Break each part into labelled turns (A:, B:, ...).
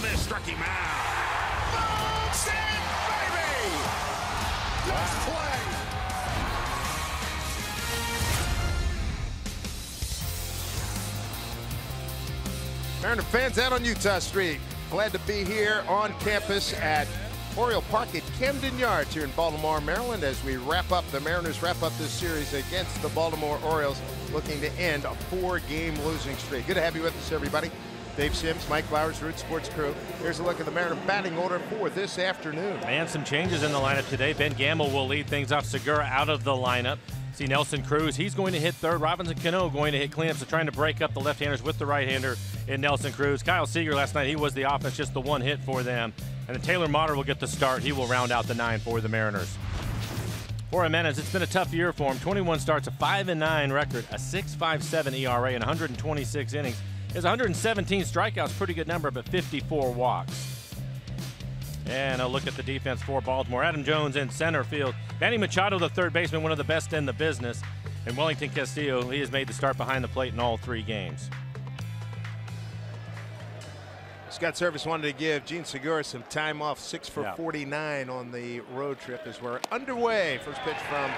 A: miss, struck him out. Stand, baby! Let's play!
B: Mariner fans out on Utah Street. Glad to be here on campus at Oriole Park at Camden Yards here in Baltimore, Maryland, as we the Mariners wrap up this series against the Baltimore Orioles, looking to end a 4-game losing streak. Good to have you with us, everybody. Dave Sims, Mike Flowers, Root Sports crew. Here's a look at the Mariner batting order for this afternoon.
C: And some changes in the lineup today. Ben Gamble will lead things off. Segura out of the lineup. See Nelson Cruz, he's going to hit third. Robinson Cano going to hit cleanup, so trying to break up the left-handers with the right-hander in Nelson Cruz. Kyle Seager last night, he was the offense, just the one hit for them. And then Taylor Motter will get the start. He will round out the 9 for the Mariners. For Jimenez, it's been a tough year for him. 21 starts, a 5-9 record, a 6.57 ERA, and 126 innings. His 117 strikeouts, pretty good number, but 54 walks. And a look at the defense for Baltimore. Adam Jones in center field. Manny Machado, the third baseman, one of the best in the business. And Wellington Castillo, he has made the start behind the plate in all 3 games.
B: Scott Service wanted to give Gene Segura some time off, 6 for 49 on the road trip as we're underway. First pitch from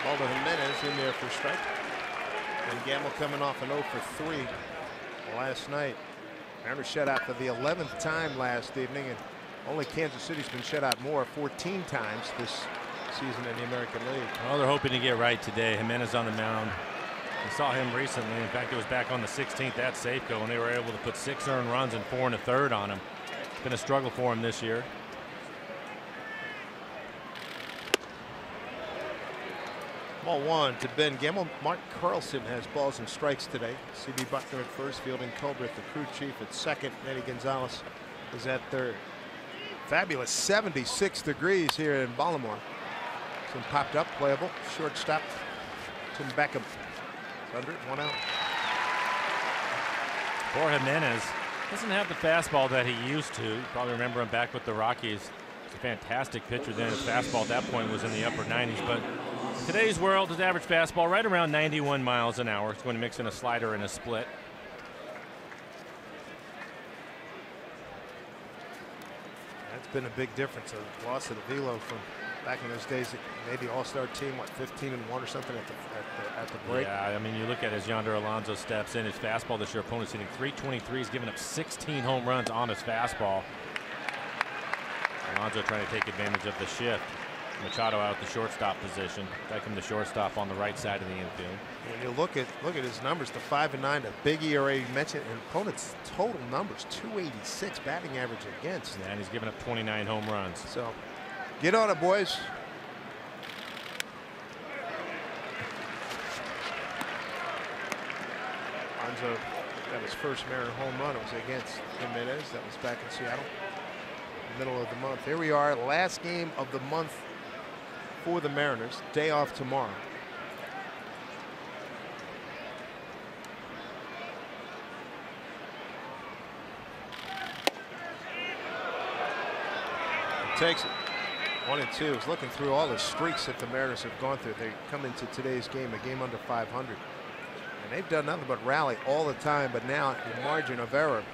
B: Waldo Jimenez in there for strike. And Gamble coming off an 0 for 3 last night. Mariners shut out for the 11th time last evening, and only Kansas City's been shut out more, 14 times this season in the American League.
C: Well, they're hoping to get right today. Jimenez on the mound. We saw him recently. In fact, it was back on the 16th at Safeco when they were able to put 6 earned runs and 4 1/3 on him. It's been a struggle for him this year.
B: Ball 1 to Ben Gamble. Mark Carlson has balls and strikes today. C.B. Buckner at first, Fielding Culbreth, the crew chief, at second. Eddie Gonzalez is at third. Fabulous 76 degrees here in Baltimore. Some popped up, playable. Shortstop, Tim Beckham. Under it, 1 out.
C: For Jimenez, doesn't have the fastball that he used to. You probably remember him back with the Rockies. He's a fantastic pitcher then. His fastball at that point was in the upper 90s. But in today's world, his average fastball right around 91 miles an hour. He's going to mix in a slider and a split.
B: That's been a big difference. A loss of the velo from back in those days. Made the All-Star team, what, 15-1 or something at the break.
C: Yeah, I mean, you look at as Yonder Alonso steps in, his fastball this year, opponent's hitting .323. He's given up 16 home runs on his fastball. Alonso trying to take advantage of the shift. Machado out at the shortstop position. Beckham the shortstop on the right side of the infield.
B: When you look at his numbers, the 5-9, the big ERA you mentioned, and opponent's total numbers, 286 batting average against.
C: Yeah, and he's given up 29 home runs.
B: So get on it, boys. Alonso got his first Mariner home run. It was against Jimenez. That was back in Seattle, middle of the month. Here we are, last game of the month for the Mariners. Day off tomorrow. Takes it. 1-2. Is looking through all the streaks that the Mariners have gone through. They come into today's game, a game under 500. And they've done nothing but rally all the time, but now the margin of error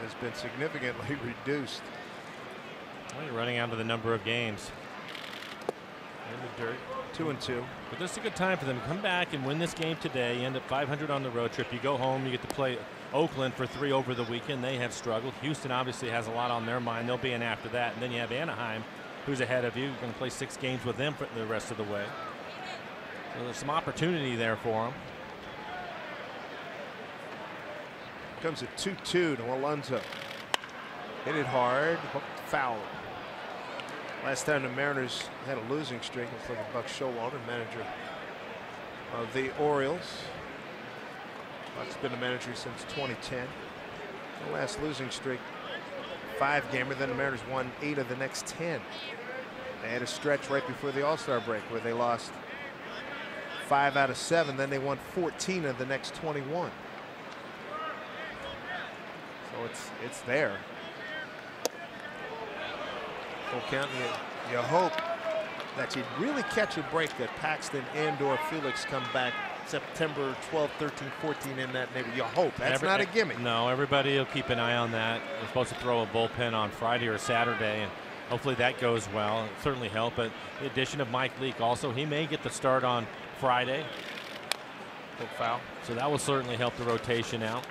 B: has been significantly reduced.
C: Well, you're running out of the number of games.
B: In the dirt. 2-2.
C: But this is a good time for them to come back and win this game today. You end up 500 on the road trip. You go home, you get to play Oakland for 3 over the weekend. They have struggled. Houston obviously has a lot on their mind. They'll be in after that. And then you have Anaheim, who's ahead of you. You're going to play 6 games with them for the rest of the way. So there's some opportunity there for them.
B: Comes at 2-2 to Alonso. Hit it hard, hooked foul. Last time the Mariners had a losing streak was like Buck Showalter, manager of the Orioles. Buck's been the manager since 2010. The last losing streak, 5-gamer. Then the Mariners won 8 of the next 10. They had a stretch right before the All-Star break where they lost 5 out of 7. Then they won 14 of the next 21. So it's there. Full count. You hope that you really catch a break, that Paxton and/or Felix come back September 12, 13, 14 in that neighborhood. You hope. That's not a gimmick.
C: No, everybody will keep an eye on that. We're supposed to throw a bullpen on Friday or Saturday, and hopefully that goes well. It certainly help. But the addition of Mike Leake also, he may get the start on Friday.
B: Big foul.
C: So that will certainly help the rotation out.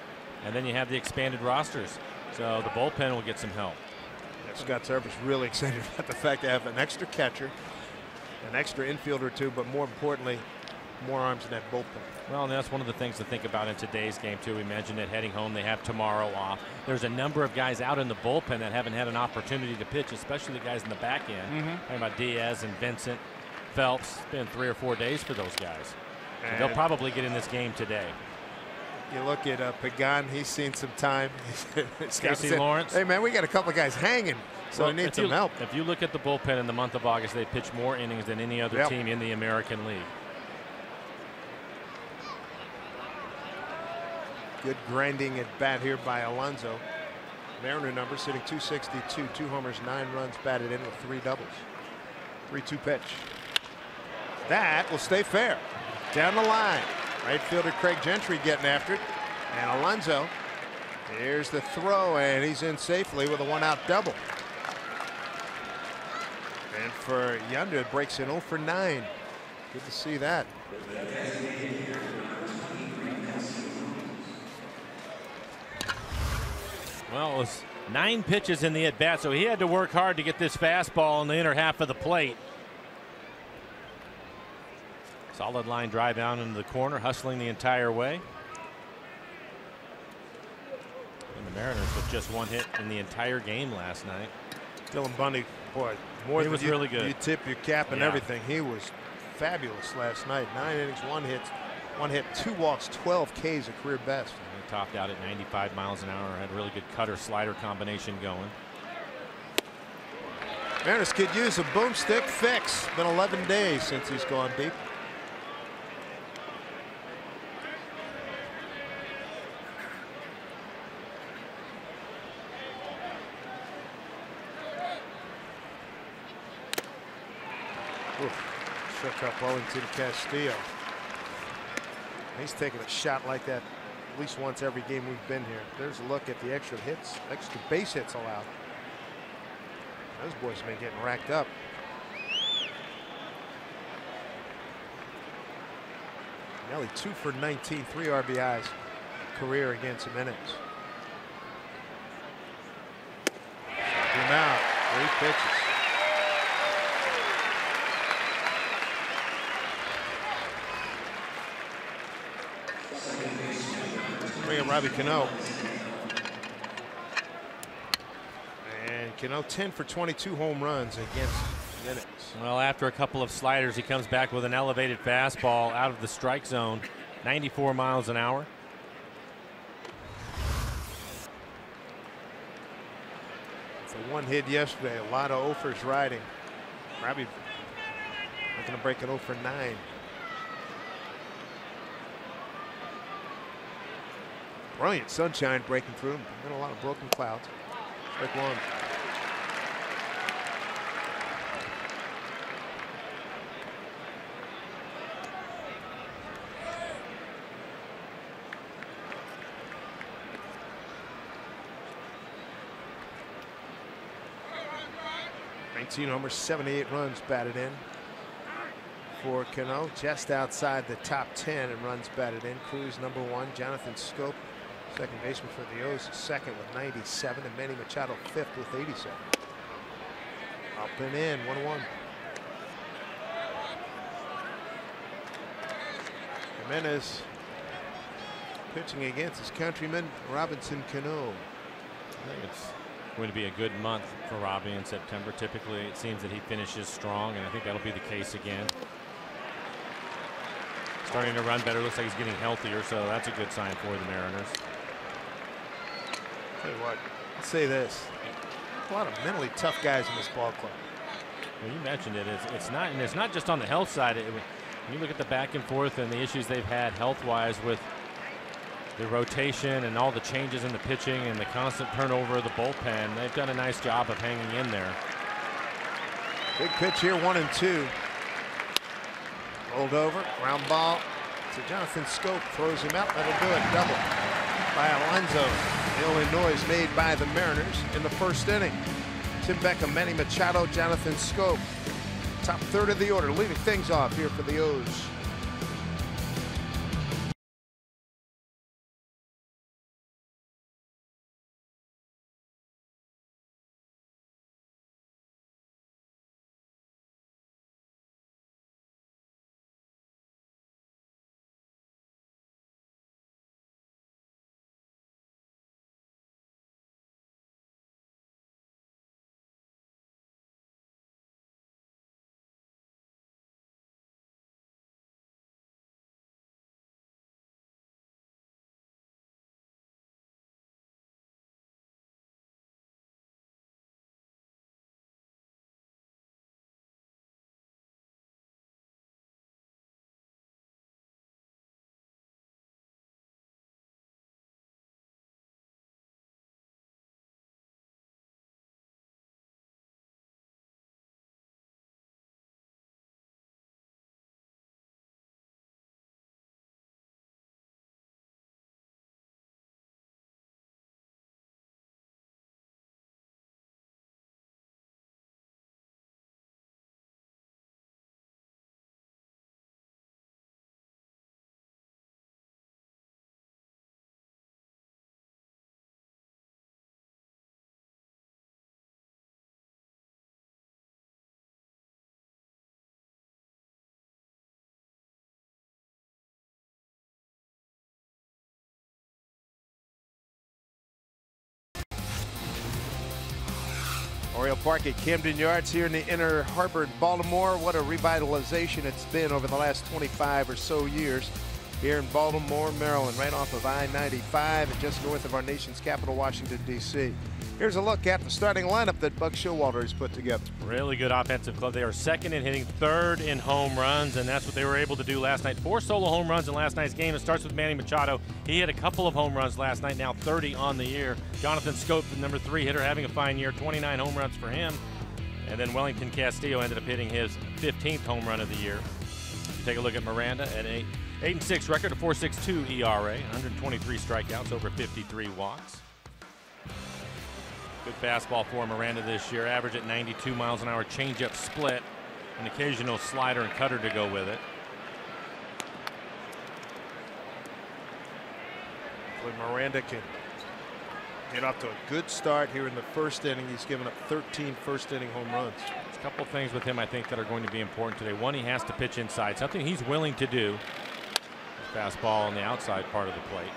C: And then you have the expanded rosters. So the bullpen will get some help.
B: Scott Server's really excited about the fact they have an extra catcher, an extra infielder or two, but more importantly, more arms in that bullpen.
C: Well, and that's one of the things to think about in today's game, too. We mentioned it heading home. They have tomorrow off. There's a number of guys out in the bullpen that haven't had an opportunity to pitch, especially the guys in the back end. Talking about Diaz and Vincent, Phelps. It's been 3 or 4 days for those guys. So they'll probably get in this game today.
B: You look at Pagan, he's seen some time.
C: Casey Lawrence.
B: Hey, man, we got a couple of guys hanging, so we need some help.
C: If you look at the bullpen in the month of August, they pitched more innings than any other team in the American League.
B: Good grinding at bat here by Alonso. Mariner number sitting 262, 2 homers, 9 runs batted in with 3 doubles. 3-2 pitch. That will stay fair. Down the line. Right fielder Craig Gentry getting after it. And Alonso, here's the throw, and he's in safely with a 1-out double. And for Yonder, it breaks in 0 for 9. Good to see that.
C: Well, it was 9 pitches in the at-bat, so he had to work hard to get this fastball in the inner half of the plate. Solid line drive down into the corner, hustling the entire way. And the Mariners with just 1 hit in the entire game last night.
B: Dylan Bundy, boy, more
C: he was really good.
B: You tip your cap and everything. He was fabulous last night. 9 innings, 1 hit, 2 walks, 12 Ks, a career best.
C: And he topped out at 95 miles an hour. Had a really good cutter-slider combination going.
B: Mariners could use a boomstick fix. Been 11 days since he's gone deep. Shook up Wellington Castillo. He's taking a shot like that at least once every game we've been here. There's a look at the extra hits, extra base hits allowed. Those boys have been getting racked up. Nelly 2 for 19, 3 RBIs career against Jimenez. Him out, 3 pitches. Bring in Robbie Cano. And Cano 10 for 22 home runs against Jimenez.
C: Well, after a couple of sliders, he comes back with an elevated fastball out of the strike zone, 94 miles an hour.
B: For 1 hit yesterday, a lot of offers riding. Robbie looking to break an 0 for 9. Brilliant sunshine breaking through. Been a lot of broken clouds. Strike 1. Homers, 78 runs batted in for Cano, just outside the top 10 and runs batted in. Cruz number 1, Jonathan Scope, second baseman for the O's, second with 97, and Manny Machado 5th with 87. Up and in, 1-1. Jimenez pitching against his countryman Robinson Cano.
C: I think it's going to be a good month for Robbie in September. Typically, it seems that he finishes strong, and I think that'll be the case again. Starting to run better. Looks like he's getting healthier, so that's a good sign for the Mariners.
B: Tell you what, let's say this: a lot of mentally tough guys in this ball club.
C: Well, you mentioned it. It's not just on the health side. When you look at the back and forth and the issues they've had health-wise with the rotation and all the changes in the pitching and the constant turnover of the bullpen, they've done a nice job of hanging in there.
B: Big pitch here, 1-2. Rolled over, ground ball, So Jonathan Scope throws him out. That'll do it. Double by Alonso. The only noise made by the Mariners in the first inning. Tim Beckham, Manny Machado, Jonathan Scope. Top third of the order, leading things off here for the O's. Oriole Park at Camden Yards here in the Inner Harbor in Baltimore. What a revitalization it's been over the last 25 or so years here in Baltimore, Maryland, right off of I-95 and just north of our nation's capital, Washington, D.C. Here's a look at the starting lineup that Buck Showalter has put together.
C: Really good offensive club. They are second in hitting, third in home runs, and that's what they were able to do last night. 4 solo home runs in last night's game. It starts with Manny Machado. He hit a couple of home runs last night, now 30 on the year. Jonathan Scope, the number 3 hitter, having a fine year, 29 home runs for him. And then Wellington Castillo ended up hitting his 15th home run of the year. You take a look at Miranda at 8-6 record, a 4.62 ERA, 123 strikeouts, over 53 walks. Good fastball for Miranda this year, average at 92 miles an hour, changeup split, an occasional slider and cutter to go with it.
B: Hopefully Miranda can get off to a good start here in the first inning. He's given up 13 first inning home runs.
C: There's a couple of things with him I think that are going to be important today. One, he has to pitch inside, something he's willing to do. Fastball on the outside part of the plate.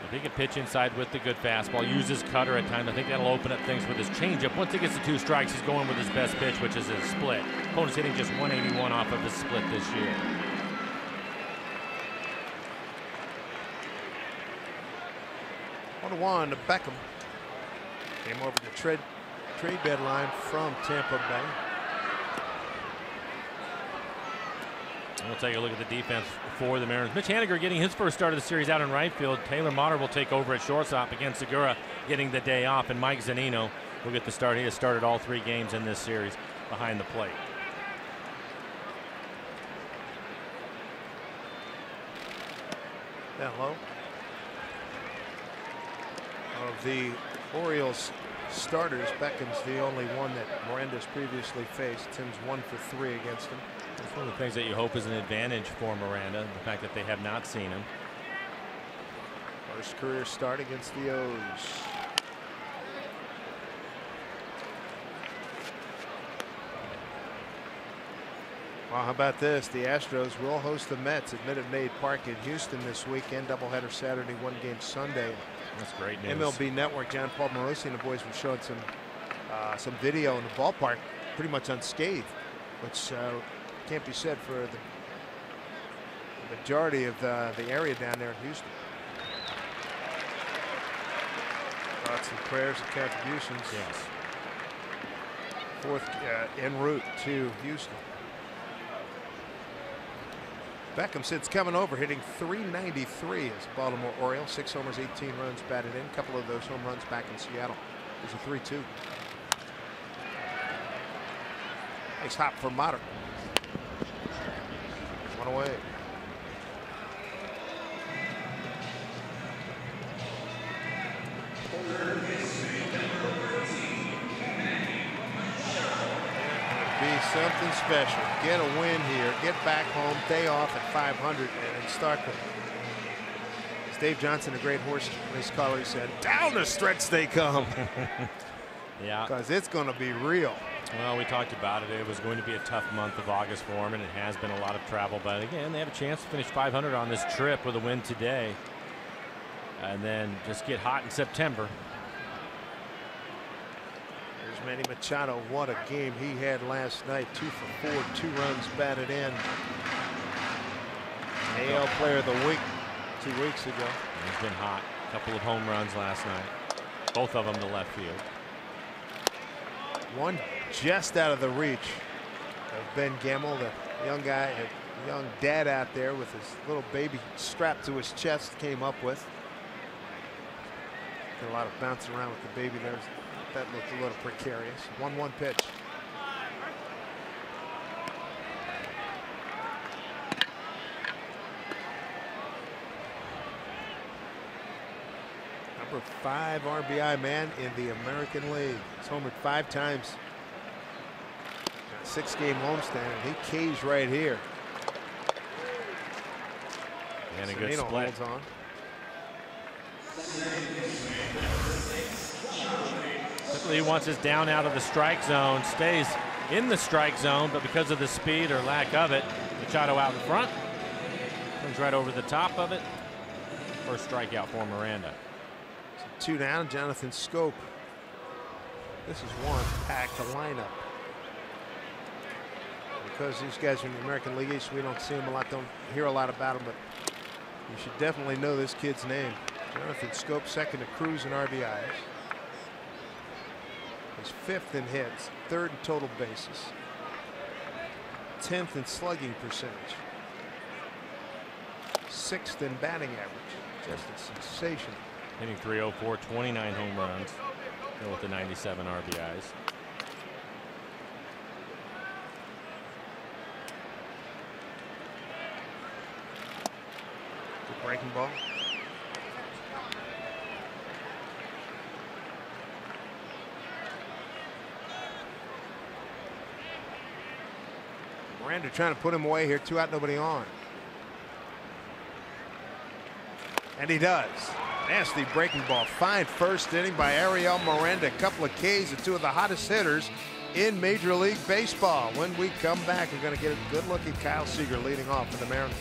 C: If he can pitch inside with the good fastball, use his cutter at times, I think that'll open up things with his changeup. Once he gets to 2 strikes, he's going with his best pitch, which is his split. Opponent's hitting just 181 off of his split this year.
B: One to Beckham. Came over the trade deadline from Tampa Bay.
C: And we'll take a look at the defense for the Mariners. Mitch Haniger getting his first start of the series out in right field. Taylor Motter will take over at shortstop against Segura, getting the day off, and Mike Zunino will get the start. He has started all 3 games in this series behind the plate.
B: Down low. Of the Orioles starters, Beckham's the only one that Miranda's previously faced. Tim's 1 for 3 against him.
C: That's one of the things that you hope is an advantage for Miranda, the fact that they have not seen him.
B: First career start against the O's. Well, how about this? The Astros will host the Mets at Minute Maid Park in Houston this weekend. Doubleheader Saturday, 1 game Sunday.
C: That's great news.
B: MLB Network, John Paul Morosi and the boys were showing some video in the ballpark, pretty much unscathed, which can't be said for the majority of the area down there in Houston. Thoughts and prayers and contributions.
C: Yes.
B: 4th en route to Houston. Beckham sits coming over, hitting .393 as a Baltimore Oriole. 6 homers, 18 runs batted in. A couple of those home runs back in Seattle. There's a 3-2. Nice hop for Motter. 1 away. something special. Get a win here. Get back home. Day off at 500 and start the. As Dave Johnson, a great horse race caller, said, "Down the stretch they come."
C: Yeah.
B: Because it's going to be real.
C: Well, we talked about it. It was going to be a tough month of August for them, and it has been a lot of travel. But again, they have a chance to finish 500 on this trip with a win today, and then just get hot in September.
B: There's Manny Machado. What a game he had last night. 2 for 4, 2 runs batted in. AL Player of the Week 2 weeks ago.
C: He's been hot. A couple of home runs last night. Both of them to left field.
B: One just out of the reach of Ben Gamel, the young guy, a young dad out there with his little baby strapped to his chest, came up with. Did a lot of bouncing around with the baby there. That looked a little precarious. 1-1 pitch. Number 5 RBI man in the American League. He's homered 5 times. 6-game homestand, and he K's right here.
C: And a good split.
B: Holds on.
C: Typically he wants his down out of the strike zone, stays in the strike zone, but because of the speed or lack of it, Machado out in front. Comes right over the top of it. First strikeout for Miranda.
B: 2 down, Jonathan Scope. This is one packed lineup. Because these guys are in the American League East, we don't see them a lot, don't hear a lot about them, but you should definitely know this kid's name. Jonathan Scope, second to Cruz in RBIs. He's 5th in hits, 3rd in total bases, 10th in slugging percentage, 6th in batting average. Just a sensation.
C: Hitting .304, 29 home runs, with the 97 RBIs.
B: Good breaking ball. Miranda trying to put him away here. 2 out, nobody on. And he does. Nasty breaking ball. Fine first inning by Ariel Miranda. A couple of Ks and 2 of the hottest hitters in Major League Baseball. When we come back, we're going to get a good look at Kyle Seager leading off for the Mariners.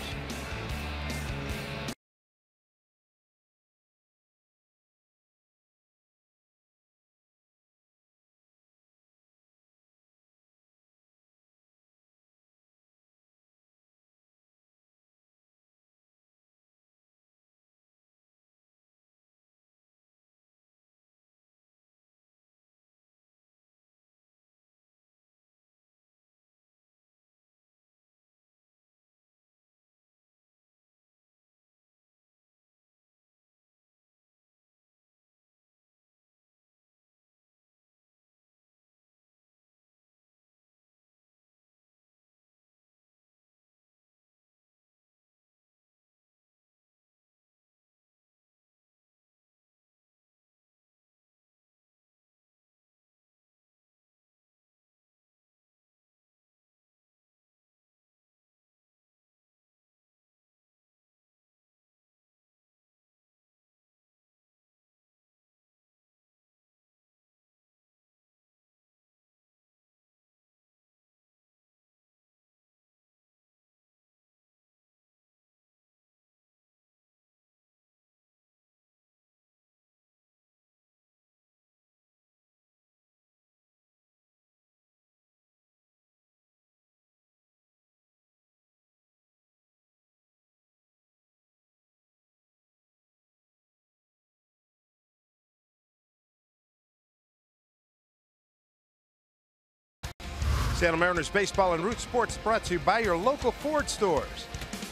B: Seattle Mariners baseball and root sports brought to you by your local Ford stores.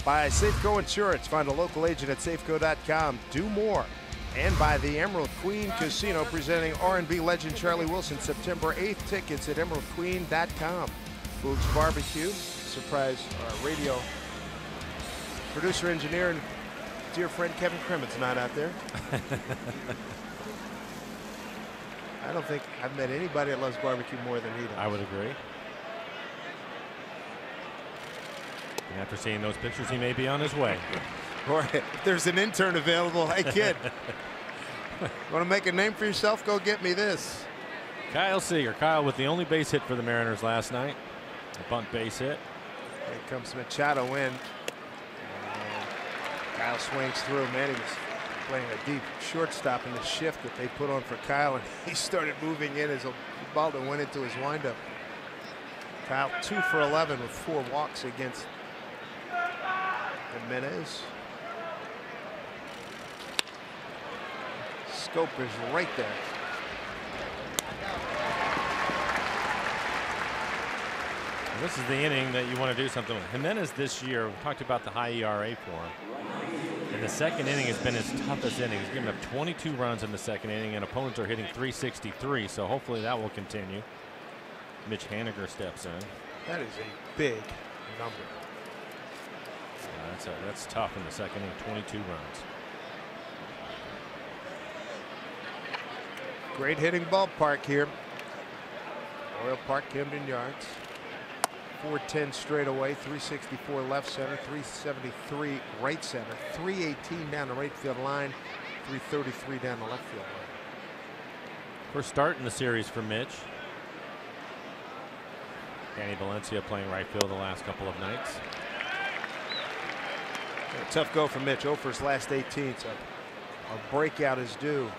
B: By Safeco Insurance. Find a local agent at safeco.com. Do more. And by the Emerald Queen Casino, presenting R&B legend Charlie Wilson September 8th. Tickets at emeraldqueen.com. Boog's Barbecue. Surprise radio producer, engineer, and dear friend Kevin Krement's not out there. I don't think I've met anybody that loves barbecue more than he does.
C: I would agree. And after seeing those pictures, he may be on his way.
B: Or if there's an intern available, hey kid, want to make a name for yourself? Go get me this.
C: Kyle Seager. Kyle with the only base hit for the Mariners last night. A bunt base hit.
B: Here comes Machado in. And Kyle swings through. Man, he was playing a deep shortstop in the shift that they put on for Kyle, and he started moving in as Ubaldo went into his windup. Kyle 2 for 11 with 4 walks against Jimenez. Scope is right there.
C: And this is the inning that you want to do something with. Jimenez this year, we talked about the high ERA for him. And the second inning has been his toughest inning. He's given up 22 runs in the second inning, and opponents are hitting .363, so hopefully that will continue. Mitch Haniger steps in.
B: That is a big number.
C: That's tough in the second inning, 22 runs.
B: Great hitting ballpark here. Royal Park, Camden Yards. 410 straight away, 364 left center, 373 right center, 318 down the right field line, 333 down the left field line.
C: First start in the series for Mitch. Danny Valencia playing right field the last couple of nights.
B: A tough go for Mitch. 0 for his last 18, so a breakout is due.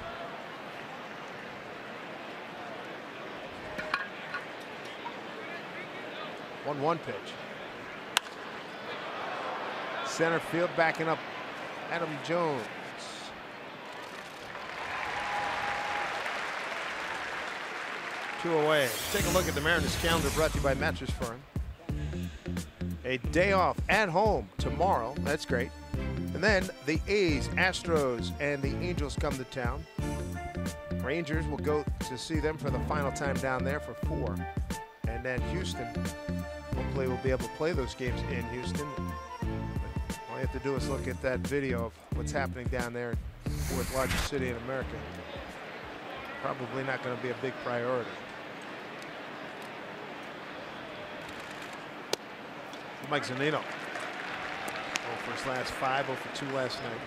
B: One pitch. Center field backing up Adam Jones. Two away. Take a look at the Mariners calendar brought to you by Mattress Firm. A day off at home tomorrow. That's great. And then the A's, Astros, and the Angels come to town. Rangers will go to see them for the final time down there for 4. And then Houston, hopefully we'll be able to play those games in Houston. All you have to do is look at that video of what's happening down there, fourth largest city in America. Probably not going to be a big priority. Mike Zunino. 0 for his last 5, 0 for 2 last night.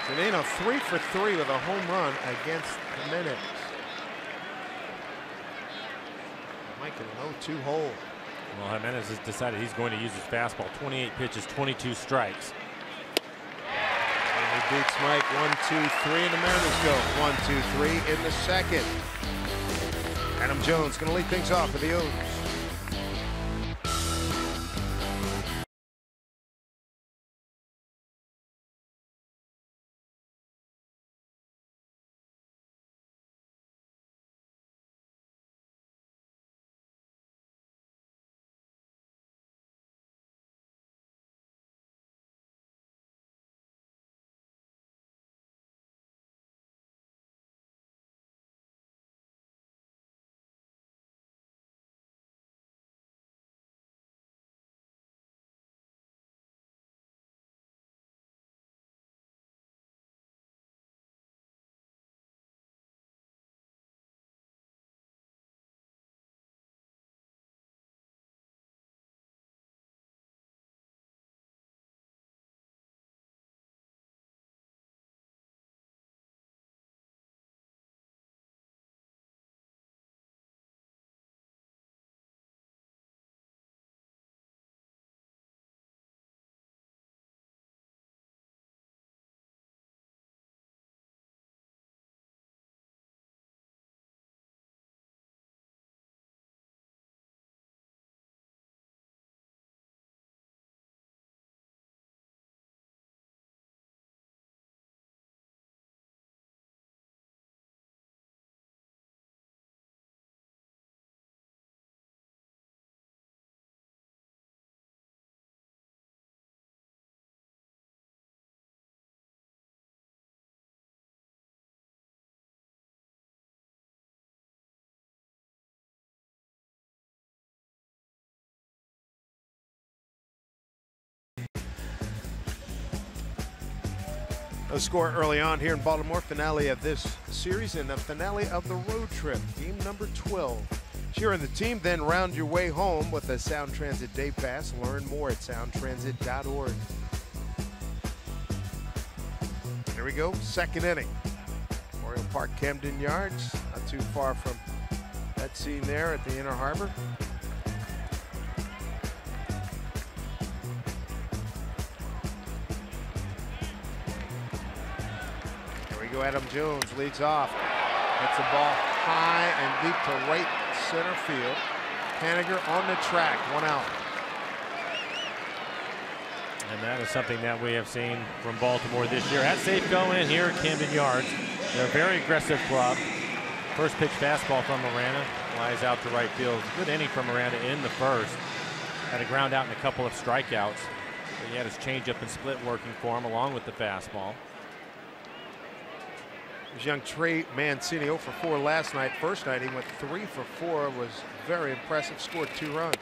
B: Zunino 3 for 3 with a home run against Jimenez. Mike in an 0-2 hole.
C: Well, Jimenez has decided he's going to use his fastball. 28 pitches, 22 strikes.
B: And he beats Mike 1-2-3, and the Mariners go 1-2-3 in the second. Adam Jones going to lead things off for the O's. A score early on here in Baltimore. Finale of this series and the finale of the road trip. Game number 12. Cheering the team, then round your way home with a Sound Transit Day Pass. Learn more at soundtransit.org. Here we go, second inning. Oriole Park, Camden Yards. Not too far from that scene there at the Inner Harbor. Here we go, Adam Jones leads off. Hits the ball high and deep to right center field. Haniger on the track, 1 out.
C: And that is something that we have seen from Baltimore this year. At Safeco and here at Camden Yards. They're a very aggressive club. First pitch fastball from Miranda. Flies out to right field. Good inning from Miranda in the first. Had a ground out and a couple of strikeouts. But he had his changeup and split working for him along with the fastball.
B: There's young Trey Mancini 0 for 4 last night. First night he went 3 for 4. Was very impressive. Scored 2 runs.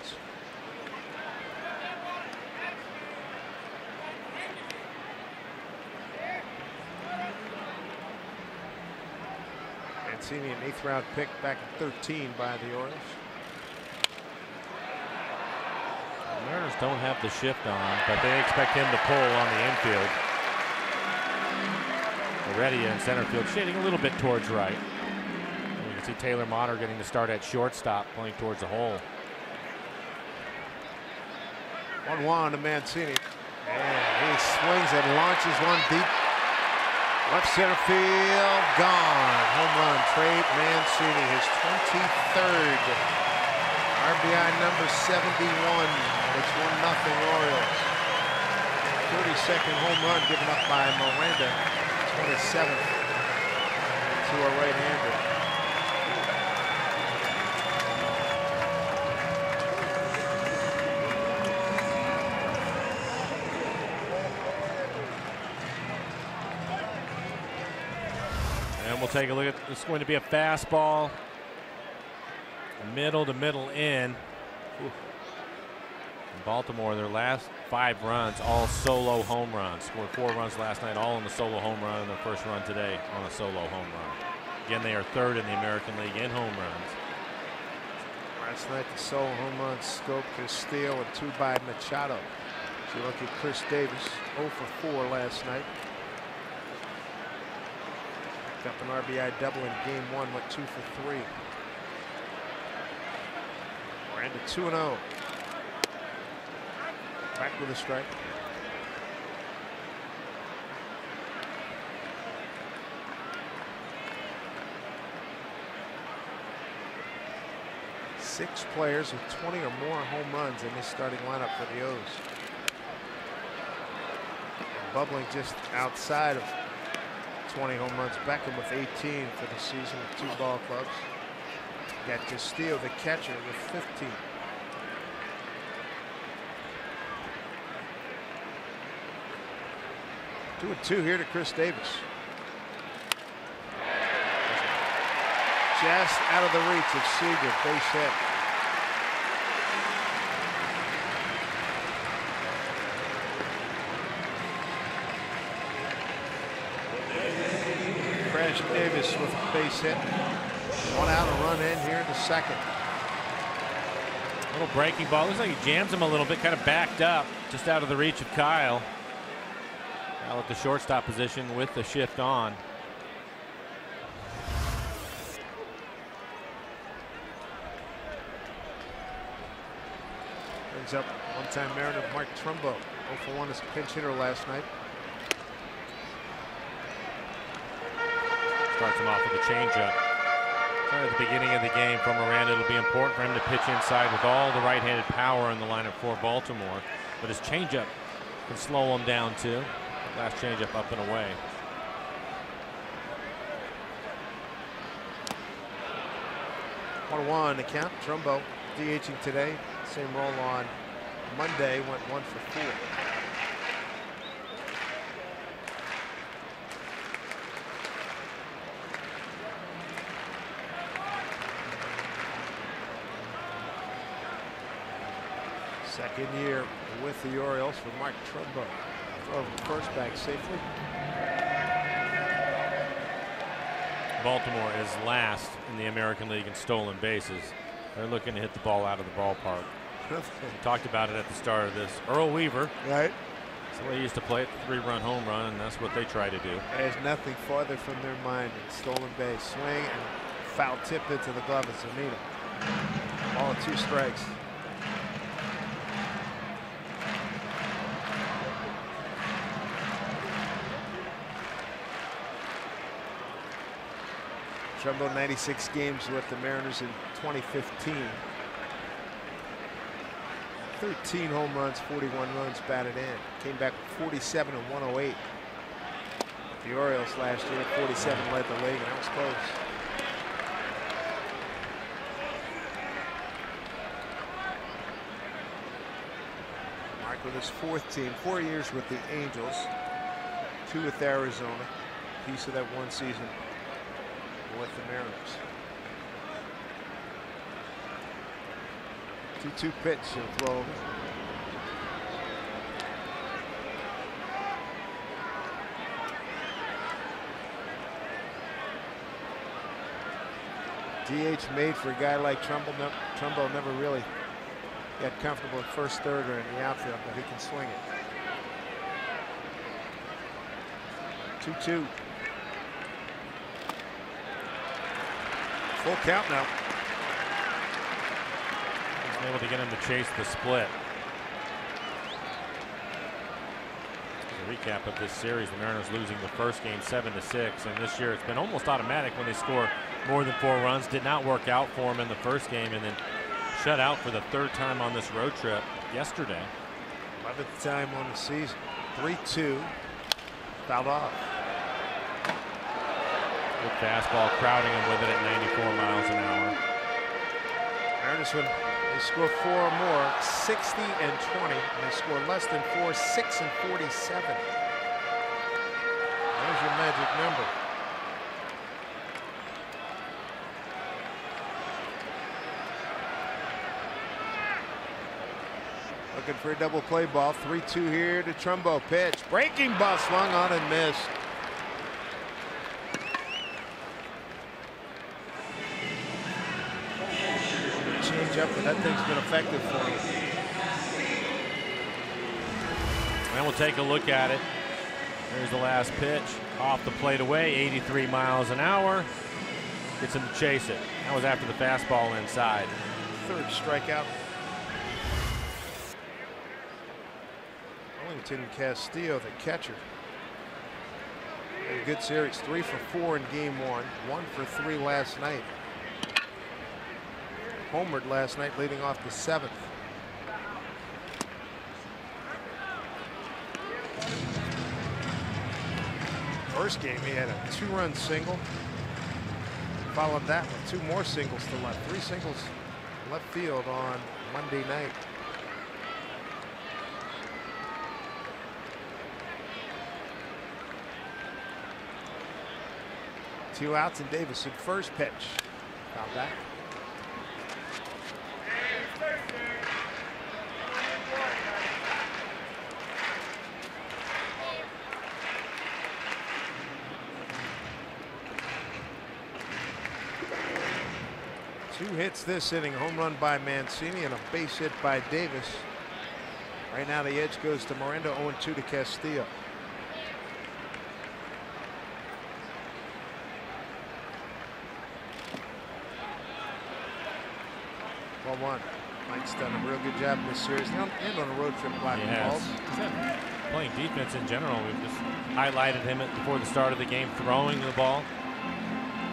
B: Mancini, an 8th round pick back in 13 by the Orioles.
C: The Mariners don't have the shift on, but they expect him to pull on the infield. Already in center field, shading a little bit towards right. And you can see Taylor Motter getting to start at shortstop, playing towards the hole.
B: 1-1 to Mancini. And he swings and launches one deep. Left center field, gone. Home run, Trey Mancini, his 23rd. RBI number 71. It's 1-0 Orioles. 32nd home run given up by Miranda. 27th to a right-hander.
C: And we'll take a look at, it's going to be a fastball. Middle to middle in. Baltimore, their last 5 runs, all solo home runs. Scored 4 runs last night, all in the solo home run, and their first run today on a solo home run. Again, they are 3rd in the American League in home runs.
B: Last night, the solo home run, Scope, Castillo, and 2 by Machado. So you look at Chris Davis, 0 for 4 last night. Got an RBI double in game 1, went 2 for 3. Miranda 2-0. Back with a strike. Six players with 20 or more home runs in this starting lineup for the O's. And bubbling just outside of 20 home runs. Beckham with 18 for the season with 2 ball clubs. Got Castillo, the catcher, with 15. Two and 2 here to Chris Davis. Just out of the reach of Seager, base hit. Crash Davis with a base hit. 1 out, a run in here in the second.
C: Little breaking ball. Looks like he jams him a little bit, kind of backed up, just out of the reach of Kyle. Kyle at the shortstop position with the shift on.
B: Brings up one-time Mariner Mark Trumbo, 0 for 1 as a pinch hitter last night.
C: Starts him off with a changeup. At the beginning of the game for Miranda, it'll be important for him to pitch inside with all the right-handed power in the lineup for Baltimore. But his changeup can slow him down too. Last changeup up and away.
B: One to count. Trumbo DHing today. Same role on Monday. Went 1 for 4. Second year with the Orioles for Mark Trumbo. Throw from first back safely.
C: Baltimore is last in the American League in stolen bases. They're looking to hit the ball out of the ballpark. We talked about it at the start of this. Earl Weaver.
B: Right.
C: That's the way he used to play it, the 3-run home run, and that's what they try to do.
B: There's nothing farther from their mind than stolen base. Swing and foul tip into the glove of Zanino. Ball at 2 strikes. Trumbo 96 games with the Mariners in 2015. 13 home runs, 41 runs batted in. Came back with 47 and 108. The Orioles last year, 47 led the league, and that was close. Mark with his 4th team, 4 years with the Angels, 2 with Arizona, piece of that 1 season with the Mariners. 2-2 pitch and throw over. DH made for a guy like Trumbo. Trumbo never really got comfortable at first, third, or in the outfield, but he can swing it. 2-2. Full count now.
C: He's able to get him to chase the split. A recap of this series: the Mariners losing the first game 7-6, and this year it's been almost automatic when they score more than 4 runs. Did not work out for him in the first game, and then shut out for the 3rd time on this road trip yesterday.
B: 11th time on the season. 3-2. Fouled off.
C: Good fastball, crowding him with it at 94 miles an hour.
B: Mariners, when they score 4 or more, 60 and 20. And they score less than 4, 6 and 47. There's your magic number. Looking for a double play ball. 3-2 here to Trumbo. Pitch. Breaking ball, swung on and missed. Change up, but that thing's been effective for him.
C: And we'll take a look at it. There's the last pitch. Off the plate away, 83 miles an hour. Gets him to chase it. That was after the fastball inside.
B: 3rd strikeout. Wellington Castillo, the catcher. Had a good series. 3 for 4 in game 1. 1 for 3 last night. Homered last night, leading off the 7th. First game, he had a 2-run single. Followed that with 2 more singles to left. 3 singles left field on Monday night. Two outs and Davis at first pitch. Foul back. Two hits this inning, a home run by Mancini and a base hit by Davis. Right now the edge goes to Miranda, 0-2 to Castillo. Ball 1. Mike's done a real good job in this series and on a road trip blocking balls.
C: He's playing defense in general. We've just highlighted him before the start of the game, throwing the ball.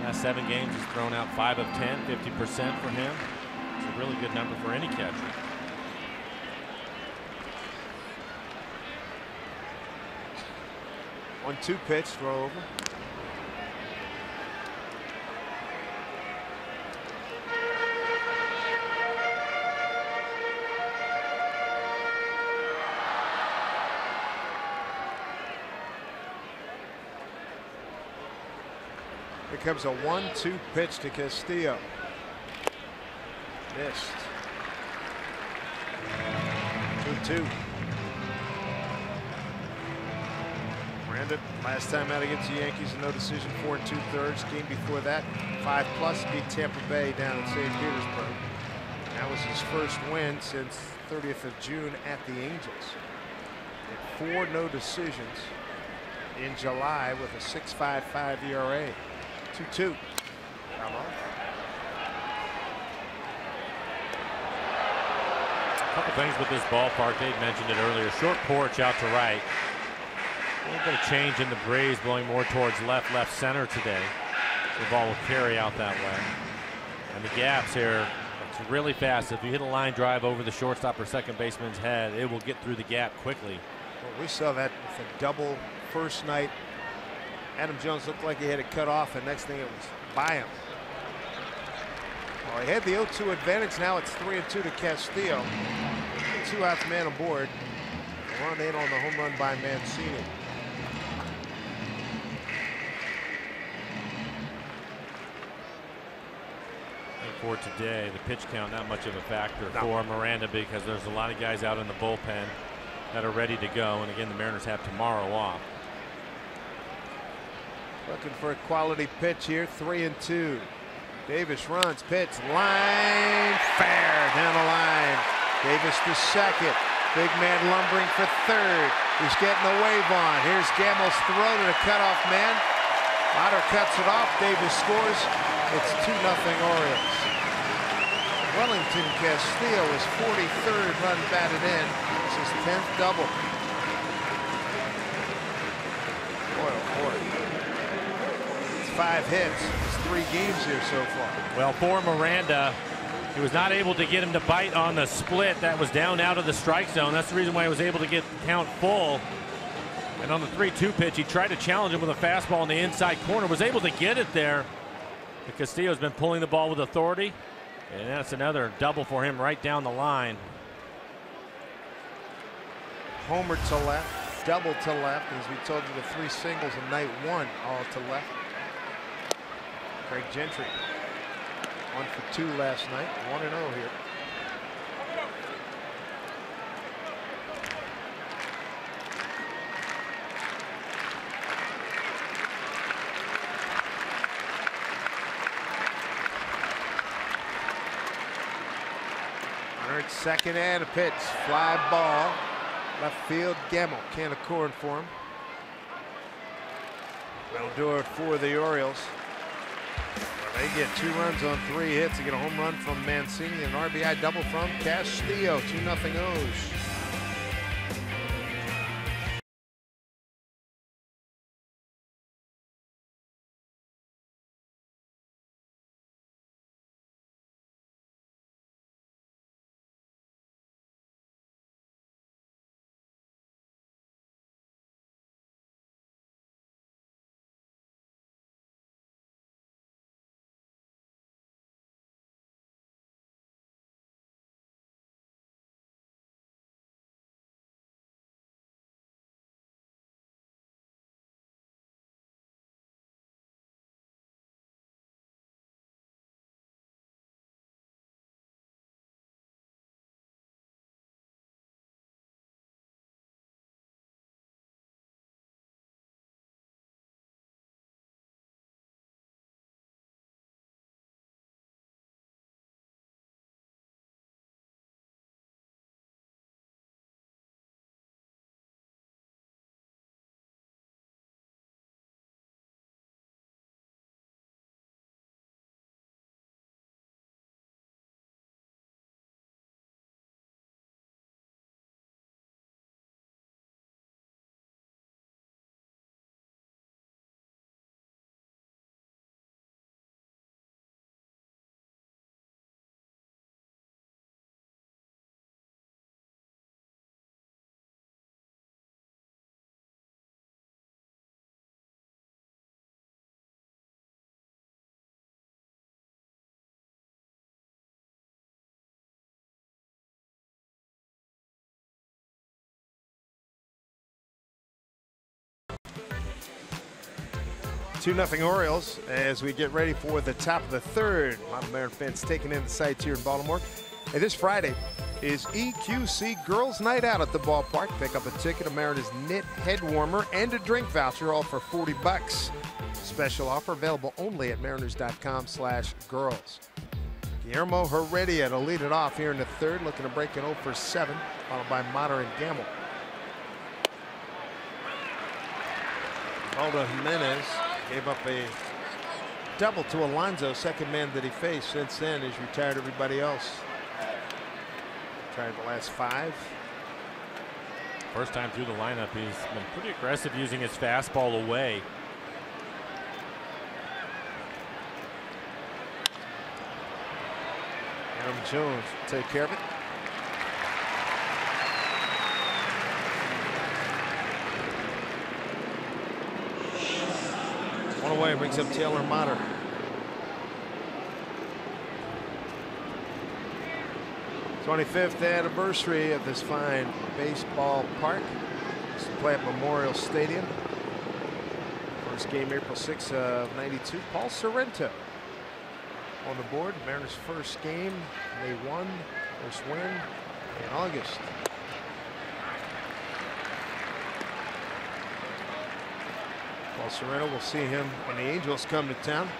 C: Last 7 games, he's thrown out 5 of 10, 50% for him. It's a really good number for any catcher.
B: One 2 pitch, throw over. Here comes a 1-2 pitch to Castillo. Missed. 2-2. earned it. Last time out against the Yankees, a no decision, 4 2/3. Game before that, 5+ beat Tampa Bay down in St. Petersburg. That was his first win since 30th of June at the Angels. And 4 no decisions in July with a 6.55 ERA. 2-2. Come on.
C: A couple things with this ballpark. Dave mentioned it earlier. Short porch out to right. A little bit of change in the breeze, blowing more towards left center today. So the ball will carry out that way. And the gaps here, it's really fast. If you hit a line drive over the shortstop or second baseman's head, it will get through the gap quickly.
B: Well, we saw that with a double first night. Adam Jones looked like he had it cut off, and next thing it was by him. Well, he had the 0-2 advantage. Now it's 3-2 to Castillo. 2 outs, man aboard. Run in on the home run by Mancini.
C: And for today, the pitch count not much of a factor for Miranda, because there's a lot of guys out in the bullpen that are ready to go. And again, the Mariners have tomorrow off.
B: Looking for a quality pitch here. 3-2. Davis runs, pitch, line, fair down the line. Davis to second. Big man lumbering for third. He's getting the wave on. Here's Gammel's throw to the cutoff man. Otter cuts it off. Davis scores. It's 2-0 Orioles. Wellington Castillo is 43rd run batted in. It's his 10th double. Boy, oh boy. 5 hits. It's 3 games here so far.
C: Well, for Miranda, he was not able to get him to bite on the split that was down out of the strike zone. That's the reason why he was able to get the count full. And on the 3-2 pitch, he tried to challenge him with a fastball in the inside corner. Was able to get it there. But Castillo's been pulling the ball with authority. And that's another double for him right down the line.
B: Homer to left, double to left. As we told you, the 3 singles in night 1 all to left. Craig Gentry 1 for 2 last night, 1-0 here. Third, second, and a pitch. Fly ball. Left field, Gamel can't accord for him. That'll do it for the Orioles. They get 2 runs on 3 hits. They get a home run from Mancini and an RBI double from Castillo. 2-0 O's. Two 2-0 Orioles as we get ready for the top of the third. A lot of Marin fans taking in the sights here in Baltimore. And this Friday, is EQC Girls Night Out at the ballpark. Pick up a ticket, a Mariners knit head warmer, and a drink voucher, all for $40. Special offer available only at mariners.com/girls. Guillermo Heredia to lead it off here in the third, looking to break an 0 for 7, followed by Motter and Gamble. Aldo Jimenez gave up a double to Alonso, second man that he faced. Since then, he's retired everybody else. Retired the last 5.
C: First time through the lineup, he's been pretty aggressive using his fastball away.
B: Adam Jones take care of it. One away, brings up Taylor Motter. '25th anniversary of this fine baseball park. Used to play at Memorial Stadium. First game April 6th of '92. Paul Sorrento on the board. Mariners' first game, May 1, first win in August. Paul Sorrento, we'll see him when the Angels come to town.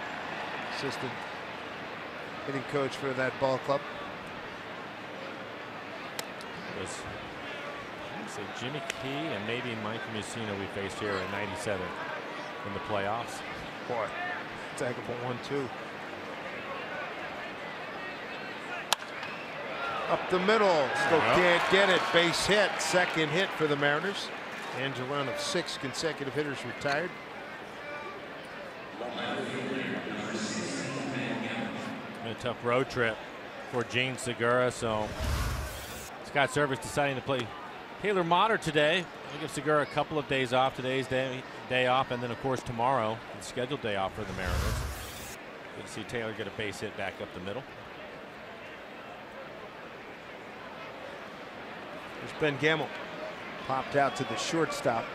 B: Assistant hitting coach for that ball club.
C: It was, I'd say, Jimmy Key and maybe Mike Mussina we faced here in '97 in the playoffs.
B: Boy, tag up a 1-2. Up the middle, still can't get it. Base hit, second hit for the Mariners. And a run of 6 consecutive hitters retired.
C: Been a tough road trip for Gene Segura, so Scott Service deciding to play Taylor Motter today. We'll give Segura a couple of days off. Today's day off, and then of course tomorrow, the scheduled day off for the Mariners. Good to see Taylor get a base hit back up the middle.
B: There's Ben Gamble. Popped out to the shortstop.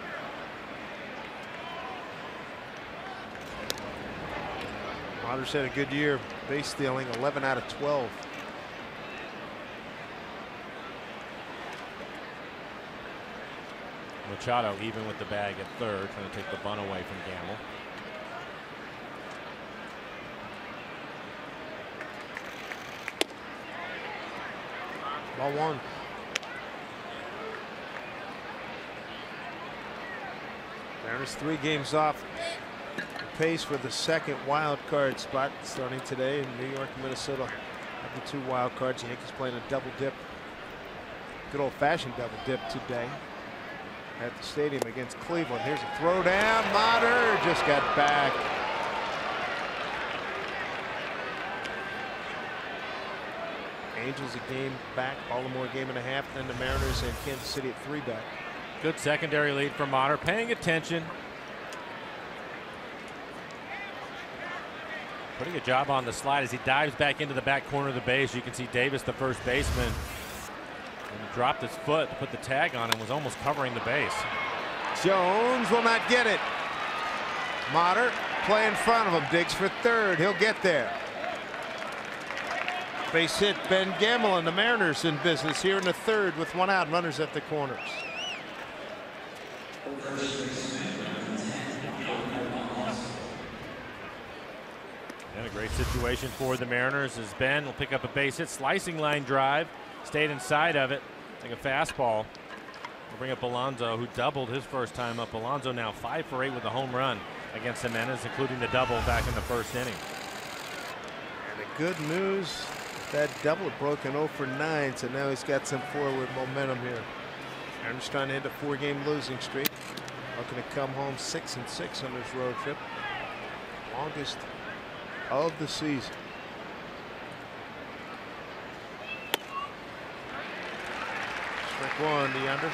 B: Motter's had a good year. Base stealing, 11 out of 12.
C: Machado even with the bag at third, trying to take the bunt away from Gamble.
B: Ball 1. Mariners 3 games off the pace for the second wild card spot starting today in New York and Minnesota. Have the 2 wild cards. Yankees playing a double dip. Good old fashioned double dip today at the stadium against Cleveland. Here's a throw down. Motter just got back. Angels a game back. Baltimore a game and a half. Then the Mariners and Kansas City at 3 back.
C: Good secondary lead for Motter, paying attention. Putting a job on the slide as he dives back into the back corner of the base. You can see Davis, the first baseman, and he dropped his foot to put the tag on and was almost covering the base.
B: Jones will not get it. Motter play in front of him, digs for third. He'll get there. Base hit, Ben Gamble, and the Mariners in business here in the third with 1 out, runners at the corners.
C: And a great situation for the Mariners as Ben will pick up a base hit, slicing line drive, stayed inside of it, like a fastball. We'll bring up Alonso, who doubled his first time up. Alonso now 5 for 8 with a home run against the Mariners, including the double back in the first inning.
B: And the good news, that double broken 0 for 9, so now he's got some forward momentum here. Mariners trying to hit a 4-game losing streak. Looking to come home 6-6 on this road trip. Longest of the season. Strike 1, the under.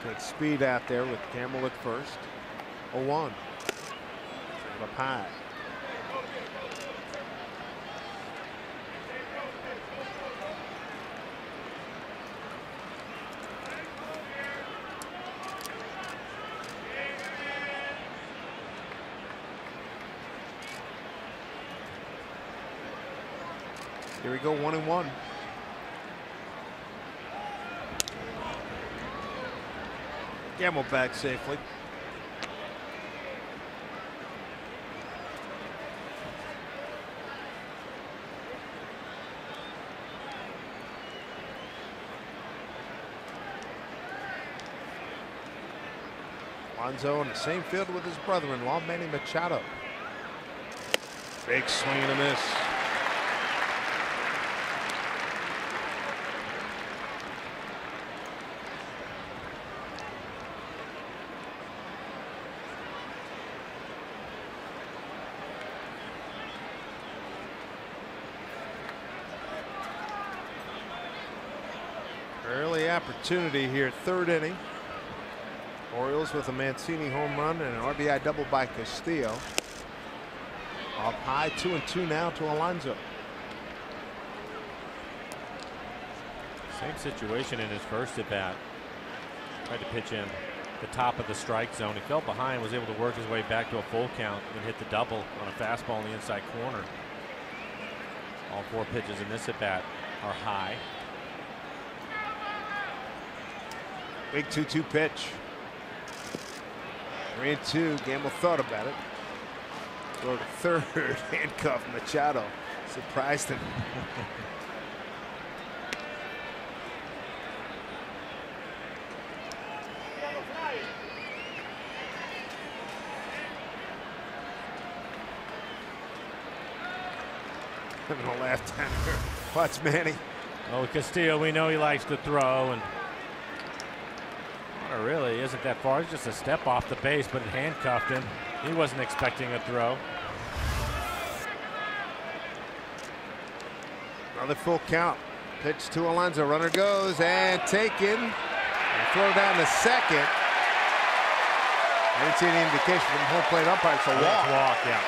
B: Take speed out there with Gamble at first. 0-1. Up high. Here we go, 1-1. Gamble back safely. Alonso in the same field with his brother-in-law, Manny Machado. Big swing and a miss. Early opportunity here, third inning. Orioles with a Mancini home run and an RBI double by Castillo. Up high, 2-2 now to Alonso.
C: Same situation in his first at bat. Tried to pitch in the top of the strike zone. He fell behind, was able to work his way back to a full count and hit the double on a fastball in the inside corner. All 4 pitches in this at bat are high.
B: Big 2-2 pitch. 3-2. Gamble thought about it. Go to third. Handcuff Machado. Surprised him. Having a laugh down here. Watch Manny.
C: Oh, Castillo, we know he likes to throw, and it really isn't that far. It's just a step off the base, but it handcuffed him. He wasn't expecting a throw.
B: Another full count. Pitch to Alonso. Runner goes and taken. And throw down to second. I didn't see any indication from home plate umpire. It's a walk.
C: Walk, yeah.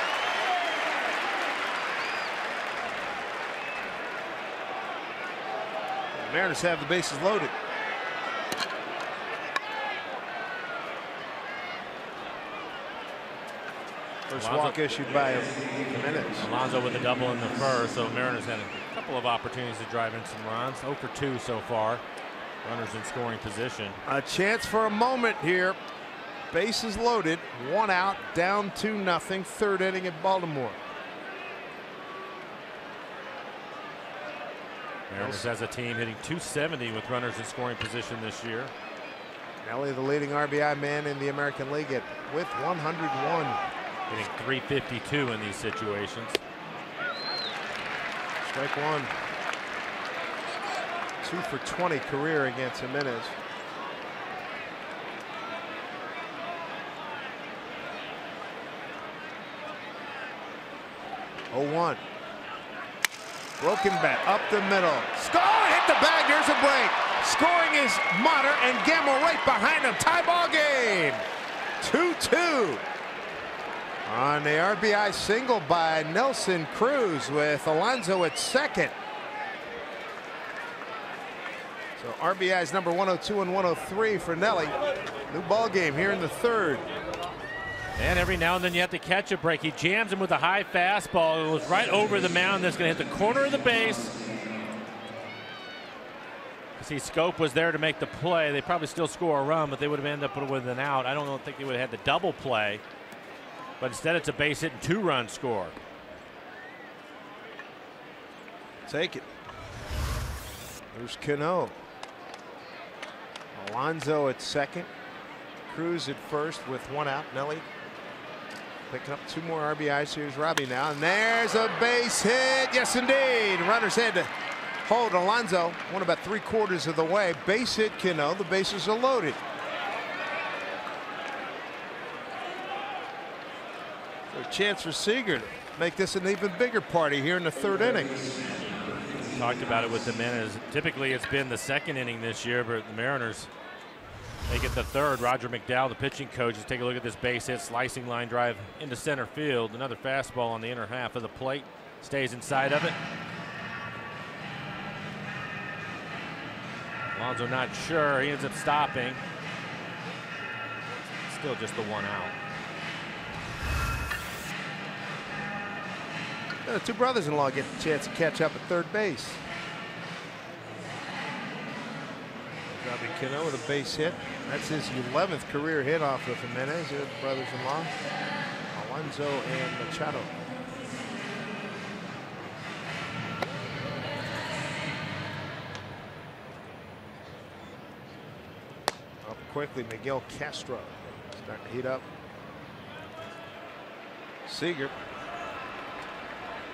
B: The Mariners have the bases loaded. First walk issued by Jimenez.
C: Alonso with a double in the first, so Mariners had a couple of opportunities to drive in some runs. 0 for 2 so far. Runners in scoring position.
B: A chance for a moment here. Bases loaded, 1 out, down 2-0. Third inning at Baltimore.
C: Mariners as a team hitting .270 with runners in scoring position this year.
B: Nelly, the leading RBI man in the American League with 101.
C: Hitting .352 in these situations.
B: Strike one. 2 for 20 career against Jimenez. Oh, 1. Broken bat up the middle. Score! Hit the bag. There's a break. Scoring is Motter and Gamble right behind him. Tie ball game. 2-2. On the RBI single by Nelson Cruz with Alonso at second. So RBIs number 102 and 103 for Nelly. New ball game here in the third.
C: And every now and then you have to catch a break. He jams him with a high fastball. It was right over the mound. That's going to hit the corner of the base. See, Scope was there to make the play. They probably still score a run, but they would have ended up with an out. I don't think they would have had the double play. But instead it's a base hit and 2-run score.
B: Take it. There's Cano. Alonso at second. Cruz at first with 1 out. Nelly picking up 2 more RBIs. Here's Robbie now. And there's a base hit. Yes, indeed. Runners had to hold Alonso. Went about 3/4 of the way. Base hit Cano. The bases are loaded. So a chance for Seager to make this an even bigger party here in the third inning.
C: Talked about it with the men. Typically it's been the second inning this year, but the Mariners make it the third. Roger McDowell, the pitching coach, is take a look at this base hit, slicing line drive into center field. Another fastball on the inner half of the plate. Stays inside of it. Alonso not sure. He ends up stopping. Still just the 1 out.
B: The two brothers-in-law get the chance to catch up at third base. Robbie Cano with a base hit. That's his 11th career hit off of Jimenez. Here's the brothers-in-law, Alonso and Machado. Up quickly, Miguel Castro starting to heat up. Seager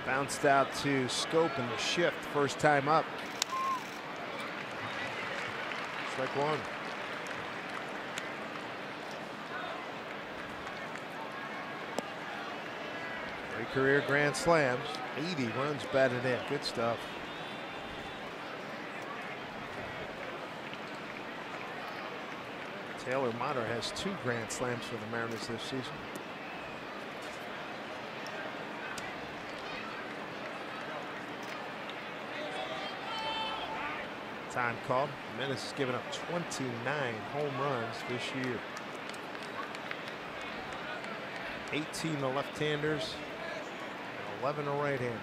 B: bounced out to Scope in the shift, first time up. Strike one. 3 career grand slams, 80 runs batted in. Good stuff. Taylor Motter has 2 grand slams for the Mariners this season. Time called. Jimenez has given up 29 home runs this year. 18 to left-handers, and 11 to right-handers.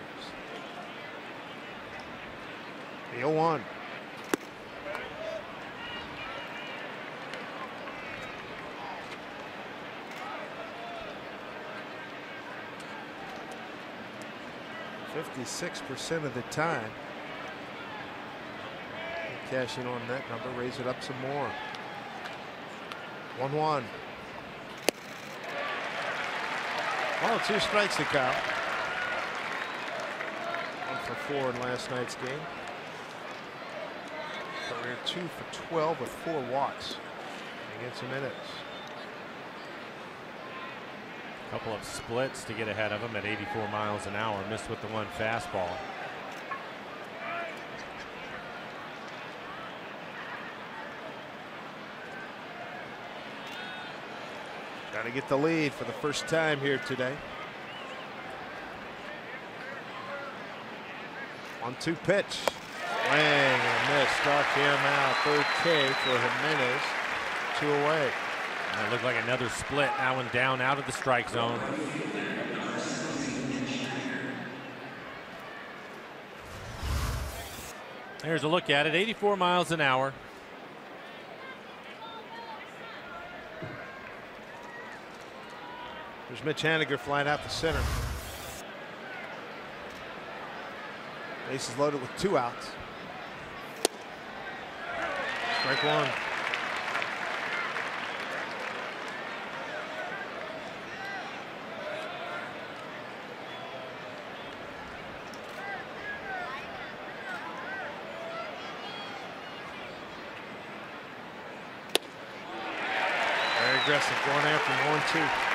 B: The 0-1. .56% of the time. Cash in on that number, raise it up some more. 1-1. Oh, 2 strikes to Kyle. 1 for 4 in last night's game. Career 2 for 12 with 4 walks against Jimenez.
C: Couple of splits to get ahead of him at 84 miles an hour. Missed with the 1 fastball.
B: Trying to get the lead for the first time here today. 1-2 pitch. Swing and miss. Struck him out. 3rd K for Jimenez. 2 away.
C: And it looked like another split. That one down out of the strike zone. Here's a look at it. 84 miles an hour.
B: There's Mitch Haniger flying out the center. Bases loaded with 2 outs. Strike 1. Very aggressive, going after him. 1-2.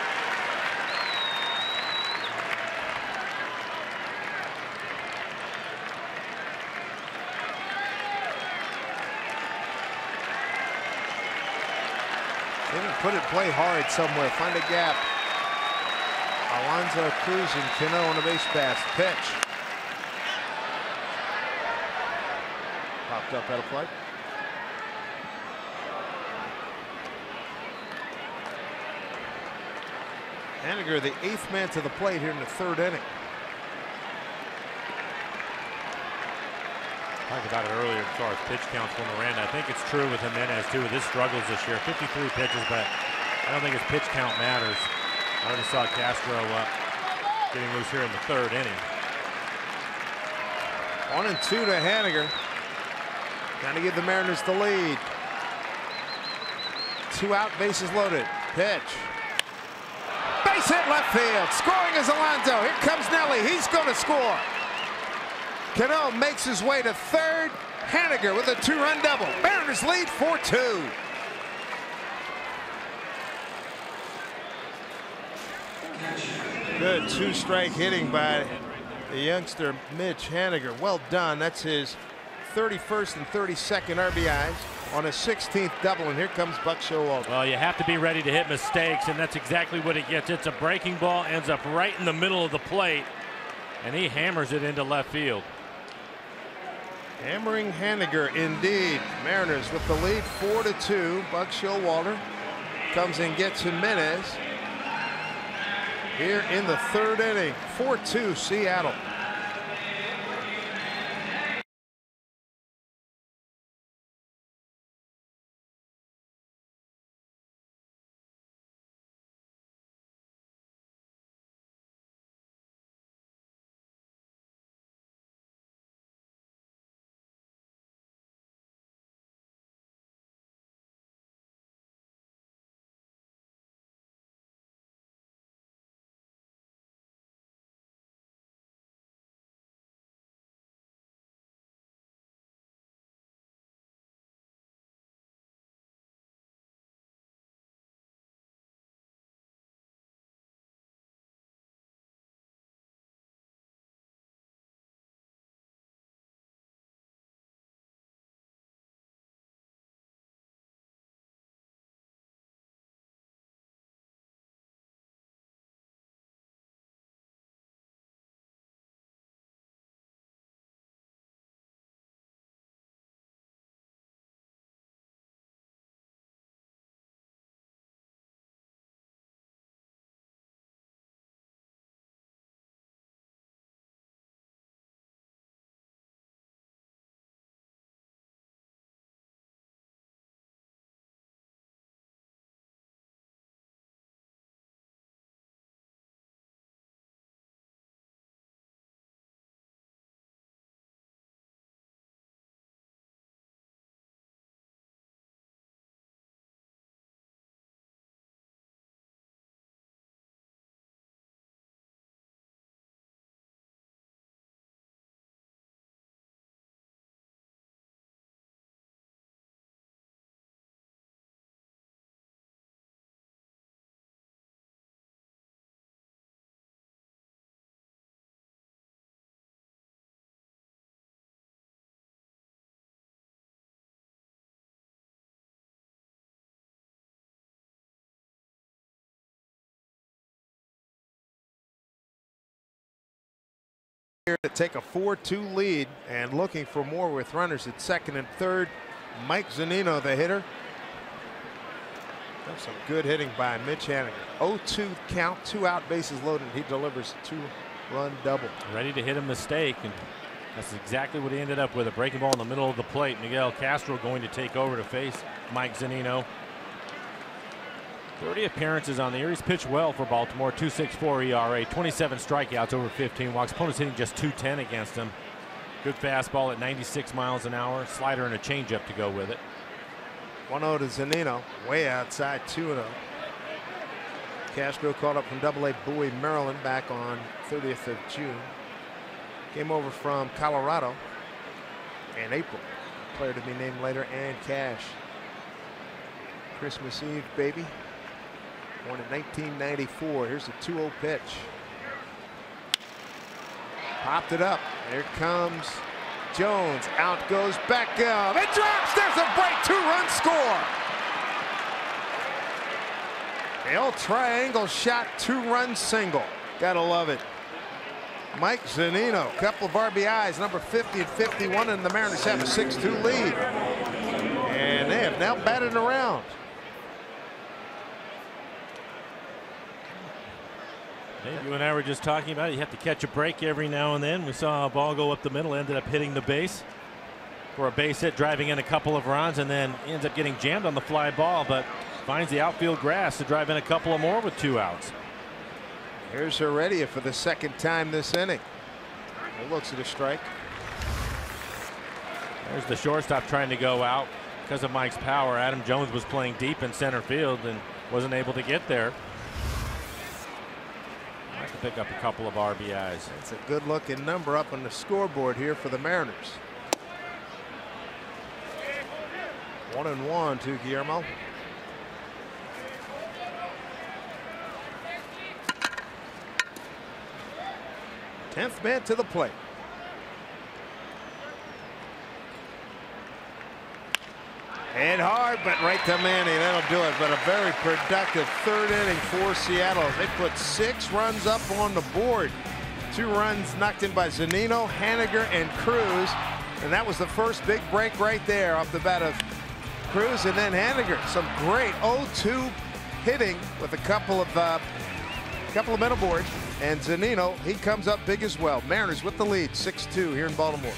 B: Put it, play hard somewhere. Find a gap. Alonso, Cruz, and Cano on the base pass. Pitch. Popped up at a plate. Haniger, the 8th man to the plate here in the 3rd inning.
C: Talked about it earlier as far as pitch counts for Miranda. I think it's true with Jimenez too with his struggles this year. 53 pitches, but I don't think his pitch count matters. I already saw Castro getting loose here in the 3rd inning.
B: 1-2 to Haniger. Trying to give the Mariners the lead. 2 out, bases loaded. Pitch. Base hit left field. Scoring is Alonso. Here comes Nelly. He's going to score. Cano makes his way to 3rd. Haniger with a 2-run double. Mariners lead 4-2. Good 2-strike hitting by the youngster Mitch Haniger. Well done. That's his 31st and 32nd RBIs on a 16th double. And here comes Buck Showalter.
C: Well, you have to be ready to hit mistakes, and that's exactly what he gets. It's a breaking ball, ends up right in the middle of the plate, and he hammers it into left field.
B: Hammering Haniger, indeed. Mariners with the lead 4-2. Buck Showalter comes and gets Jimenez. here in the third inning. 4-2 Seattle. To take a 4-2 lead and looking for more with runners at second and third. Mike Zunino, the hitter. That's some good hitting by Mitch Haniger. 0-2 count, 2 out, bases loaded. He delivers a 2-run double.
C: Ready to hit a mistake, and that's exactly what he ended up with. A breaking ball in the middle of the plate. Miguel Castro going to take over to face Mike Zunino. 30 appearances on the year. He's pitched well for Baltimore. 2.64 ERA, 27 strikeouts, over 15 walks. Opponents hitting just .210 against him. Good fastball at 96 miles an hour. Slider and a changeup to go with it.
B: 1-0 to Zunino, way outside, 2-0. Castro called up from AA Bowie, Maryland, back on 30th of June. Came over from Colorado in April. Player to be named later, and cash. Christmas Eve, baby. Born in 1994. Here's a 2-0 pitch. Popped it up. Here comes Jones. Out goes Beckham. It drops. There's a break. 2-run score. The old triangle shot, 2-run single. Gotta love it. Mike Zunino, couple of RBIs, number 50 and 51, and the Mariners have a 6-2 lead. And they have now batted around.
C: Dave, you and I were just talking about it. You have to catch a break every now and then. We saw a ball go up the middle, ended up hitting the base for a base hit, driving in a couple of runs, and then ends up getting jammed on the fly ball, but finds the outfield grass to drive in a couple of more with 2 outs.
B: Here's Heredia for the second time this inning. It looks at a strike.
C: There's the shortstop trying to go out because of Mike's power. Adam Jones was playing deep in center field and wasn't able to get there. Mike to pick up a couple of RBIs.
B: It's a good looking number up on the scoreboard here for the Mariners. 1-1 to Guillermo. Tenth man to the plate. And hard, but right to Manny. That'll do it. But a very productive third inning for Seattle. They put 6 runs up on the board. 2 runs knocked in by Zunino, Haniger, and Cruz. And that was the first big break right there off the bat of Cruz and then Haniger. Some great 0-2 hitting with a couple of couple of men aboard. And Zunino, he comes up big as well. Mariners with the lead, 6-2 here in Baltimore.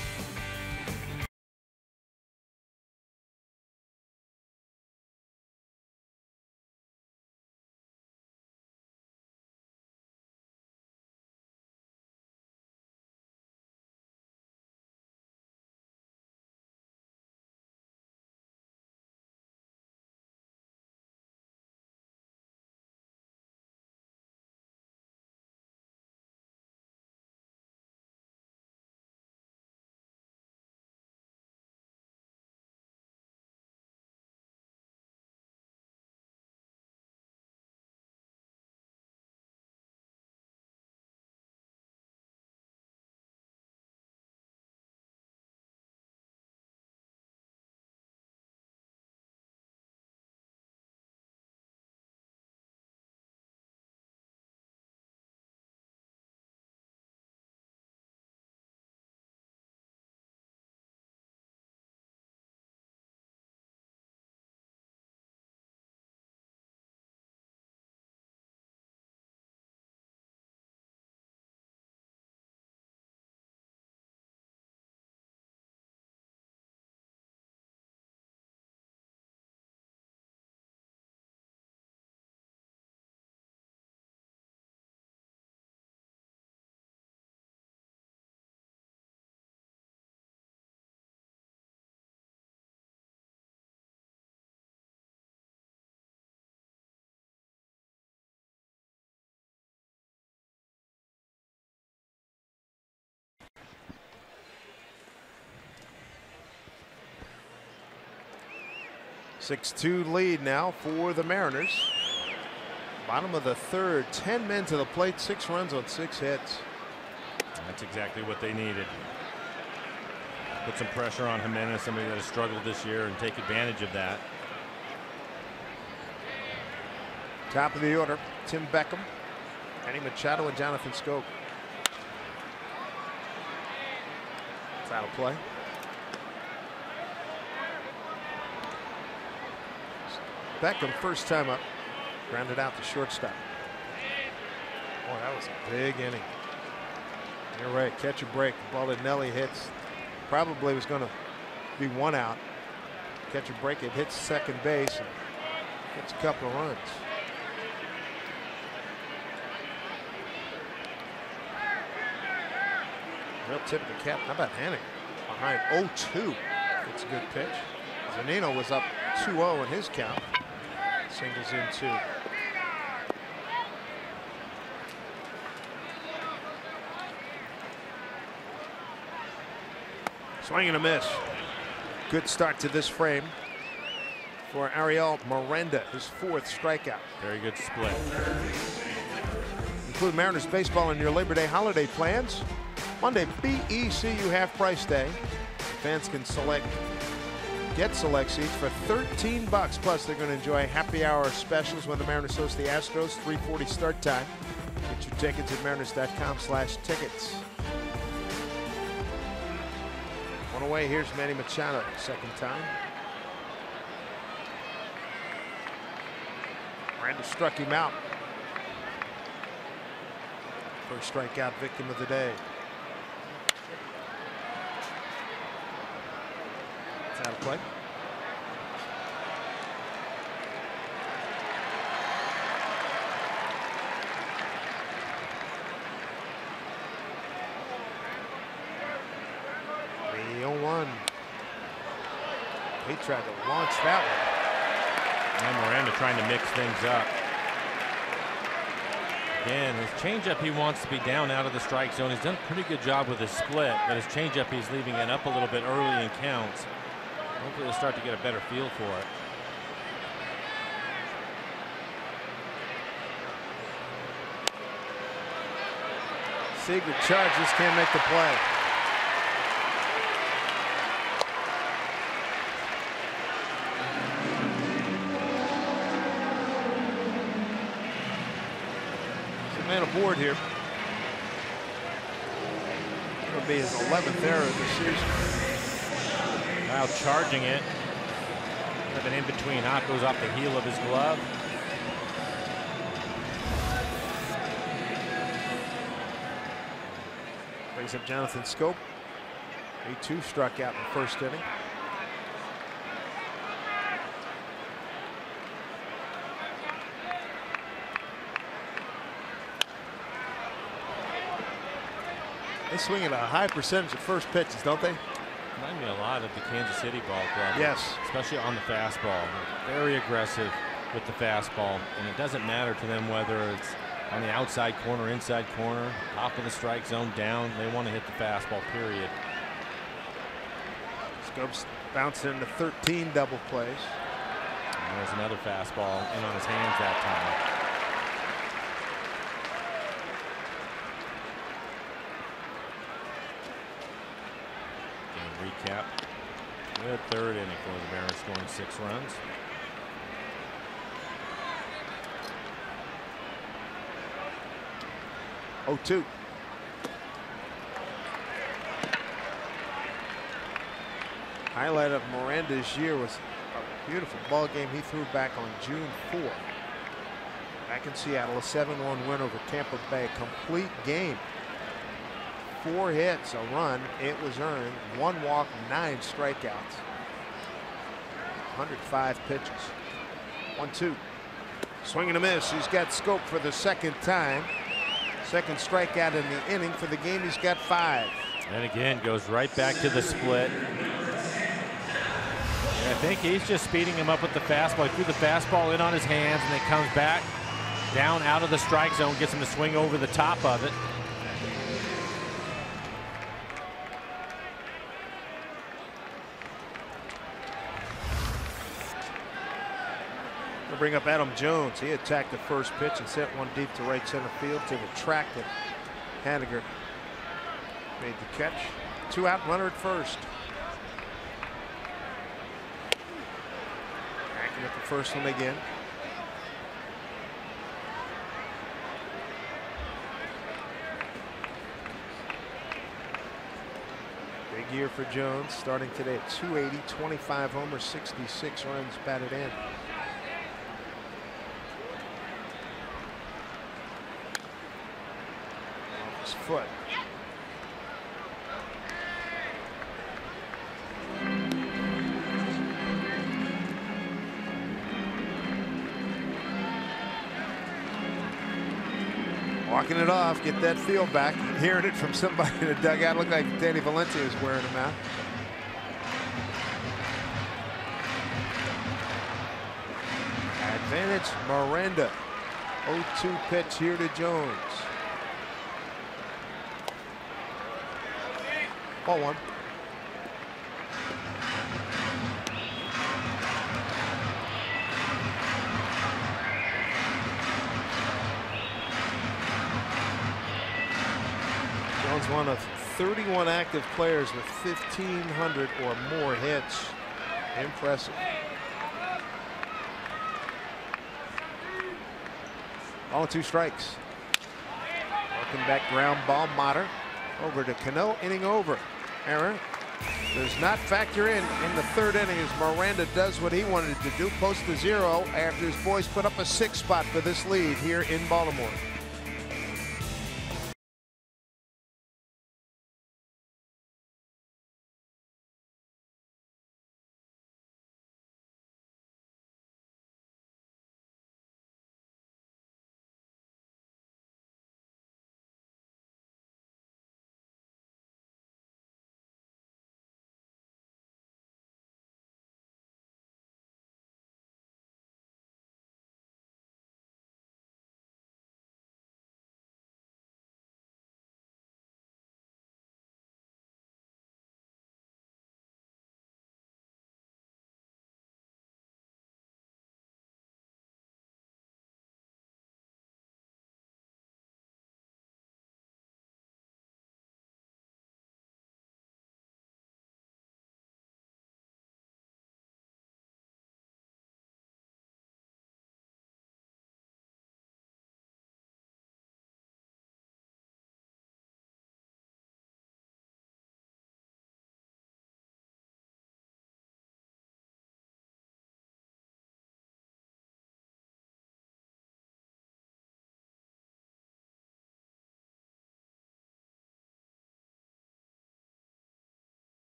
B: Six-2 lead now for the Mariners. Bottom of the third, 10 men to the plate, 6 runs on 6 hits.
C: That's exactly what they needed. Put some pressure on Jimenez, somebody that has struggled this year, and take advantage of that.
B: Top of the order, Tim Beckham, Manny Machado, and Jonathan Schoop. It's out of play. Beckham, first time up, grounded out to shortstop. Boy, that was a big inning. You're right, catch a break. The ball that Nelly hits probably was going to be 1 out. Catch a break, it hits second base and gets a couple of runs. Real tip of the cap. How about Hannigan? Behind 0-2. It's a good pitch. Zunino was up 2-0 in his count. Singles in 2. Swing and a miss. Good start to this frame for Ariel Miranda, his 4th strikeout.
C: Very good split.
B: Include Mariners baseball in your Labor Day holiday plans. Monday, BECU half price day. Fans can get select seats for $13. Plus, they're going to enjoy happy hour specials when the Mariners host the Astros. 3:40 start time. Get your tickets at mariners.com/tickets. One away. Here's Manny Machado, second time. Miranda struck him out. First strikeout victim of the day. It's out of play. The 0-1. He tried to launch that one.
C: And Miranda trying to mix things up. Again, his changeup, he wants to be down out of the strike zone. He's done a pretty good job with his split, but his changeup, he's leaving it up a little bit early in counts. Hopefully he'll start to get a better feel for it.
B: Seager charges, can't make the play. Man aboard here. It'll be his 11th error this season.
C: Now charging it. Kind of an in between hop, goes off the heel of his glove.
B: brings up Jonathan Scope. He too struck out in the first inning. They swing at a high percentage of first pitches, don't they?
C: Remind me a lot of the Kansas City ball club.
B: Yes.
C: Especially on the fastball. Very aggressive with the fastball. And it doesn't matter to them whether it's on the outside corner, inside corner, top of the strike zone, down. They want to hit the fastball, period.
B: Scope's bouncing into 13 double plays.
C: And there's another fastball in on his hands that time. Recap. Good third inning for the Mariners, scoring 6 runs.
B: Oh, 2. Highlight of Miranda's year was a beautiful ball game he threw back on June 4th. Back in Seattle, a 7-1 win over Tampa Bay. Complete game. 4 hits, a run, it was earned, 1 walk, 9 strikeouts. 105 pitches. 1-2. Swing and a miss. He's got Scope for the second time. Second strikeout in the inning. For the game, he's got 5.
C: And again, goes right back to the split. And I think he's just speeding him up with the fastball. He threw the fastball in on his hands and then comes back down out of the strike zone, gets him to swing over the top of it.
B: Bring up Adam Jones. He attacked the first pitch and sent one deep to right center field to the track that Haniger made the catch. 2 out, runner at first. Backing at the first one again. Big year for Jones, starting today at 280, 25 homers, 66 runs batted in. Foot. Walking it off, get that feel back. Hearing it from somebody in the dugout. Looked like Danny Valencia was wearing him out. Advantage Miranda. 0-2 pitch here to Jones. Ball 1. Jones one of 31 active players with 1,500 or more hits. Impressive. All 2 strikes. Welcome back, ground ball. Motter over to Cano, inning over. Error does not factor in the 3rd inning as Miranda does what he wanted to do, post the 0 after his boys put up a 6 spot for this lead here in Baltimore.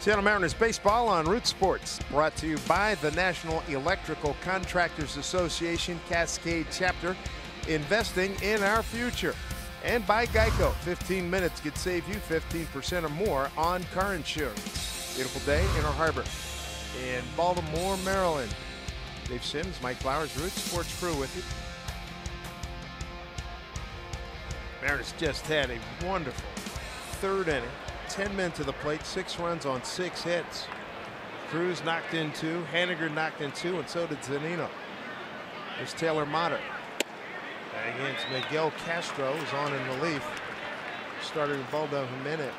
B: Seattle Mariners baseball on Root Sports, brought to you by the National Electrical Contractors Association Cascade Chapter, investing in our future. And by Geico, 15 minutes could save you 15% or more on car insurance. Beautiful day in our harbor in Baltimore, Maryland. Dave Sims, Mike Flowers, Root Sports crew with you. Mariners just had a wonderful third inning. 10 men to the plate, 6 runs on 6 hits. Cruz knocked in 2, Haniger knocked in 2, and so did Zunino. There's Taylor Motter. Against Miguel Castro, who's on in relief. Started with Baldo Jimenez.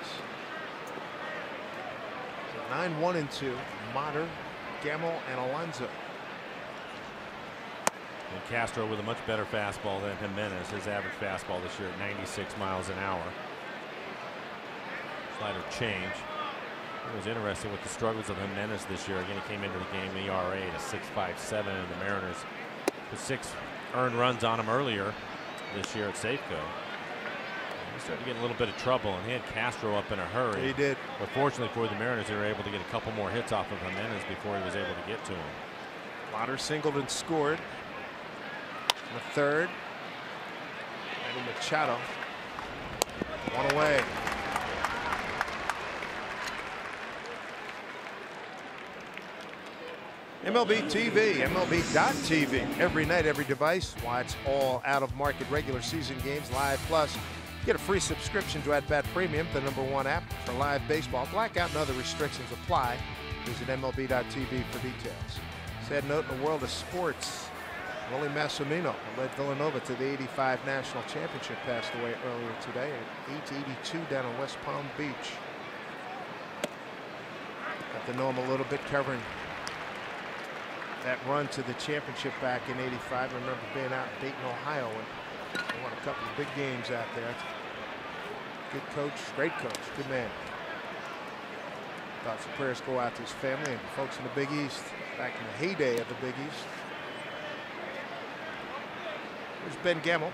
B: So 9-1-2. Motter, Gamel, and Alonso.
C: And Castro with a much better fastball than Jimenez. His average fastball this year at 96 miles an hour. Slider change. It was interesting with the struggles of Jimenez this year. Again, he came into the game ERA at 6.57, and the Mariners put 6 earned runs on him earlier this year at Safeco. He started to get a little bit of trouble, and he had Castro up in a hurry.
B: He did.
C: But fortunately for the Mariners, they were able to get a couple more hits off of Jimenez before he was able to get to him.
B: Motter singled and scored. In the third. Manny Machado. 1 away. MLB TV, MLB.tv. Every night, every device. Watch all out-of-market regular season games live. Plus, get a free subscription to At Bat Premium, the #1 app for live baseball. Blackout and other restrictions apply. Visit MLB.tv for details. Sad note in the world of sports. Willie Massimino, who led Villanova to the '85 National Championship, passed away earlier today at age 82 down in West Palm Beach. Got to know him a little bit, covering that run to the championship back in '85. I remember being out in Dayton, Ohio, and they won a couple of big games out there. Good coach, great coach, good man. Thoughts and prayers go out to his family and folks in the Big East back in the heyday of the Big East. Here's Ben Gamel,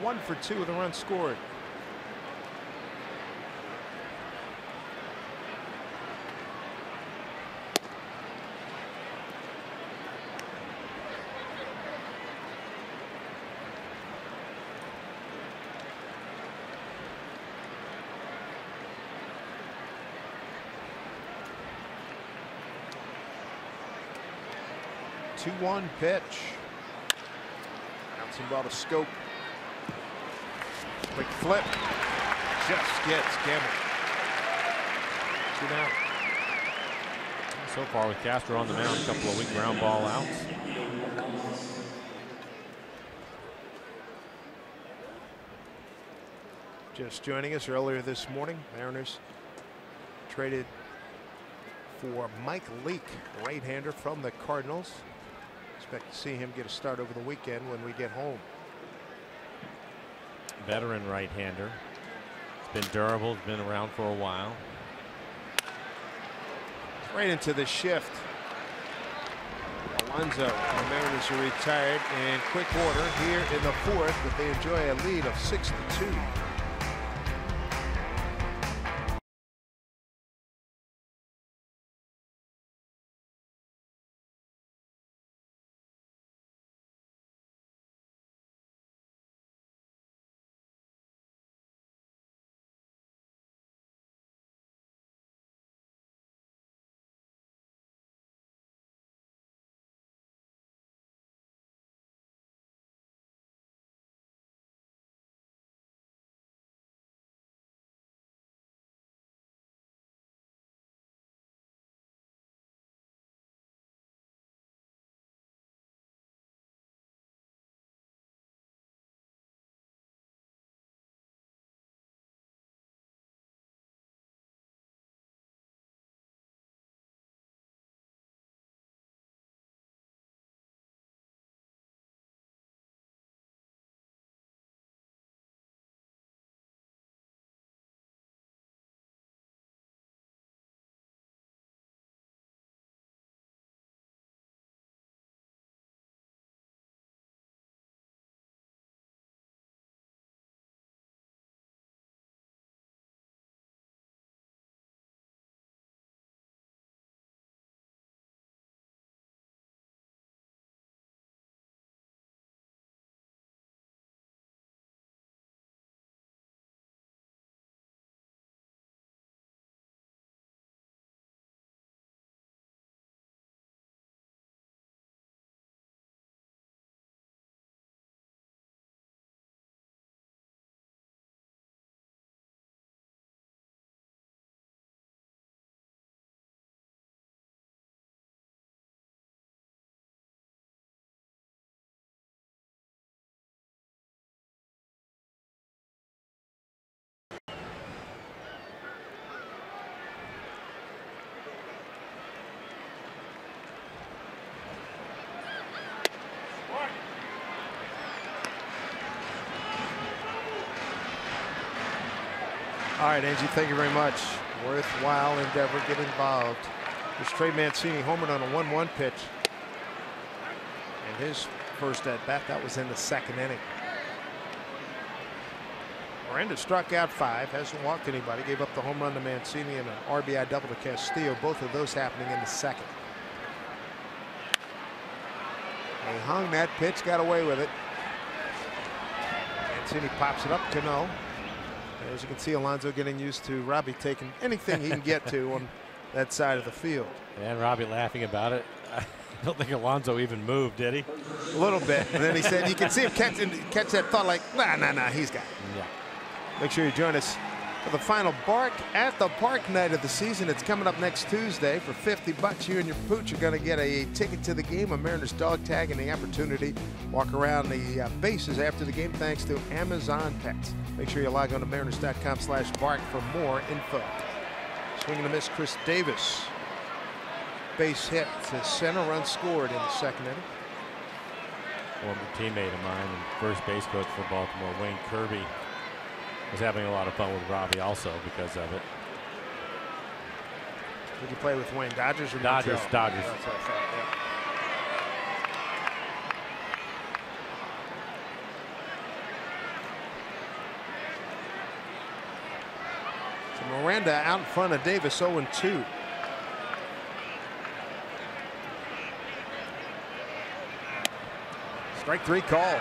B: 1 for 2 with a run scored. Two-one pitch. Bouncing ball to Scope. Quick flip. Just gets Gamble. 2 down.
C: So far with Castro on the mound, a couple of weak ground ball outs.
B: Just joining us earlier this morning, Mariners traded for Mike Leake, right-hander from the Cardinals. Expect to see him get a start over the weekend when we get home.
C: Veteran right-hander. It's been durable, it's been around for a while.
B: Right into the shift. Alonso, the Mariners are retired in quick order here in the 4th, but they enjoy a lead of 6-2. All right, Angie, thank you very much. Worthwhile endeavor. Get involved. There's Trey Mancini homered on a 1-1 pitch. And his first at bat, that was in the second inning. Miranda struck out 5, hasn't walked anybody, gave up the home run to Mancini and an RBI double to Castillo, both of those happening in the second. They hung that pitch, got away with it. Mancini pops it up, Cano. As you can see, Alonso getting used to Robbie taking anything he can get to on that side of the field.
C: And Robbie laughing about it. I don't think Alonso even moved, did he?
B: A little bit. And then he said, you can see him catch that thought like, nah, he's got it.
C: Yeah.
B: Make sure you join us for the final Bark at the Park night of the season. It's coming up next Tuesday. For $50, you and your pooch are going to get a ticket to the game, a Mariners dog tag, and the opportunity to walk around the bases after the game thanks to Amazon Pets. Make sure you log on to mariners.com/bark for more info. Swinging a miss, Chris Davis. Base hit to center, run scored in the second inning.
C: Former teammate of mine and first base coach for Baltimore, Wayne Kirby, was having a lot of fun with Robbie also because of it.
B: Did you play with Wayne? Dodgers or
C: Dodgers?
B: Montreal?
C: Dodgers.
B: That's what I thought, yeah. So Miranda out in front of Davis, 0-2. Strike 3 call.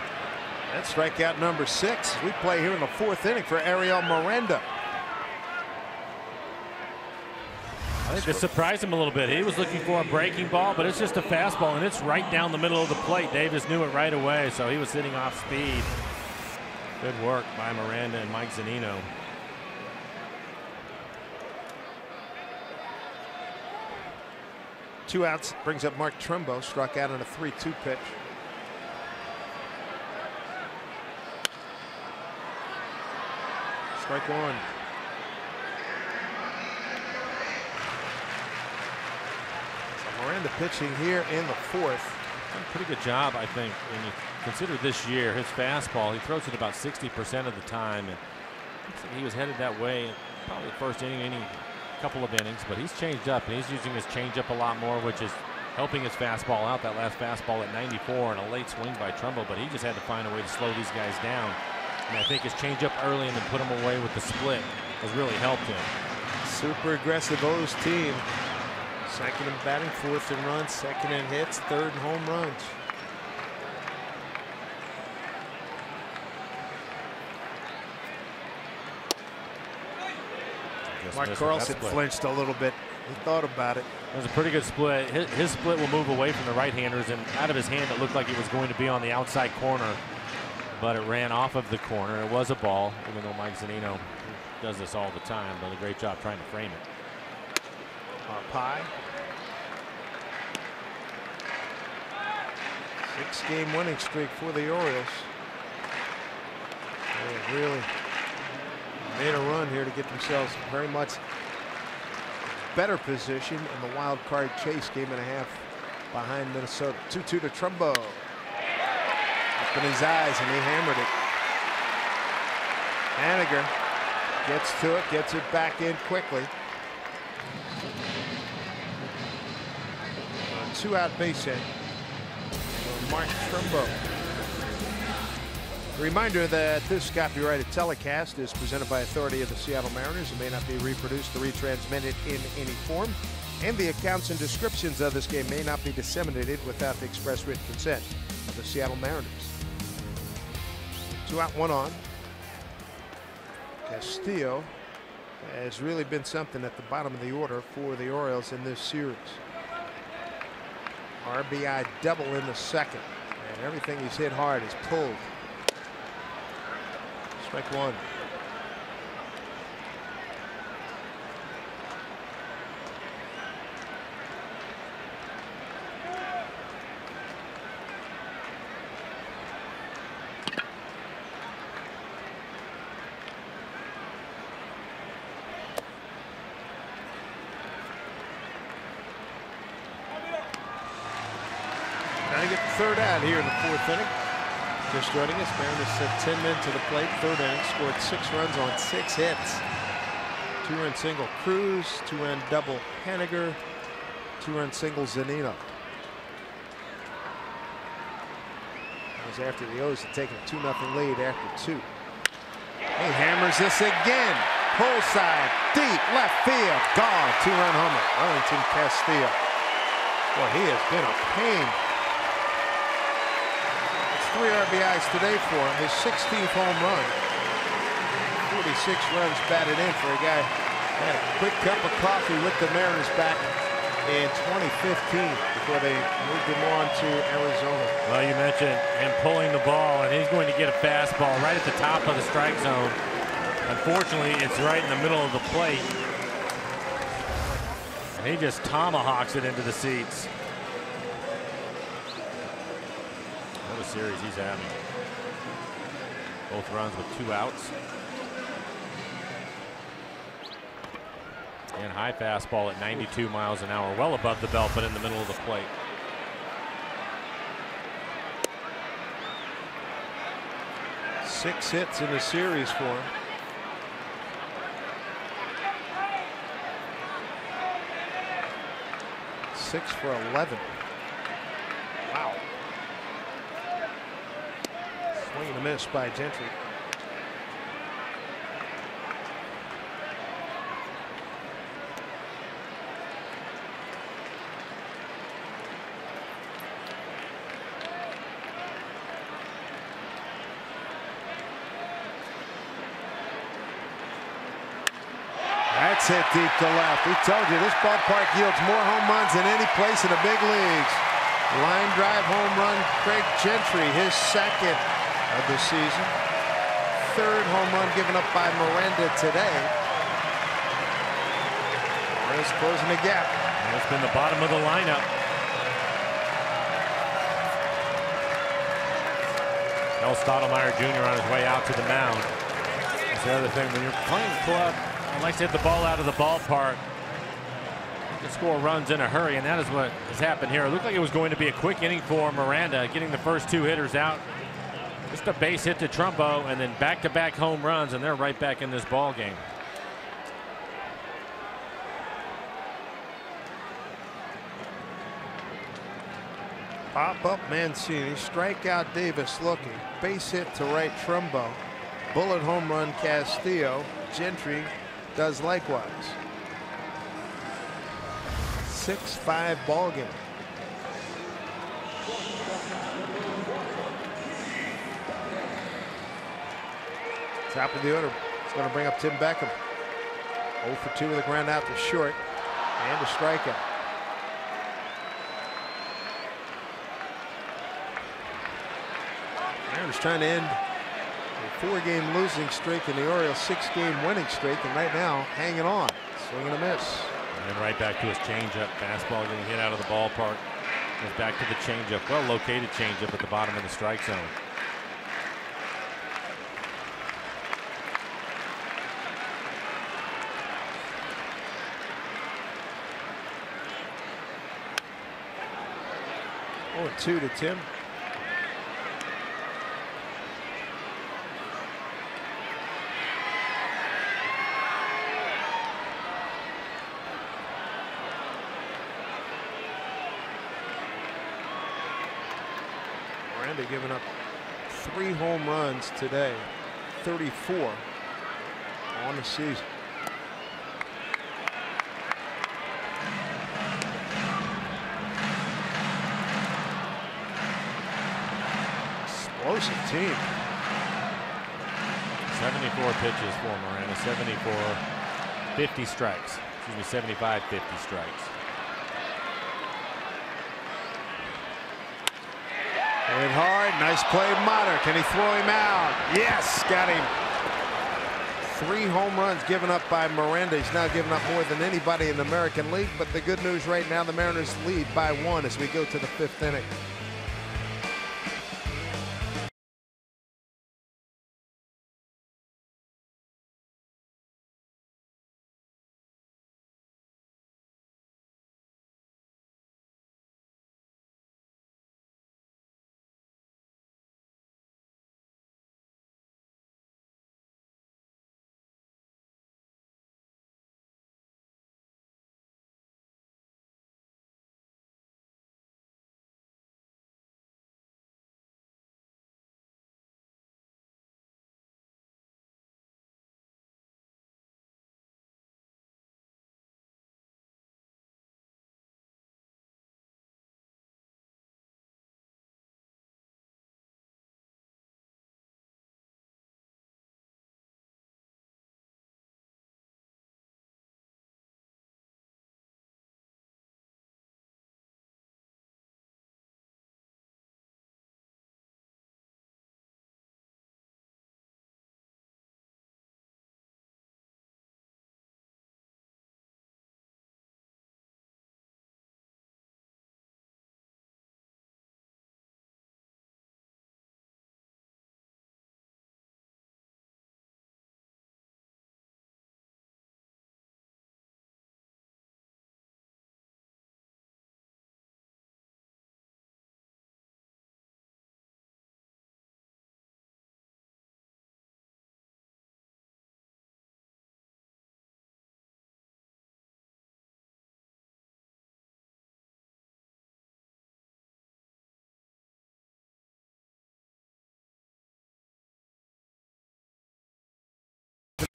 B: That's strikeout number 6. We play here in the 4th inning for Ariel Miranda.
C: I think it surprised him a little bit. He was looking for a breaking ball, but it's just a fastball, and it's right down the middle of the plate. Davis knew it right away, so he was sitting off speed. Good work by Miranda and Mike Zunino.
B: Two outs brings up Mark Trumbo, struck out on a 3-2 pitch. Strike 1. So Miranda pitching here in the 4th.
C: Done a pretty good job, I think, when you consider this year. His fastball, he throws it about 60% of the time, and he was headed that way probably the first inning, couple of innings, but he's changed up, and he's using his changeup a lot more, which is helping his fastball out. That last fastball at 94 and a late swing by Trumbo, but he just had to find a way to slow these guys down. And I think his changeup early and then put him away with the split has really helped him.
B: Super aggressive O's team. Second in batting, 4th in runs, 2nd in hits, 3rd in home runs. Mark Carlson flinched a little bit. He thought about it.
C: It was a pretty good split. His split will move away from the right-handers, and out of his hand it looked like it was going to be on the outside corner, but it ran off of the corner. It was a ball, even though Mike Zunino does this all the time, does a great job trying to frame it.
B: Pie. 6-game winning streak for the Orioles. They really made a run here to get themselves very much better position in the wild card chase, game and a half behind Minnesota. 2-2 to Trumbo. Up in his eyes, and he hammered it. Haniger gets to it, gets it back in quickly. A 2-out base hit for Mark Trumbo. A reminder that this copyrighted telecast is presented by authority of the Seattle Mariners and may not be reproduced or retransmitted in any form. And the accounts and descriptions of this game may not be disseminated without the express written consent of the Seattle Mariners. 2 out, 1 on. Castillo has really been something at the bottom of the order for the Orioles in this series. RBI double in the second, and everything he's hit hard is pulled. Strike 1. Trying to get the 3rd out here in the 4th inning. Just joining us, Mariners set 10 men to the plate, 3rd inning, scored 6 runs on 6 hits. 2-run single Cruz, 2-run double Haniger, 2-run single Zunino. That was after the O's had taken a 2-0 lead after 2. He hammers this again. Pull side, deep left field, gone. 2-run homer, Wellington Castillo. Boy, he has been a pain. It's 3 RBIs today for him, his 16th home run. 46 runs batted in for a guy who had a quick cup of coffee with the Mariners back in 2015 before they moved him on to Arizona.
C: Well, you mentioned him pulling the ball, and he's going to get a fastball right at the top of the strike zone. Unfortunately, it's right in the middle of the plate. And he just tomahawks it into the seats. What a series he's having. Both runs with 2 outs. And high fastball at 92 miles an hour, well above the belt, but in the middle of the plate.
B: Six hits in the series for him. Six for 11. Wow. Swing and a miss by Gentry. That's hit deep to left. We told you this ballpark yields more home runs than any place in the big leagues. Line drive home run, Craig Gentry, his 2nd of the season. 3rd home run given up by Miranda today. Just closing the gap.
C: And it's been the bottom of the lineup. El Stottlemyre Jr. on his way out to the mound. That's the other thing, when you're playing club, he likes to hit the ball out of the ballpark. You can score runs in a hurry, and that is what has happened here. It looked like it was going to be a quick inning for Miranda, getting the first 2 hitters out. Just a base hit to Trumbo, and then back-to-back home runs, and they're right back in this ball game.
B: Pop up Mancini, strikeout Davis looking, base hit to right Trumbo, bullet home run Castillo. Gentry does likewise. 6-5 ball game. Top of the order. It's going to bring up Tim Beckham. 0 for 2 with a ground out to short and a strikeout. Mariners trying to end a 4-game losing streak and the Orioles 6-game winning streak, and right now hanging on. Swing and a miss.
C: And right back to his changeup. Fastball getting hit out of the ballpark. Goes back to the changeup. Well located changeup at the bottom of the strike zone.
B: Oh, 2 to Tim. Miranda giving up 3 home runs today, 34 on the season. Explosive team.
C: 74 pitches for Miranda, 74, 50 strikes. Excuse me, 75, 50 strikes.
B: Hit hard, nice play, Motter. Can he throw him out? Yes, got him. 3 home runs given up by Miranda. He's now given up more than anybody in the American League, but the good news right now, the Mariners lead by 1 as we go to the 5th inning.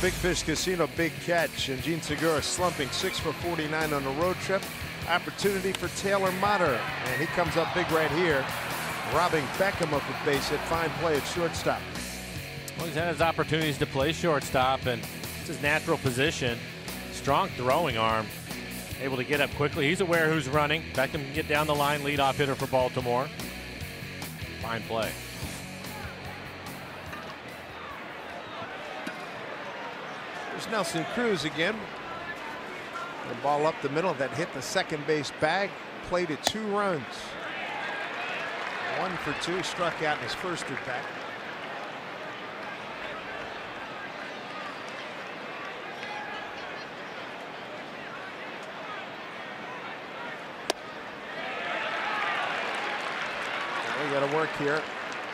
B: Big Fish Casino big catch, and Gene Segura slumping 6 for 49 on the road trip. Opportunity for Taylor Motter, and he comes up big right here, robbing Beckham of a base hit. Fine play at shortstop.
C: Well, he's had his opportunities to play shortstop, and it's his natural position. Strong throwing arm, able to get up quickly. He's aware who's running. Beckham can get down the line, leadoff hitter for Baltimore. Fine play.
B: There's Nelson Cruz again. The ball up the middle that hit the second base bag. Played it 2 runs. 1 for 2. Struck out in his first at bat. We got to work here.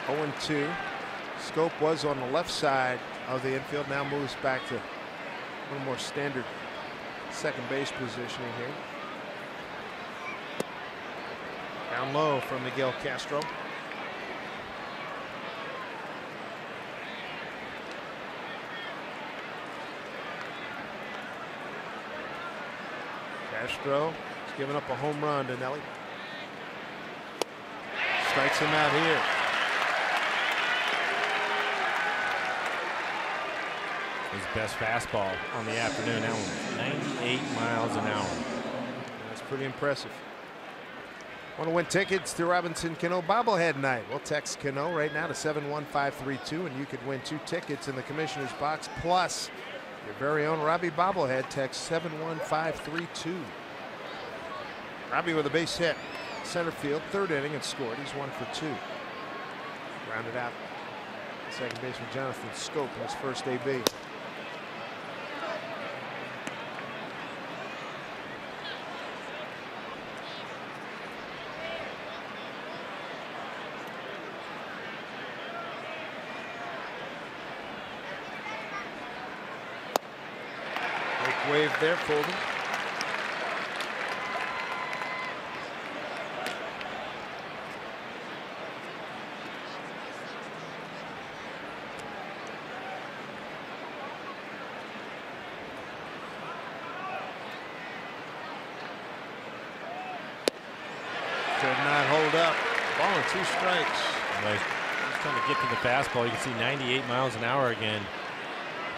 B: 0-2. Scope was on the left side of the infield. Now moves back to a little more standard second base positioning here. Down low from Miguel Castro. Castro is giving up a home run to Nelly. Strikes him out here.
C: His best fastball on the afternoon. That one, 98 miles an hour.
B: That's pretty impressive. Want to win tickets to Robinson Cano bobblehead night? Well, text Cano right now to 71532, and you could win 2 tickets in the commissioner's box plus your very own Robbie bobblehead. Text 71532. Robbie with a base hit. Center field, 3rd inning, and scored. He's 1 for 2. Rounded out. Second baseman Jonathan Scope in his first AB. Big wave there, pulled him. Could not hold up. Ball and 2 strikes.
C: Right. He's trying to get to the fastball. You can see 98 miles an hour again.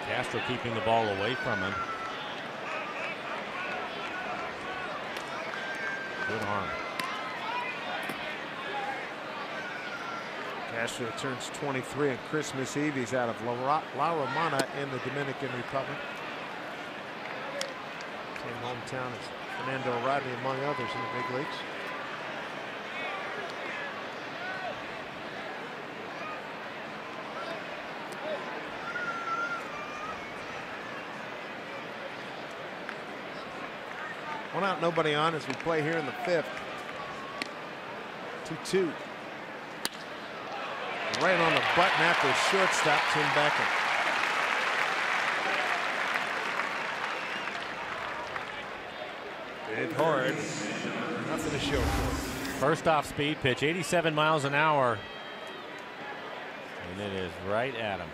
C: Castro keeping the ball away from him. Good arm.
B: Castro turns 23 on Christmas Eve. He's out of La Romana in the Dominican Republic. Same hometown as Fernando Rodney, among others, in the big leagues. One out, nobody on as we play here in the 5th. 2-2. Right on the button at the shortstop, Tim Beckham. Hit hard. Nothing to show for it.
C: First off speed pitch, 87 miles an hour. And it is right at him.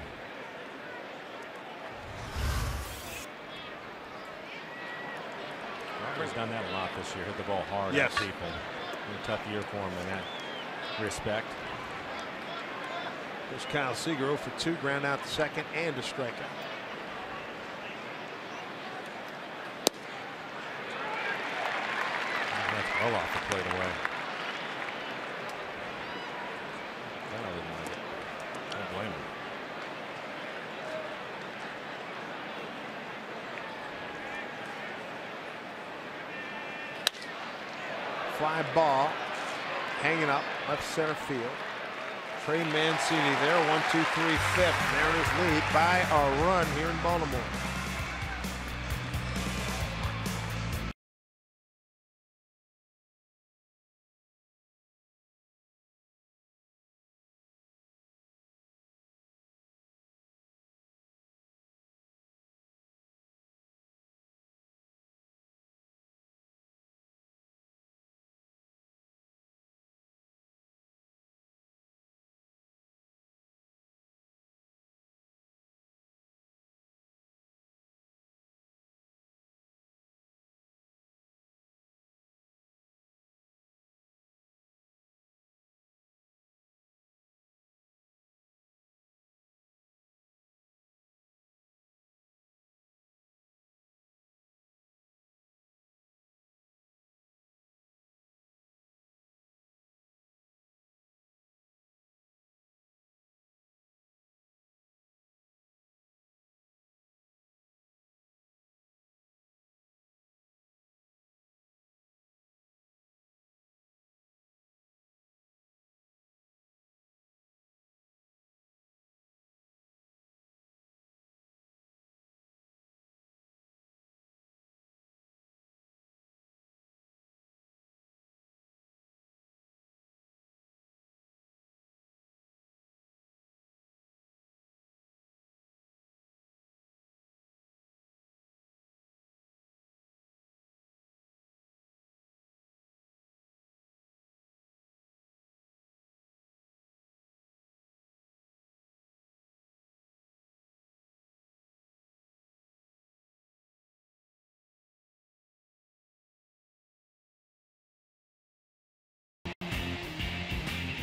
C: He's done that a lot this year. Hit the ball hard at people. A tough year for him in that respect.
B: There's Kyle Seager 0 for 2, ground out the second and a strikeout.
C: That's well off the plate away. I didn't like it. I don't blame him.
B: Fly ball hanging up left center field. Trey Mancini there, 1-2-3 5th. Mariners lead by a run here in Baltimore.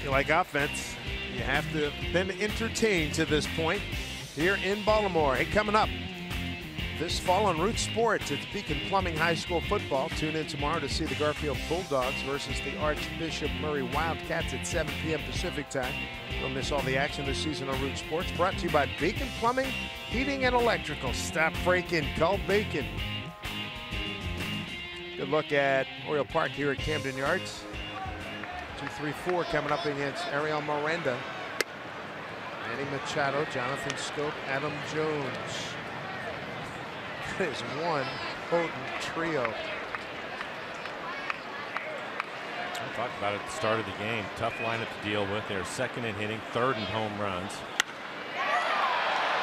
B: You like offense, you have to have been entertained to this point here in Baltimore. Hey, coming up this fall on Root Sports, it's Beacon Plumbing High School football. Tune in tomorrow to see the Garfield Bulldogs versus the Archbishop Murray Wildcats at 7 p.m. Pacific time. Don't miss all the action this season on Root Sports. Brought to you by Beacon Plumbing, Heating and Electrical. Stop breaking, call Bacon. Good look at Oriole Park here at Camden Yards. 2-3-4 coming up against Ariel Miranda, Manny Machado, Jonathan Scope, Adam Jones. That is one potent trio.
C: We talked about it at the start of the game. Tough lineup to deal with. They're second in hitting, third in home runs.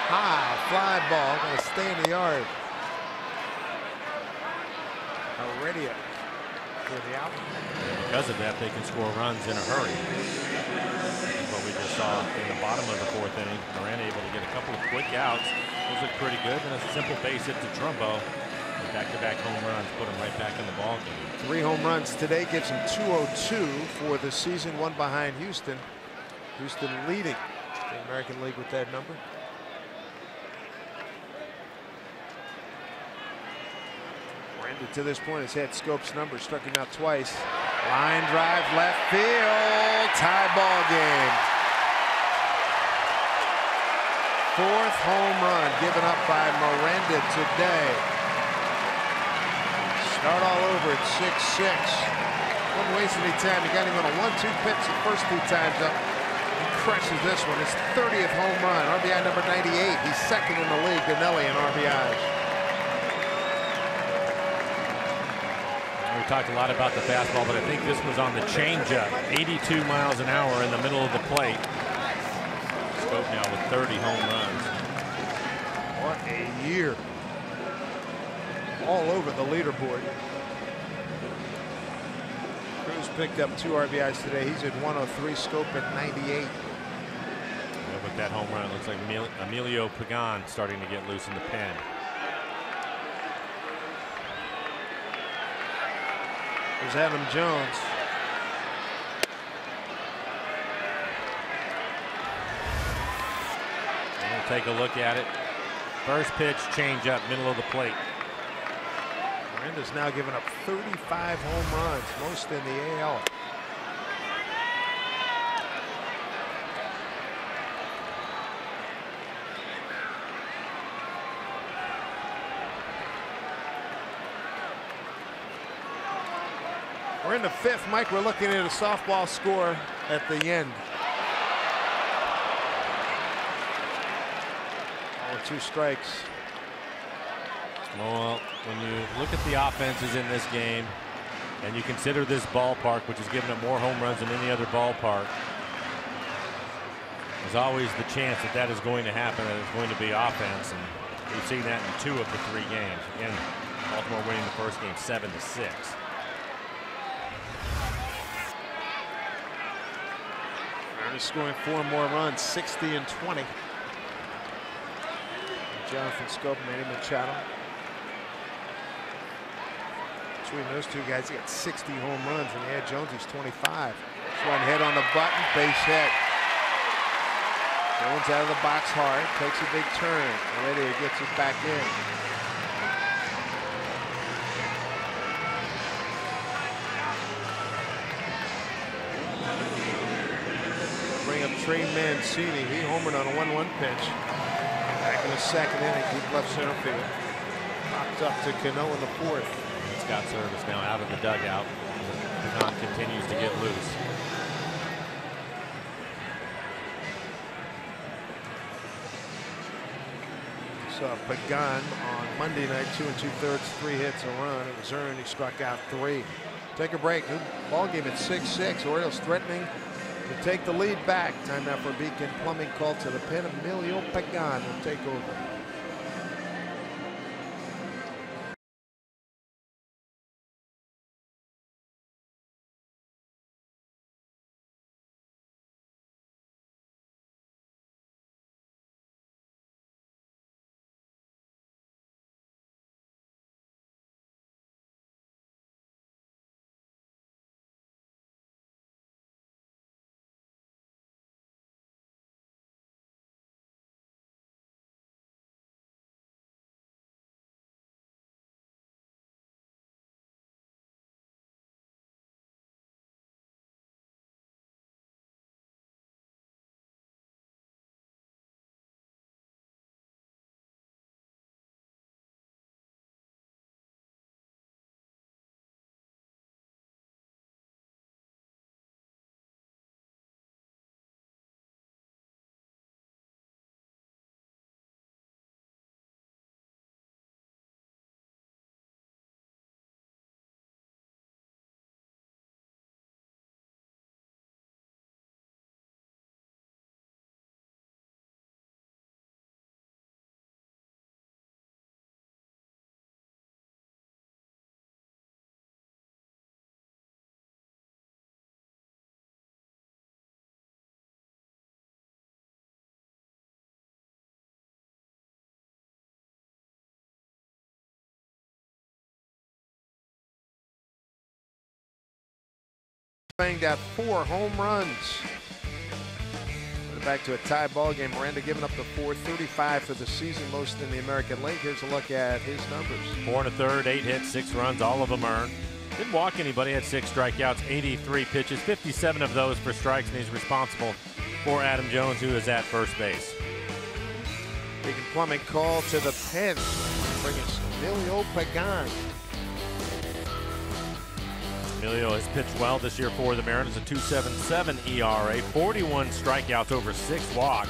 B: High fly ball, going to stay in the yard. Heredia for the out.
C: Because of that, they can score runs in a hurry. That's what we just saw in the bottom of the fourth inning. Miranda able to get a couple of quick outs. Those look pretty good. And a simple base hit to Trumbo. Back-to-back home runs put him right back in the ball game.
B: 3 home runs today gives him 202 for the season, one behind Houston. Houston leading the American League with that number. Miranda to this point has had Scope's number, struck him out twice. Line drive left field, tie ball game. 4th home run given up by Miranda today. Start all over at 6-6. Wouldn't waste any time. He got him on a 1-2 pitch the first 2 times up. He crushes this one. His 30th home run. RBI number 98. He's second in the league. Ganelli in RBIs.
C: We talked a lot about the fastball, but I think this was on the changeup. 82 miles an hour in the middle of the plate. Scope now with 30 home runs.
B: What a year. All over the leaderboard. Cruz picked up 2 RBIs today. He's at 103. Scope at 98.
C: Yeah, with that home run, it looks like Emilio Pagan starting to get loose in the pen.
B: There's Adam Jones.
C: We'll take a look at it. First pitch, change up, middle of the plate.
B: Miranda's now given up 35 home runs, most in the AL. We're in the 5th, Mike. We're looking at a softball score at the end. 2 strikes.
C: Well, when you look at the offenses in this game and you consider this ballpark, which has given up more home runs than any other ballpark, there's always the chance that that is going to happen, that it's going to be offense, and we've seen that in 2 of the 3 games. Again, Baltimore winning the first game 7-6.
B: They're scoring 4 more runs, 60 and 20. Jonathan Scope, Manny Machado. Between those 2 guys, he got 60 home runs, and yeah, Jones is 25. One hit on the button, base hit. Jones out of the box hard, takes a big turn. Heredia gets it back in. Bring up Trey Mancini. He homered on a 1-1 pitch. Back in the 2nd inning, deep left center field. Popped up to Cano in the 4th.
C: Scott Service now out of the dugout. Pagan continues to get loose.
B: Saw Pagan on Monday night, 2 2/3, 3 hits, a run. It was earned. He struck out 3. Take a break. New ball game at 6-6. Orioles threatening to take the lead back. Time now for Beacon Plumbing. Call to the pen. Emilio Pagan will take over. banged out 4 home runs. Put it back to a tie ball game. Miranda giving up the 435 for the season, most in the American League. Here's a look at his numbers.
C: 4 1/3, 8 hits, 6 runs, all of them earned. Didn't walk anybody, had 6 strikeouts, 83 pitches, 57 of those for strikes, and he's responsible for Adam Jones, who is at first base.
B: Big and plumbing call to the pen. Bring us Emilio Pagan.
C: Emilio has pitched well this year for the Mariners, a 2.77 ERA, 41 strikeouts over 6 walks.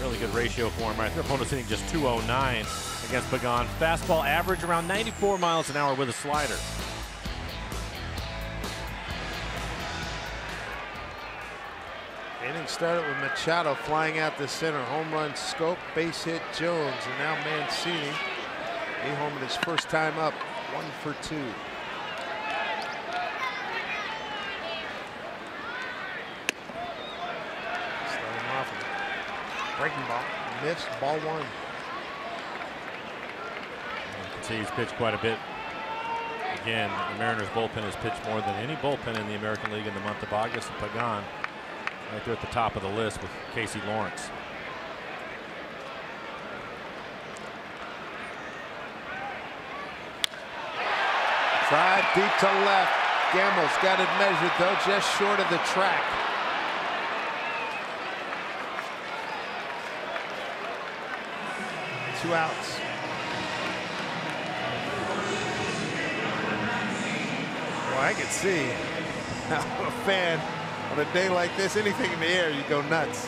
C: Really good ratio for him right there. Opponent's hitting just 209 against Pagan. Fastball average around 94 miles an hour with a slider.
B: Inning started with Machado flying out the center. Home run Scope, base hit Jones, and now Mancini. He homered his first time up, 1 for 2. Starting off with a breaking ball, missed, ball 1.
C: You can see he's pitched quite a bit. Again, the Mariners bullpen has pitched more than any bullpen in the American League in the month of August. And Pagan right there at the top of the list with Casey Lawrence.
B: Drive deep to left. Gamble's got it measured though, just short of the track. Two outs. Well, I can see how a fan on a day like this, anything in the air, you go nuts.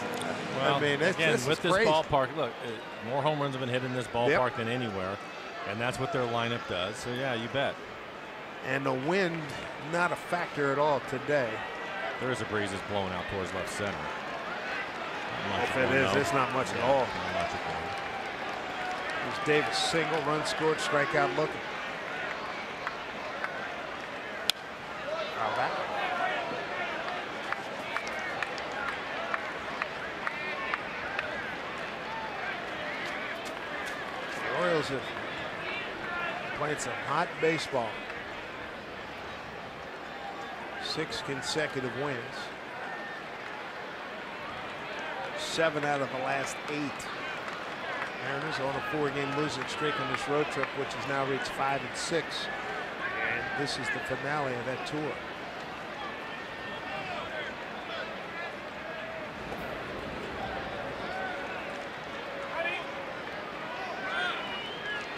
C: Well,
B: I mean,
C: again, with this
B: crazy.
C: ballpark, look, more home runs have been hit in this ballpark than anywhere, and that's what their lineup does. So yeah, you bet.
B: And the wind, not a factor at all today.
C: There is a breeze that's blowing out towards left center.
B: If it is, it's not much at all. There's Davis, single, run scored, strikeout looking. Foul back. The Orioles have played some hot baseball. 6 consecutive wins. 7 out of the last 8. Mariners on a 4-game losing streak on this road trip, which has now reached 5 and 6. And this is the finale of that tour.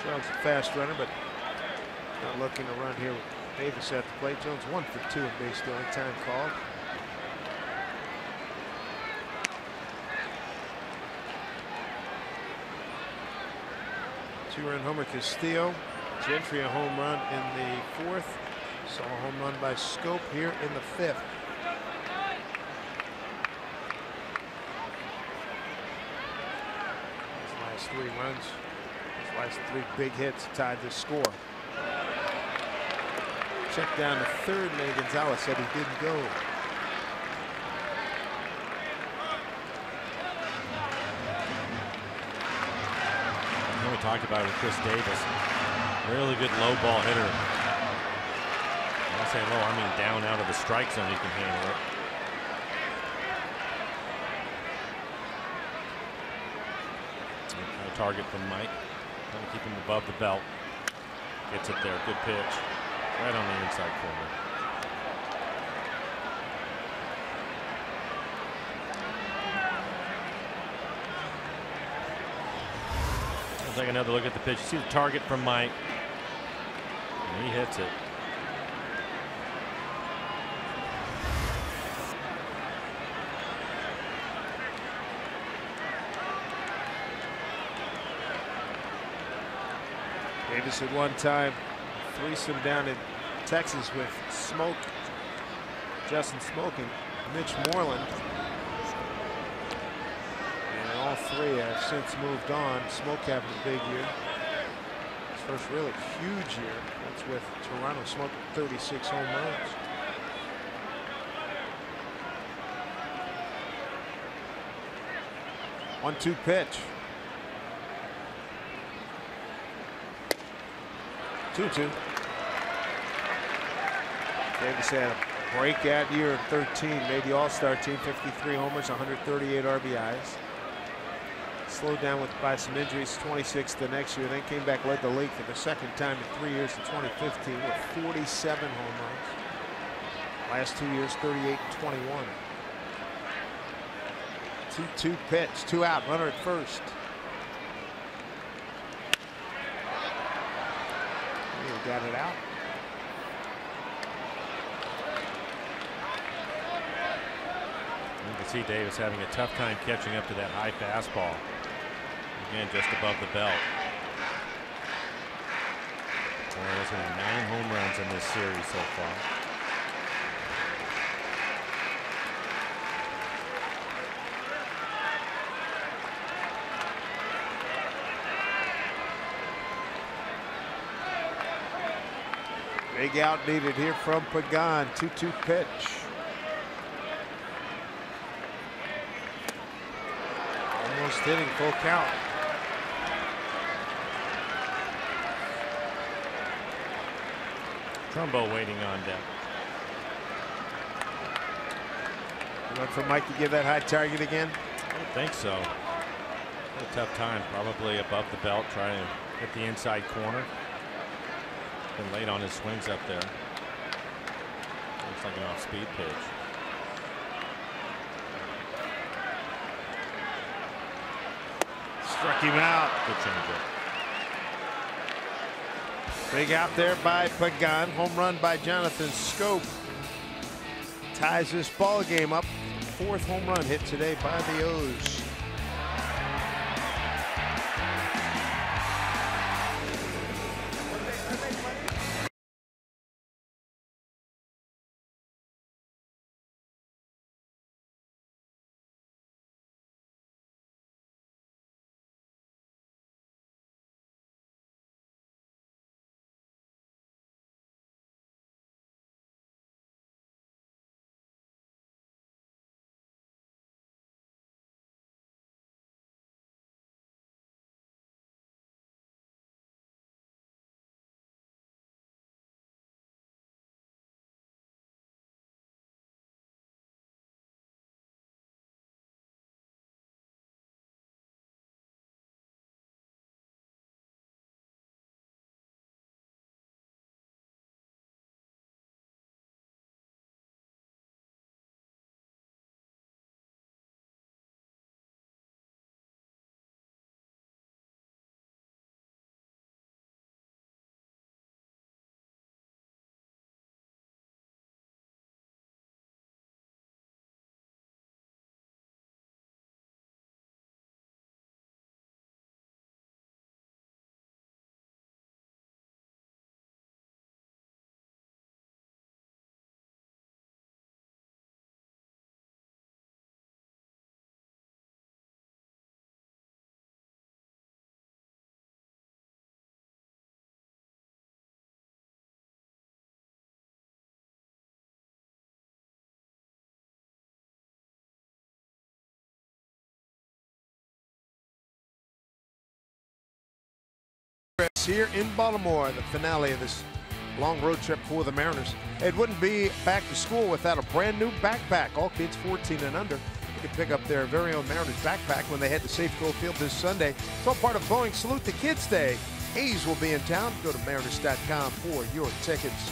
B: Jones a fast runner, but not looking to run here with Davis at the plate. Jones 1 for 2 in base stealing, time called. Two-run homer Castillo. Gentry a home run in the 4th. Saw a home run by Scope here in the 5th. His last 3 runs, his last 3 big hits tied the score. Check down the 3rd. Manny Gonzalez said he didn't go.
C: We talked about it with Chris Davis. Really good low ball hitter. When I say low, I mean down out of the strike zone. He can handle it. A target from Mike. Trying to keep him above the belt. Gets it there. Good pitch. Right on the inside corner. Let's take another look at the pitch. You see the target from Mike. And he hits it.
B: Davis at one time threesome down in Texas with Smoke, Justin Smoke, and Mitch Moreland. And all 3 have since moved on. Smoke having a big year. His first really huge year. That's with Toronto. Smoke 36 home runs. One-two pitch. 2-2. Davis had a breakout year in 13, made the All-Star team, 53 homers, 138 RBIs. Slowed down by some injuries, 26 the next year, then came back, led the league for the second time in 3 years in 2015 with 47 home runs. Last 2 years, 38 and 21. 2-2 pitch, 2 out, runner at first. He got it out.
C: You can see Davis having a tough time catching up to that high fastball. Again, just above the belt. Orioles have 9 home runs in this series so far.
B: Big out needed here from Pagan. 2-2 pitch. Almost hitting full count.
C: Trumbo waiting on deck.
B: Look for Mike to give that high target again.
C: I don't think so. A tough time, probably above the belt, trying to hit the inside corner. Been late on his swings up there. Looks like an off-speed pitch.
B: Struck him out.
C: Good changeup.
B: Big out there by Pagan. Home run by Jonathan Scope. Ties this ball game up. 4th home run hit today by the O's. Here in Baltimore, the finale of this long road trip for the Mariners. It wouldn't be back to school without a brand new backpack. All kids 14 and under can pick up their very own Mariners backpack when they head to Safeco Field this Sunday. It's all part of Boeing Salute the Kids Day. A's will be in town. Go to Mariners.com for your tickets.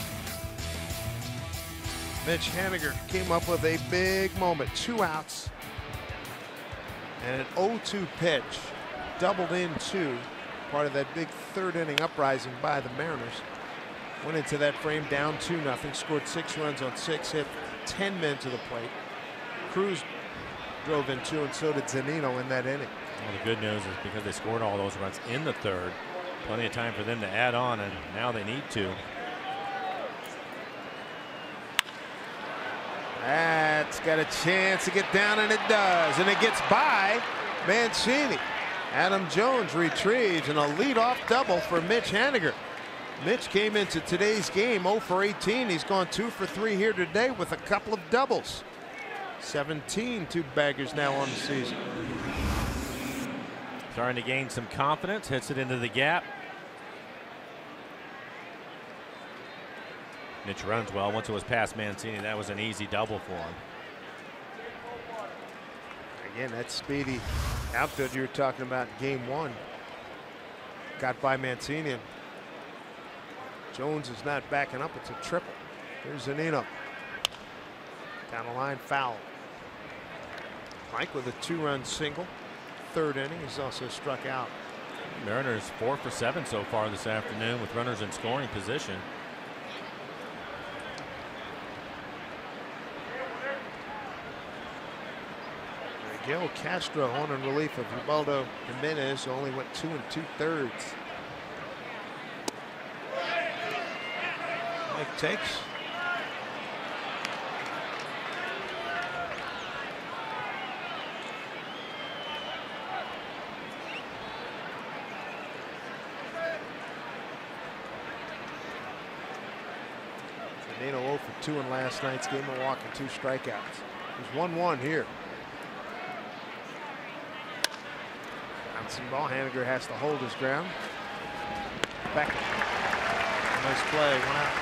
B: Mitch Haniger came up with a big moment. 2 outs and an 0-2 pitch. Doubled in 2. Part of that big 3rd inning uprising by the Mariners. Went into that frame down 2-0. Scored 6 runs on 6 hit, 10 men to the plate. Cruz drove in 2, and so did Zunino in that inning.
C: Well, the good news is because they scored all those runs in the 3rd, plenty of time for them to add on, and now they need to.
B: That's got a chance to get down, and it does. And it gets by Mancini. Adam Jones retrieves, and a leadoff double for Mitch Haniger. Mitch came into today's game 0 for 18. He's gone 2 for 3 here today with a couple of doubles. 17 two-baggers now on the season.
C: Starting to gain some confidence, hits it into the gap. Mitch runs well. Once it was past Mancini, that was an easy double for him.
B: Again, that speedy outfield you were talking about in game 1 got by Mancini. Jones is not backing up. It's a triple. Here's Zunino. Down the line, foul. Mike with a 2-run single. 3rd inning. He's also struck out.
C: Mariners 4 for 7 so far this afternoon with runners in scoring position.
B: Miguel Castro on in relief of Ubaldo Jimenez, who only went 2 2/3. Mike takes. Zunino 0 for 2 in last night's game. Milwaukee 2 strikeouts. There's 1-1 here. Bouncing ball. Haniger has to hold his ground. Back. Nice play. 1 out.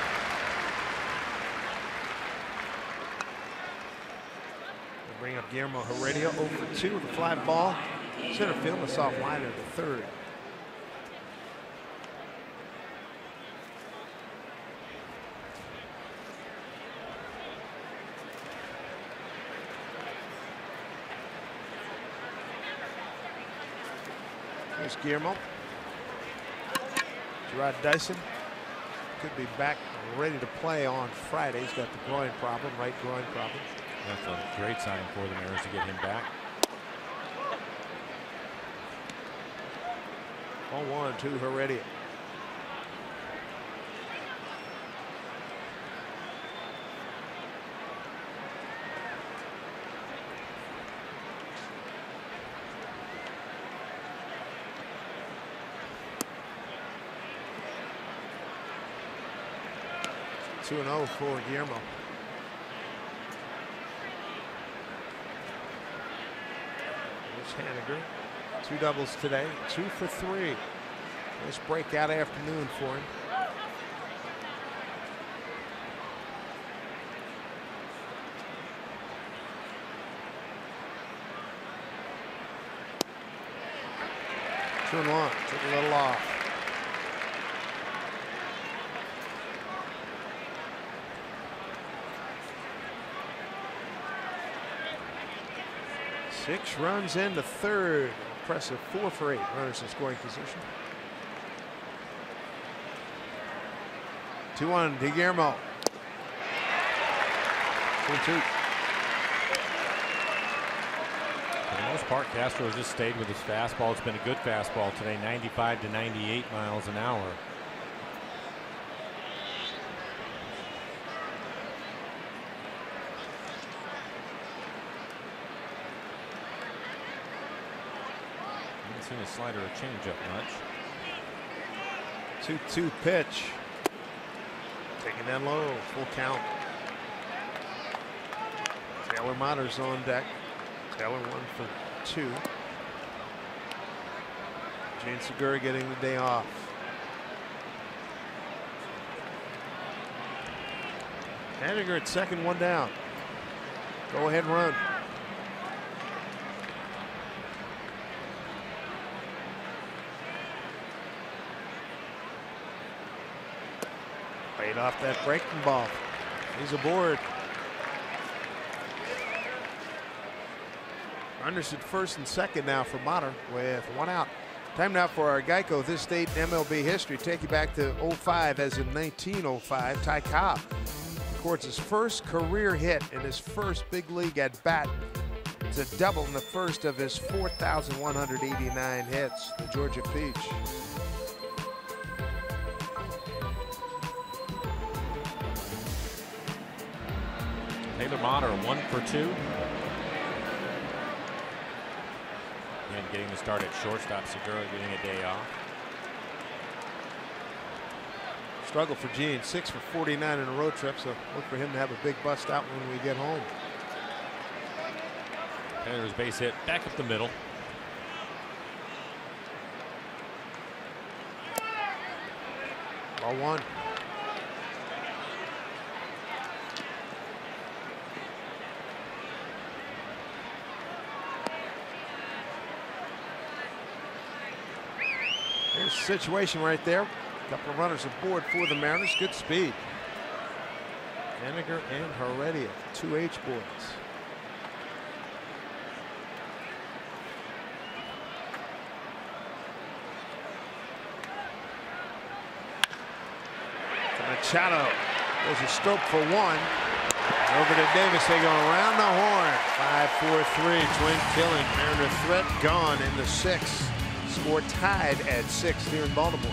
B: We'll bring up Guillermo Heredia 0 for 2 with a fly ball. Center field, a soft line in the 3rd. Here's Guillermo. Gerard Dyson could be back ready to play on Friday. He's got the groin problem, right groin problem.
C: That's a great sign for the Mariners to get him back.
B: 0-1 to Heredia. Two 2-0 for Guillermo. There's Haniger. 2 doubles today. 2 for 3. Nice breakout afternoon for him. Two and 1. Took a little off. Six runs into 3rd. Impressive 4 for 8. Runners in scoring position. 2-1 to Guillermo. 2-2.
C: For the most part, Castro has just stayed with his fastball. It's been a good fastball today, 95 to 98 miles an hour. Seen a slider or changeup much.
B: 2-2 pitch. Taking that low. Full count. Taylor Motter's on deck. Taylor 1 for 2. Gene Segura getting the day off. Haniger at second, 1 down. Go ahead, run. Right off that breaking ball. He's aboard. Runners at first and second now for Motter with 1 out. Time now for our Geico This State MLB history. Take you back to 05, as in 1905. Ty Cobb records his first career hit in his first big league at bat. It's a double in the first of his 4,189 hits. The Georgia Peach.
C: Taylor Motter 1 for 2. And getting the start at shortstop. Segura getting a day off.
B: Struggle for Gene. 6 for 49 in a road trip, so look for him to have a big bust out when we get home.
C: Taylor's base hit back up the middle.
B: Ball 1. There's a situation right there. A couple of runners aboard for the Mariners. Good speed. Henniger and Heredia, 2H boys. Machado. There's a stroke for one. Over to Davis. They go around the horn. 5-4-3. Twin killing. Mariner threat gone in the 6th. Score tied at 6 here in Baltimore.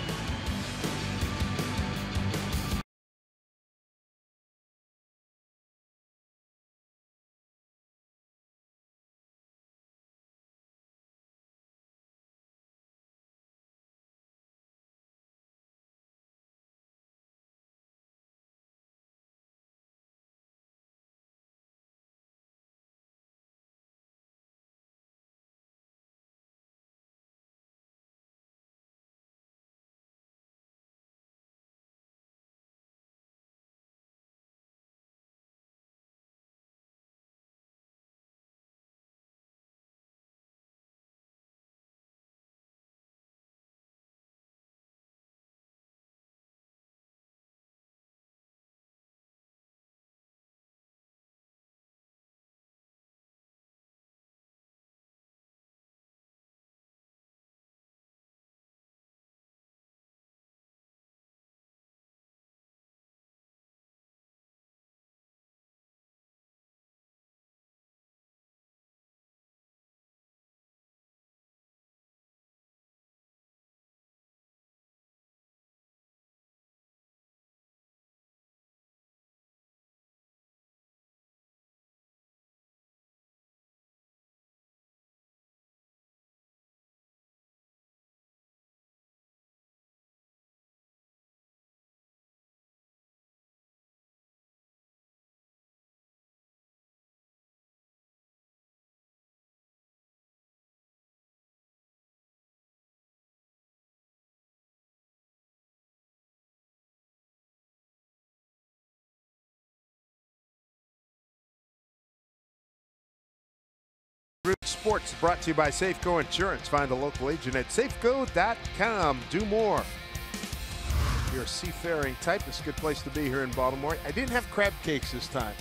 B: Sports brought to you by Safeco Insurance. Find a local agent at safeco.com. Do more. If you're a seafaring type, it's a good place to be here in Baltimore. I didn't have crab cakes this time.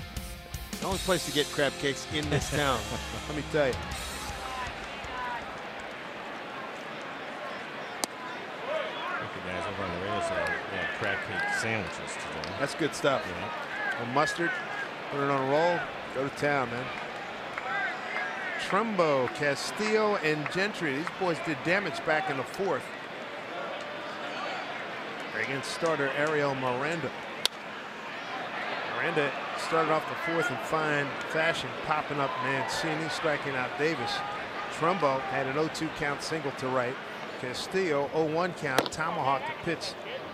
B: The only place to get crab cakes in this town. Let me tell you.
C: The guys over on the radio side, they had crab cake sandwiches today.
B: That's good stuff.
C: Yeah.
B: A mustard, put it on a roll, go to town, man. Trumbo, Castillo, and Gentry. These boys did damage back in the 4th. Against starter Ariel Miranda. Miranda started off the 4th in fine fashion, popping up Mancini, striking out Davis. Trumbo had an 0-2 count single to right. Castillo 0-1 count, tomahawk to Pitts,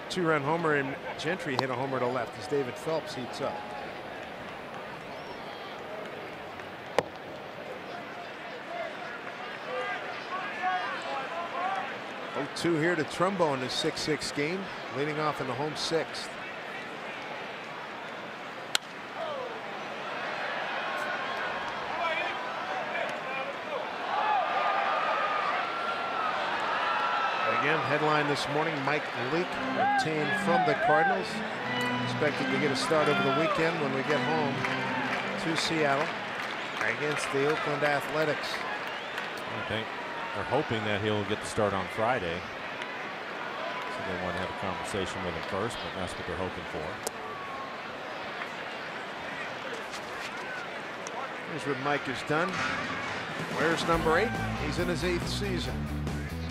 B: 2-run homer, and Gentry hit a homer to left as David Phelps heats up. 0-2 here to Trumbo in his 6-6 game, leading off in the home 6th. Again, headline this morning, Mike Leake obtained from the Cardinals. Expected to get a start over the weekend when we get home to Seattle against the Oakland Athletics.
C: I think they're hoping that he'll get the start on Friday. So they want to have a conversation with him first, but that's what they're hoping for.
B: Here's what Mike has done. Where's number 8? He's in his 8th season.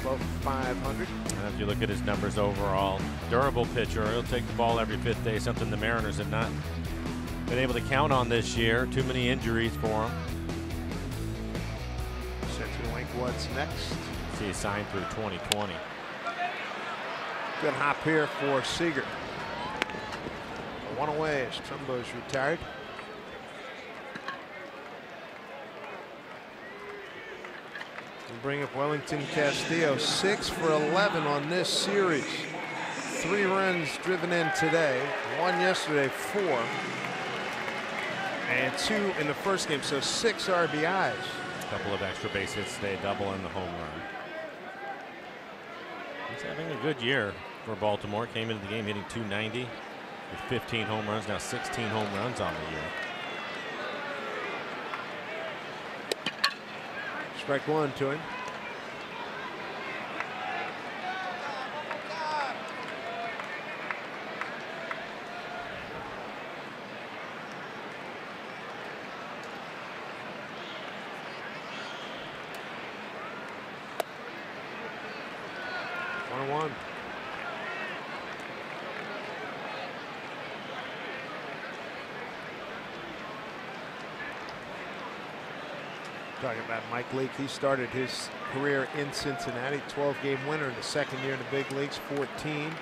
B: Above 500.
C: And if you look at his numbers overall, durable pitcher. He'll take the ball every 5th day, something the Mariners have not been able to count on this year. Too many injuries for him.
B: Set to link what's next.
C: See, he's signed through 2020.
B: Good hop here for Seager. One away as Trumbo's retired. And bring up Wellington Castillo, 6 for 11 on this series. 3 runs driven in today, 1 yesterday, 4, and 2 in the first game, so 6 RBIs.
C: A couple of extra base hits today, double and the home run. He's having a good year for Baltimore. Came into the game hitting .290 with 15 home runs. Now 16 home runs on the year.
B: Strike one to him. One. Talking about Mike Leake, he started his career in Cincinnati, 12-game winner in the second year in the big leagues, 14.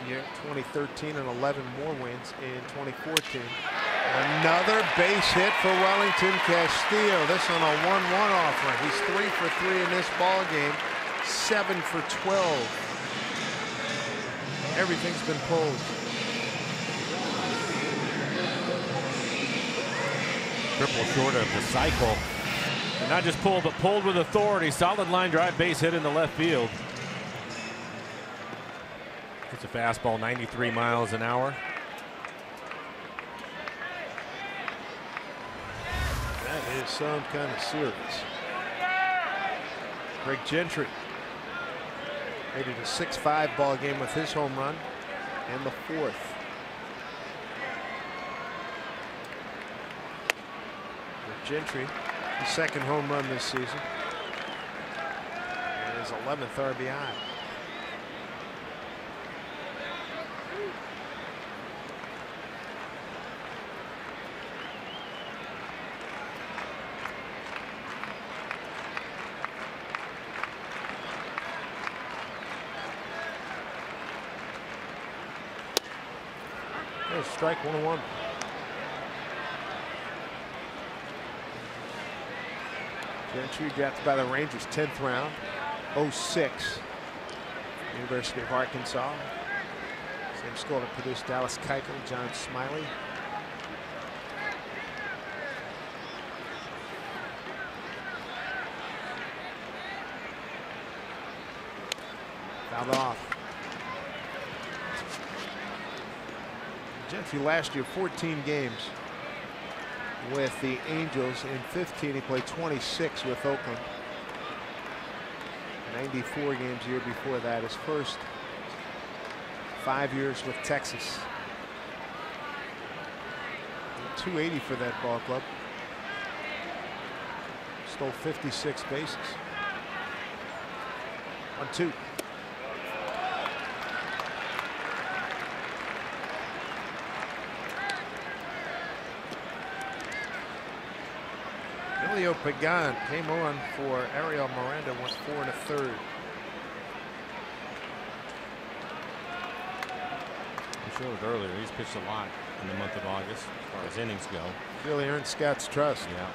B: Year 2013 and 11 more wins in 2014. Another base hit for Wellington Castillo. This on a 1-1 offering. He's 3 for 3 in this ball game. 7 for 12. Everything's been pulled.
C: Triple short of the cycle. And not just pulled, but pulled with authority. Solid line drive base hit in the left field. It's a fastball, 93 miles an hour.
B: That is some kind of serious. Greg Gentry made it a 6-5 ball game with his home run and the 4th. Greg Gentry, his 2nd home run this season, and his 11th RBI. There's strike 1-1. Gentry drafted by the Rangers, 10th round, 06. University of Arkansas. Same school that produced Dallas Keuchel, John Smiley. Fouled off. Gentry last year, 14 games with the Angels. In 15, he played 26 with Oakland. 94 games a year before that. His first 5 years with Texas. 280 for that ball club. Stole 56 bases. 1-2. Elio Pagan came on for Ariel Miranda, went 4 1/3.
C: I showed it earlier. He's pitched a lot in the month of August as far as innings go.
B: Really earned Scott's trust.
C: Yeah.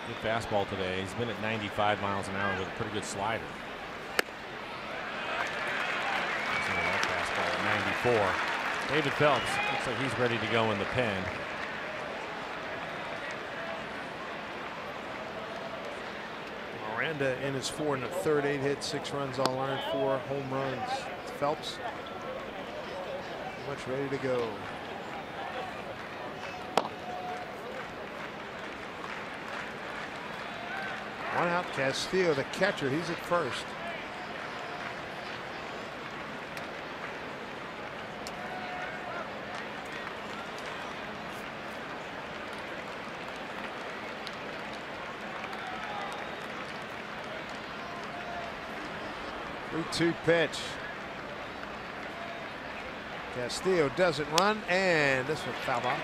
C: Good fastball today. He's been at 95 miles an hour with a pretty good slider. That fastball at 94. David Phelps looks like he's ready to go in the pen.
B: Miranda in his 4 1/3, 8 hits, 6 runs all earned, 4 home runs. Phelps much ready to go. One out. Castillo, the catcher, he's at first. Two pitch. Castillo doesn't run, and this one fouled off.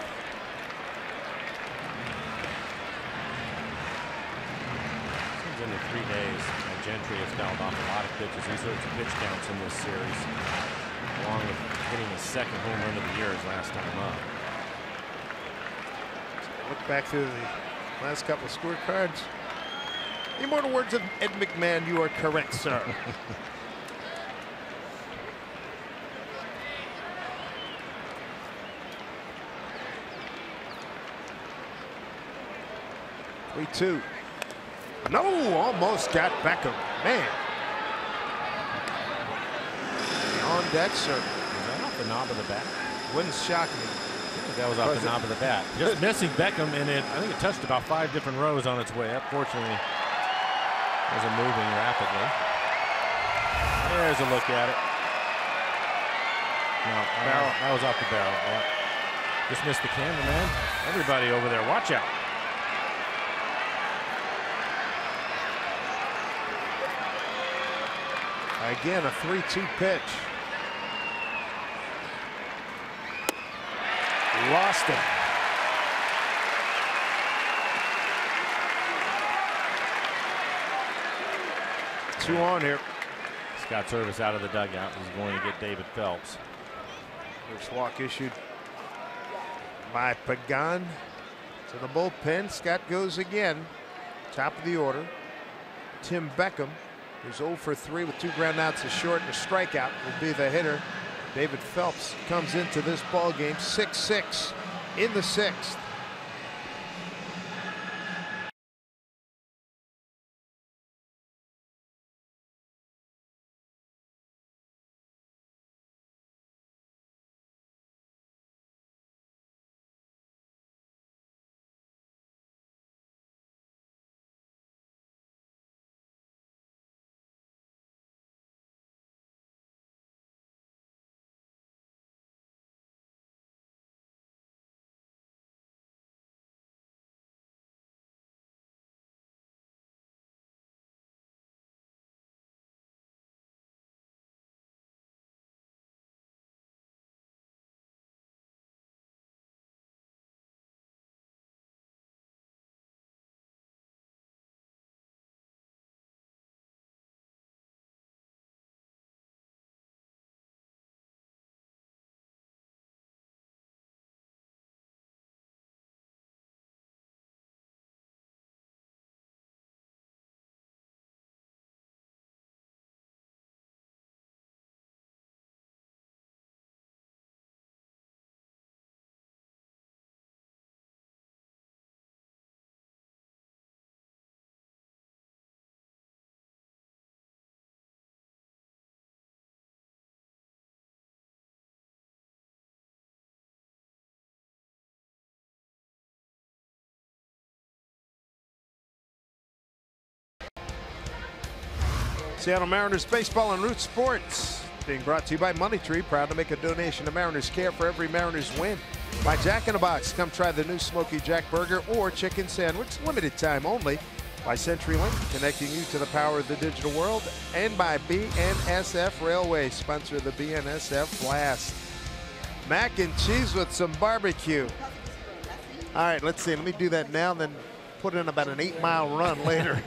C: Seems in the 3 days Gentry has fouled off a lot of pitches. He's hurt some pitch counts in this series, along with hitting his 2nd home run of the year his last time up.
B: Look back through the last couple of scorecards. Immortal words of Ed McMahon, you are correct, sir. 3-2. No, almost got Beckham. Man. on deck, sir.
C: Is that off the knob of the bat?
B: Wouldn't shock me.
C: I think that was off the knob of the bat. Just missing Beckham, and I think it touched about 5 different rows on its way up. Fortunately, it wasn't moving rapidly. There's a look at it. No, that was off the barrel. Yeah. Just missed the cameraman. Everybody over there, watch out.
B: Again, a 3-2 pitch. Lost it. Two on here.
C: Scott Service out of the dugout. He's going to get David Phelps.
B: First walk issued by Pagan to the bullpen. Scott goes again. Top of the order. Tim Beckham, who's 0 for 3 with 2 ground outs, a short and a strikeout, will be the hitter. David Phelps comes into this ball game 6-6 in the 6th. Seattle Mariners baseball and Root Sports being brought to you by Money Tree, proud to make a donation to Mariners Care for every Mariners win. By Jack in the Box, come try the new Smoky Jack Burger or Chicken Sandwich, limited time only. By CenturyLink, connecting you to the power of the digital world. And by BNSF Railway, sponsor of the BNSF Blast. Mac and cheese with some barbecue. All right, let's see. Let me do that now, then put in about an 8-mile run later.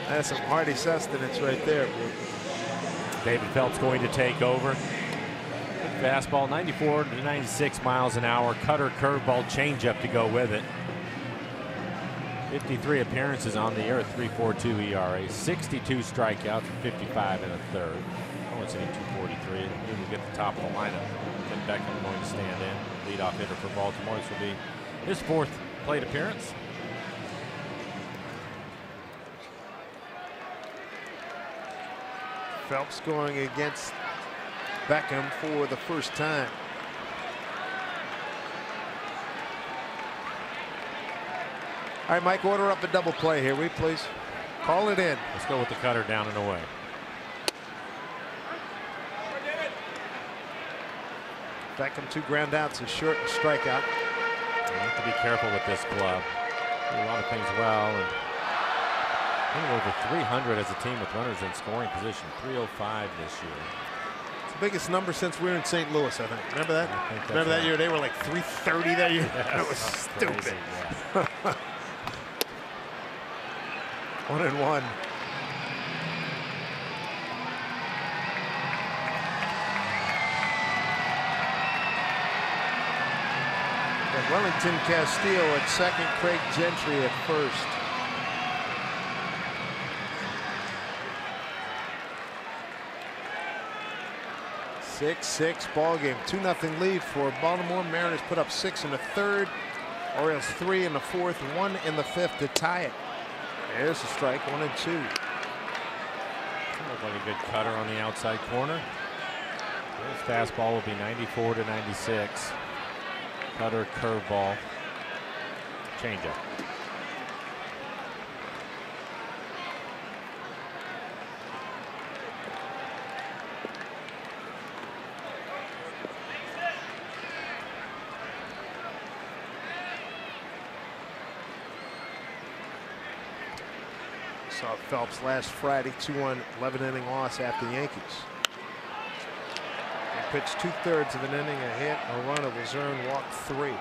B: That's some hearty sustenance right there.
C: David Phelps going to take over. Good fastball, 94 to 96 miles an hour. Cutter, curveball, changeup to go with it. 53 appearances on the year, 3.42 ERA, 62 strikeouts, 55 in a third. Oh, it's hitting 243. And we will get the top of the lineup. Then Beckham going to stand in, leadoff hitter for Baltimore. This will be his 4th plate appearance.
B: Phelps going against Beckham for the first time. All right, Mike, order up a double play here, will you please? Call it in.
C: Let's go with the cutter down and away.
B: Beckham 2 ground outs, a short and strikeout.
C: You have to be careful with this club. Do a lot of things well. And I think over 300 as a team with runners in scoring position. 305 this year.
B: It's the biggest number since we were in St. Louis, I think. Remember that?
C: I think that's
B: Remember that
C: right.
B: year? They were like 330 that year.
C: Yes,
B: That was stupid.
C: crazy, yeah.
B: 1-1. Wellington Castillo at second, Craig Gentry at first. Six ball game. 2-0 lead for Baltimore. Mariners put up 6 in the 3rd. Orioles 3 in the 4th, 1 in the 5th to tie it. There's a strike, 1-2.
C: Looks like a good cutter on the outside corner. His fastball will be 94 to 96. Cutter, curveball, changeup.
B: Saw Phelps last Friday, 2-1 11-inning loss at the Yankees. He pitched 2/3 of an inning, a hit, a run, a was earned, walked 3.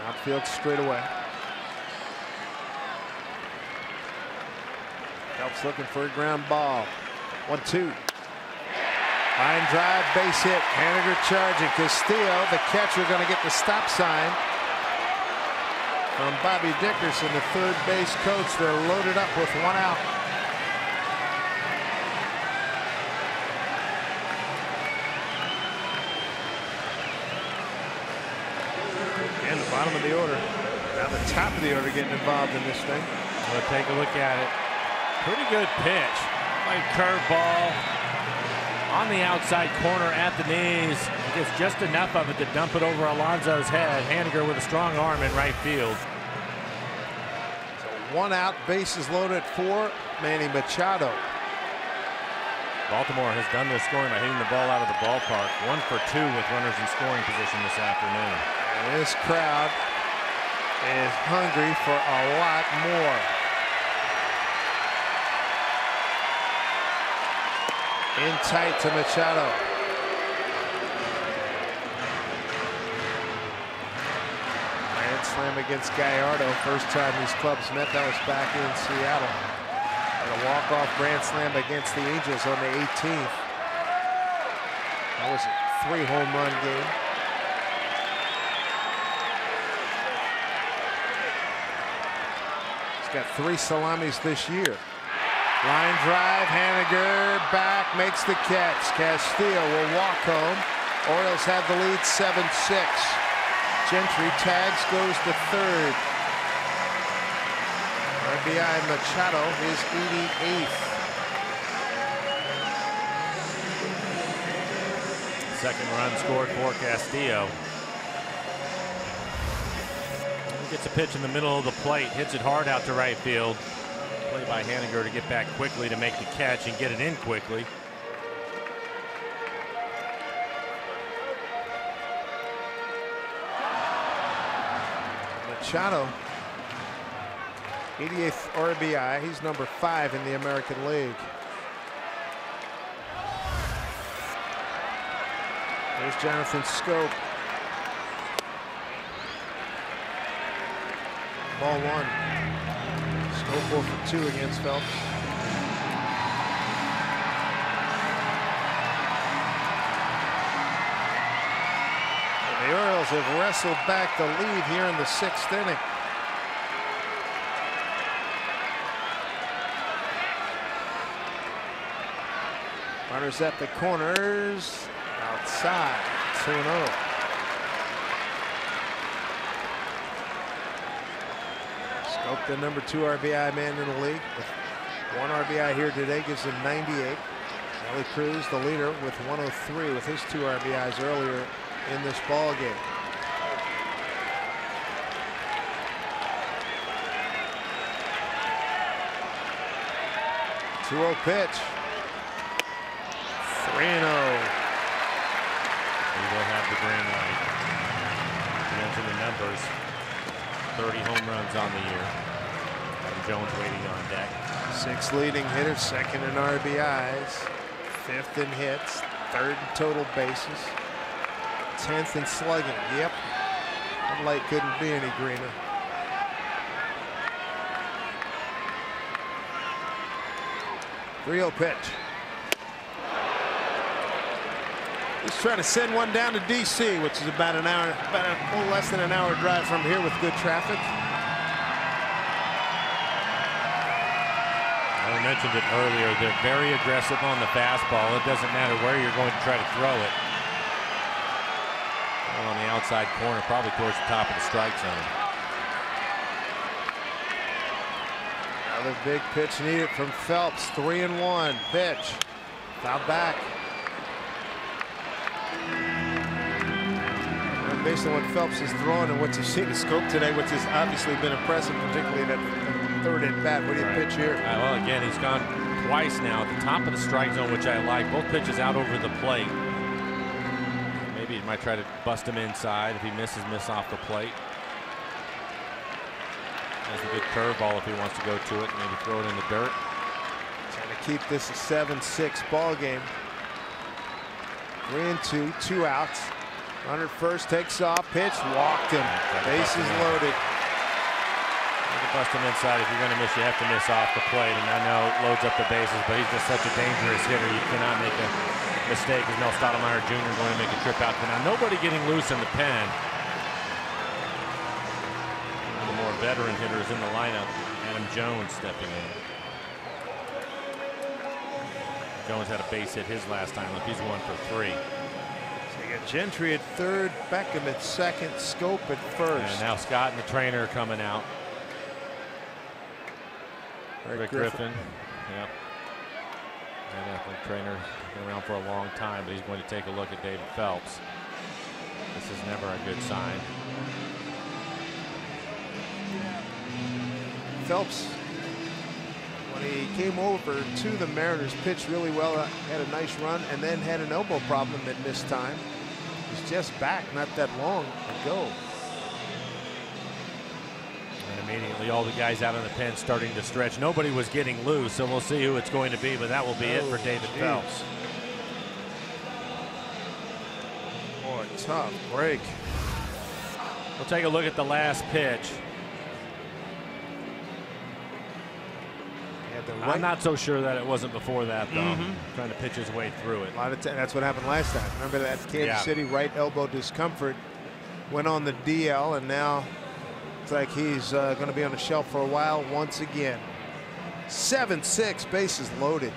B: Outfield straight away. Phelps looking for a ground ball. 1-2. Line drive, base hit. Haniger charging. Castillo, the catcher, going to get the stop sign from Bobby Dickerson, the third base coach. They're loaded up with 1 out. And the bottom of the order. Now the top of the order getting involved in this thing.
C: We'll take a look at it. Pretty good pitch. Like curveball on the outside corner at the knees. He gets just enough of it to dump it over Alonso's head. Haniger with a strong arm in right field.
B: So 1 out, bases loaded for Manny Machado.
C: Baltimore has done their scoring by hitting the ball out of the ballpark. 1 for 2 with runners in scoring position this afternoon.
B: And this crowd is hungry for a lot more. In tight to Machado. Grand slam against Gallardo. First time these clubs met, that was back in Seattle. And a walk-off grand slam against the Angels on the 18th. That was a 3-home run game. He's got 3 salamis this year. Line drive, Haniger back, makes the catch. Castillo will walk home. Orioles have the lead 7-6. Gentry tags, goes to third. RBI Machado, his 88th.
C: Second run scored for Castillo. He gets a pitch in the middle of the plate, hits it hard out to right field. Play by Haniger to get back quickly to make the catch and get it in quickly.
B: Machado, 88th RBI. He's number 5 in the American League. There's Jonathan Scope. Ball 1. Scope 4 for 2 against Phelps. The Orioles have wrestled back the lead here in the 6th inning. Runners at the corners. Outside. 2-0. Scope, the number 2 RBI man in the league. With 1 RBI here today gives him 98. Nelly Cruz, the leader, with 103 with his 2 RBIs earlier in this ball game. Two-0 pitch. 3-0.
C: He will have the green light. You mentioned the numbers. 30 home runs on the year. Adam Jones waiting on deck.
B: 6 leading hitters, 2nd in RBIs, 5th in hits, 3rd in total bases, 10th in slugging. Yep, that light couldn't be any greener. Real pitch. He's trying to send one down to D.C., which is about a little less than an hour drive from here with good traffic.
C: I mentioned it earlier. They're very aggressive on the fastball. It doesn't matter where you're going to try to throw it. On the outside corner, probably towards the top of the strike zone.
B: Another big pitch needed from Phelps. 3-1 pitch. Foul back. And based on what Phelps is throwing and what you've seen in scope today, which has obviously been impressive, particularly that third at bat. What do you pitch here?
C: Well, again, he's gone twice now at the top of the strike zone, which I like. Both pitches out over the plate. Maybe he might try to bust him inside. If he misses, miss off the plate. Has a good curveball if he wants to go to it. Maybe throw it in the dirt.
B: Trying to keep this a 7-6 ball game. 3-2, 2 outs. Runner first, takes off, pitch, walked him. Bases loaded.
C: You can bust him inside. If you're going to miss, you have to miss off the plate. And I know it loads up the bases, but he's just such a dangerous hitter. You cannot make a mistake. As Mel Stottlemyre Jr. going to make a trip out. But now nobody getting loose in the pen. One of the more veteran hitters in the lineup, Adam Jones stepping in. Jones had a base hit his last time up. He's 1 for 3.
B: So you got Gentry at third, Beckham at second, Scope at first.
C: And now Scott and the trainer are coming out. Rick Griffin. Yep. And I think trainer been around for a long time, but he's going to take a look at David Phelps. This is never a good sign.
B: Phelps, when he came over to the Mariners, pitched really well, had a nice run, and then had an elbow problem at this time. He's just back not that long ago.
C: And immediately all the guys out in the pen starting to stretch. Nobody was getting loose, so we'll see who it's going to be, but that will be it for David Phelps.
B: Boy, tough break.
C: We'll take a look at the last pitch. I'm not so sure that it wasn't before that, though. Trying to pitch his way through it.
B: That's what happened last time. Remember that Kansas City right elbow discomfort went on the DL, and now it's like he's going to be on the shelf for a while once again. 7-6, bases loaded.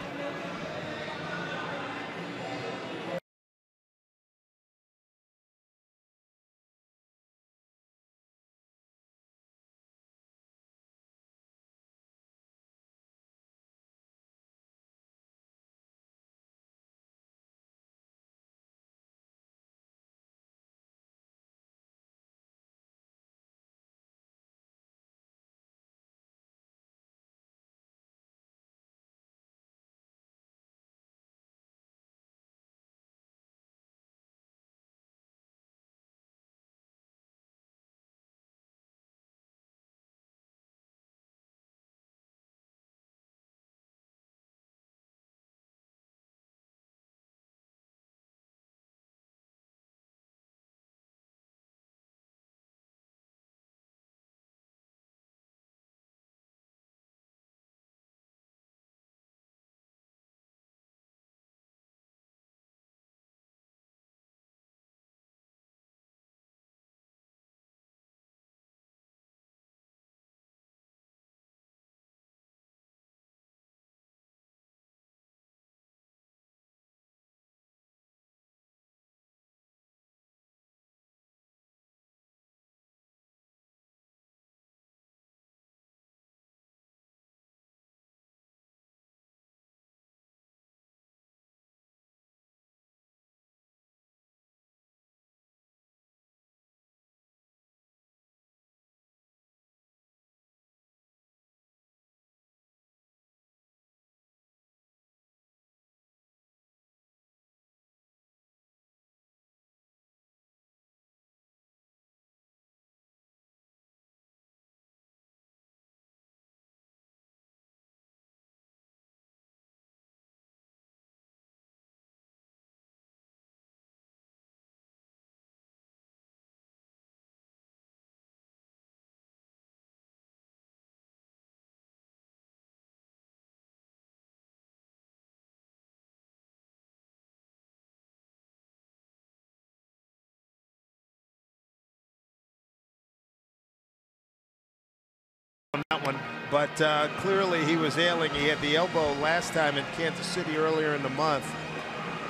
B: that one, but clearly he was ailing. He had the elbow last time in Kansas City earlier in the month.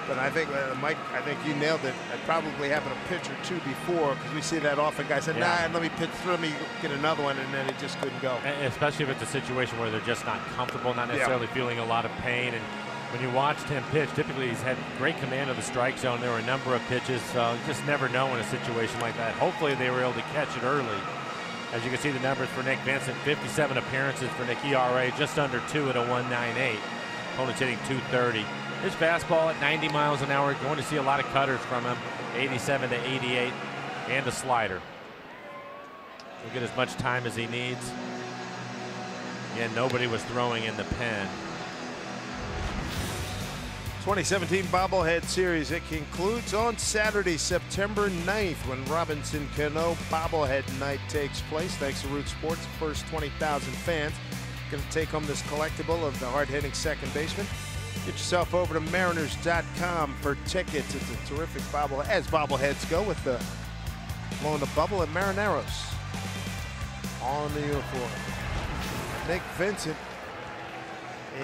B: But I think, Mike, I think you nailed it. It probably happened a pitch or two before, because we see that often. Guys said, nah, let me pitch through, let me get another one, and then it just couldn't go.
C: And especially if it's a situation where they're just not comfortable, not necessarily feeling a lot of pain. And when you watched him pitch, typically he's had great command of the strike zone. There were a number of pitches. You just never know in a situation like that. Hopefully they were able to catch it early. As you can see the numbers for Nick Vincent, 57 appearances for Nick, ERA just under 2 at a 1.98. Opponent's hitting .230. His fastball at 90 miles an hour. Going to see a lot of cutters from him, 87 to 88, and a slider. He'll get as much time as he needs. Again, nobody was throwing in the pen.
B: 2017 bobblehead series. It concludes on Saturday, September 9th, when Robinson Cano bobblehead night takes place. Thanks to Root Sports, first 20,000 fans going to take home this collectible of the hard-hitting second baseman. Get yourself over to Mariners.com for tickets. It's a terrific bobblehead, as bobbleheads go, with the blowing the bubble at Marineros on the uniform. Nick Vincent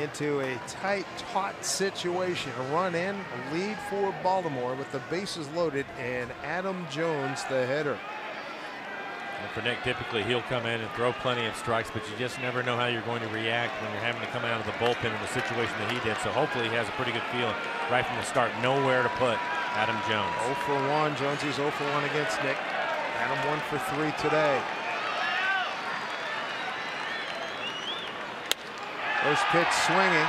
B: into a tight, taut situation. A run in, a lead for Baltimore with the bases loaded, and Adam Jones, the hitter.
C: And for Nick, typically he'll come in and throw plenty of strikes, but you just never know how you're going to react when you're having to come out of the bullpen in the situation that he did. So hopefully he has a pretty good feel right from the start. Nowhere to put Adam Jones.
B: 0 for 1. Jonesy's 0 for 1 against Nick. Adam 1 for 3 today. First pitch swinging.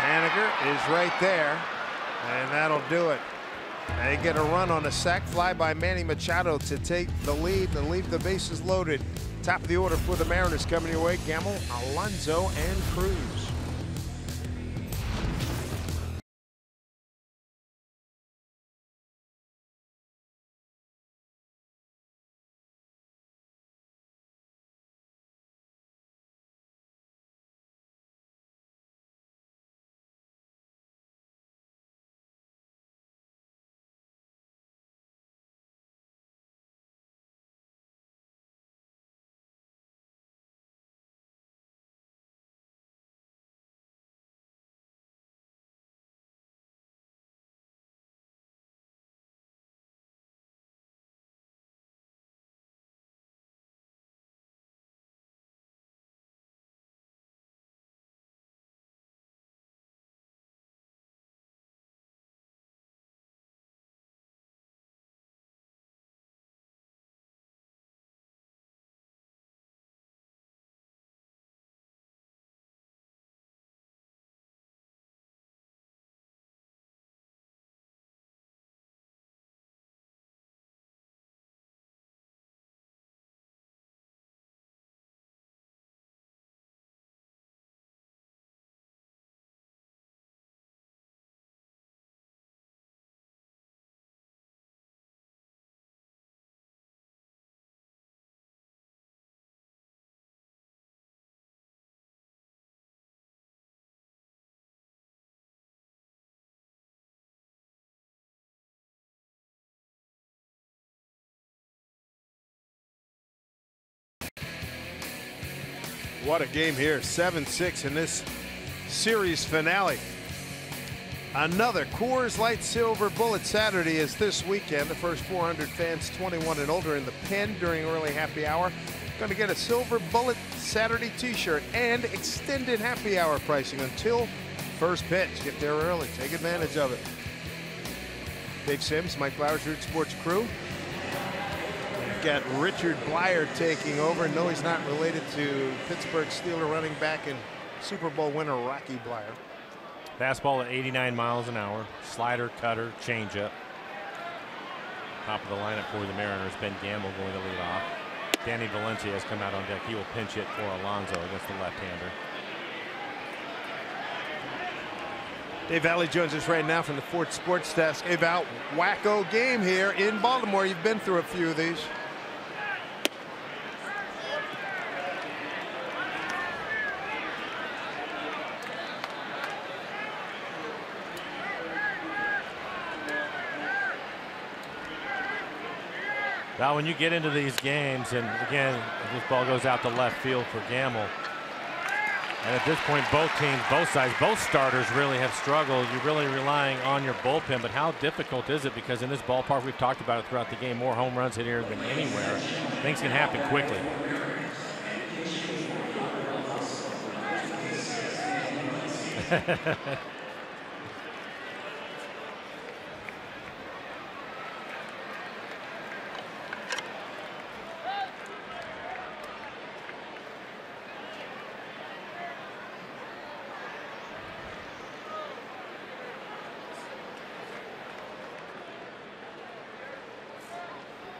B: Haniger is right there, and that'll do it. They get a run on a sac fly by Manny Machado to take the lead and leave the bases loaded. Top of the order for the Mariners coming your way: Gamble, Alonso, and Cruz. What a game here. 7-6 in this series finale. Another Coors Light Silver Bullet Saturday is this weekend. The first 400 fans 21 and older in the pen during early happy hour going to get a Silver Bullet Saturday t-shirt and extended happy hour pricing until first pitch. Get there early. Take advantage of it. Dave Sims, Mike Blowers, Root Sports crew. We've got Richard Blyer taking over. No, he's not related to Pittsburgh Steeler running back and Super Bowl winner Rocky Blyer.
C: Fastball at 89 miles an hour. Slider, cutter, changeup. Top of the lineup for the Mariners. Ben Gamble going to lead off. Danny Valencia has come out on deck. He will pinch hit for Alonso against the left-hander.
B: Dave Valley joins us right now from the Fort Sports Desk. Hey, Val, wacko game here in Baltimore. You've been through a few of these.
C: Now, when you get into these games, and again, this ball goes out to left field for Gamble. And at this point, both teams, both sides, both starters really have struggled. You're really relying on your bullpen, but how difficult is it? Because in this ballpark, we've talked about it throughout the game, more home runs hit here than anywhere. Things can happen quickly.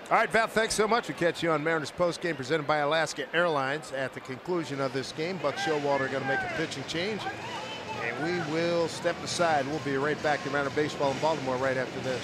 B: All right, Val, thanks so much. We'll catch you on Mariners postgame presented by Alaska Airlines. At the conclusion of this game, Buck Showalter going to make a pitching change, and we will step aside. We'll be right back to Mariner Baseball in Baltimore right after this.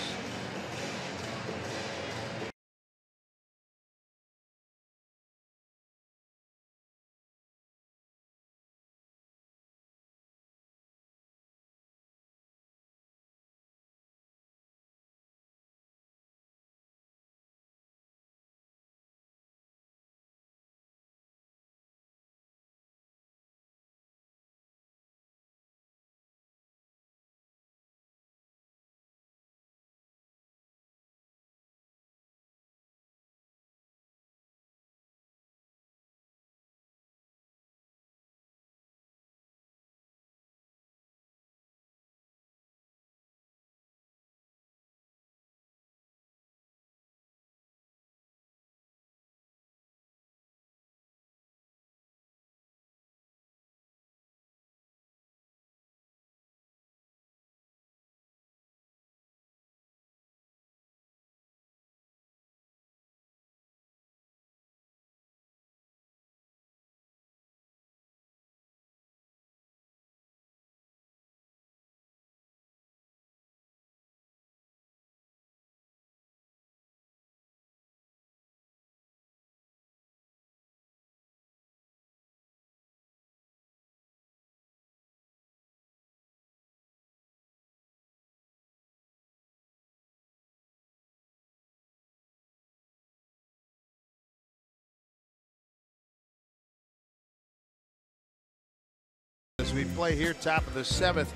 B: As we play here, top of the 7th,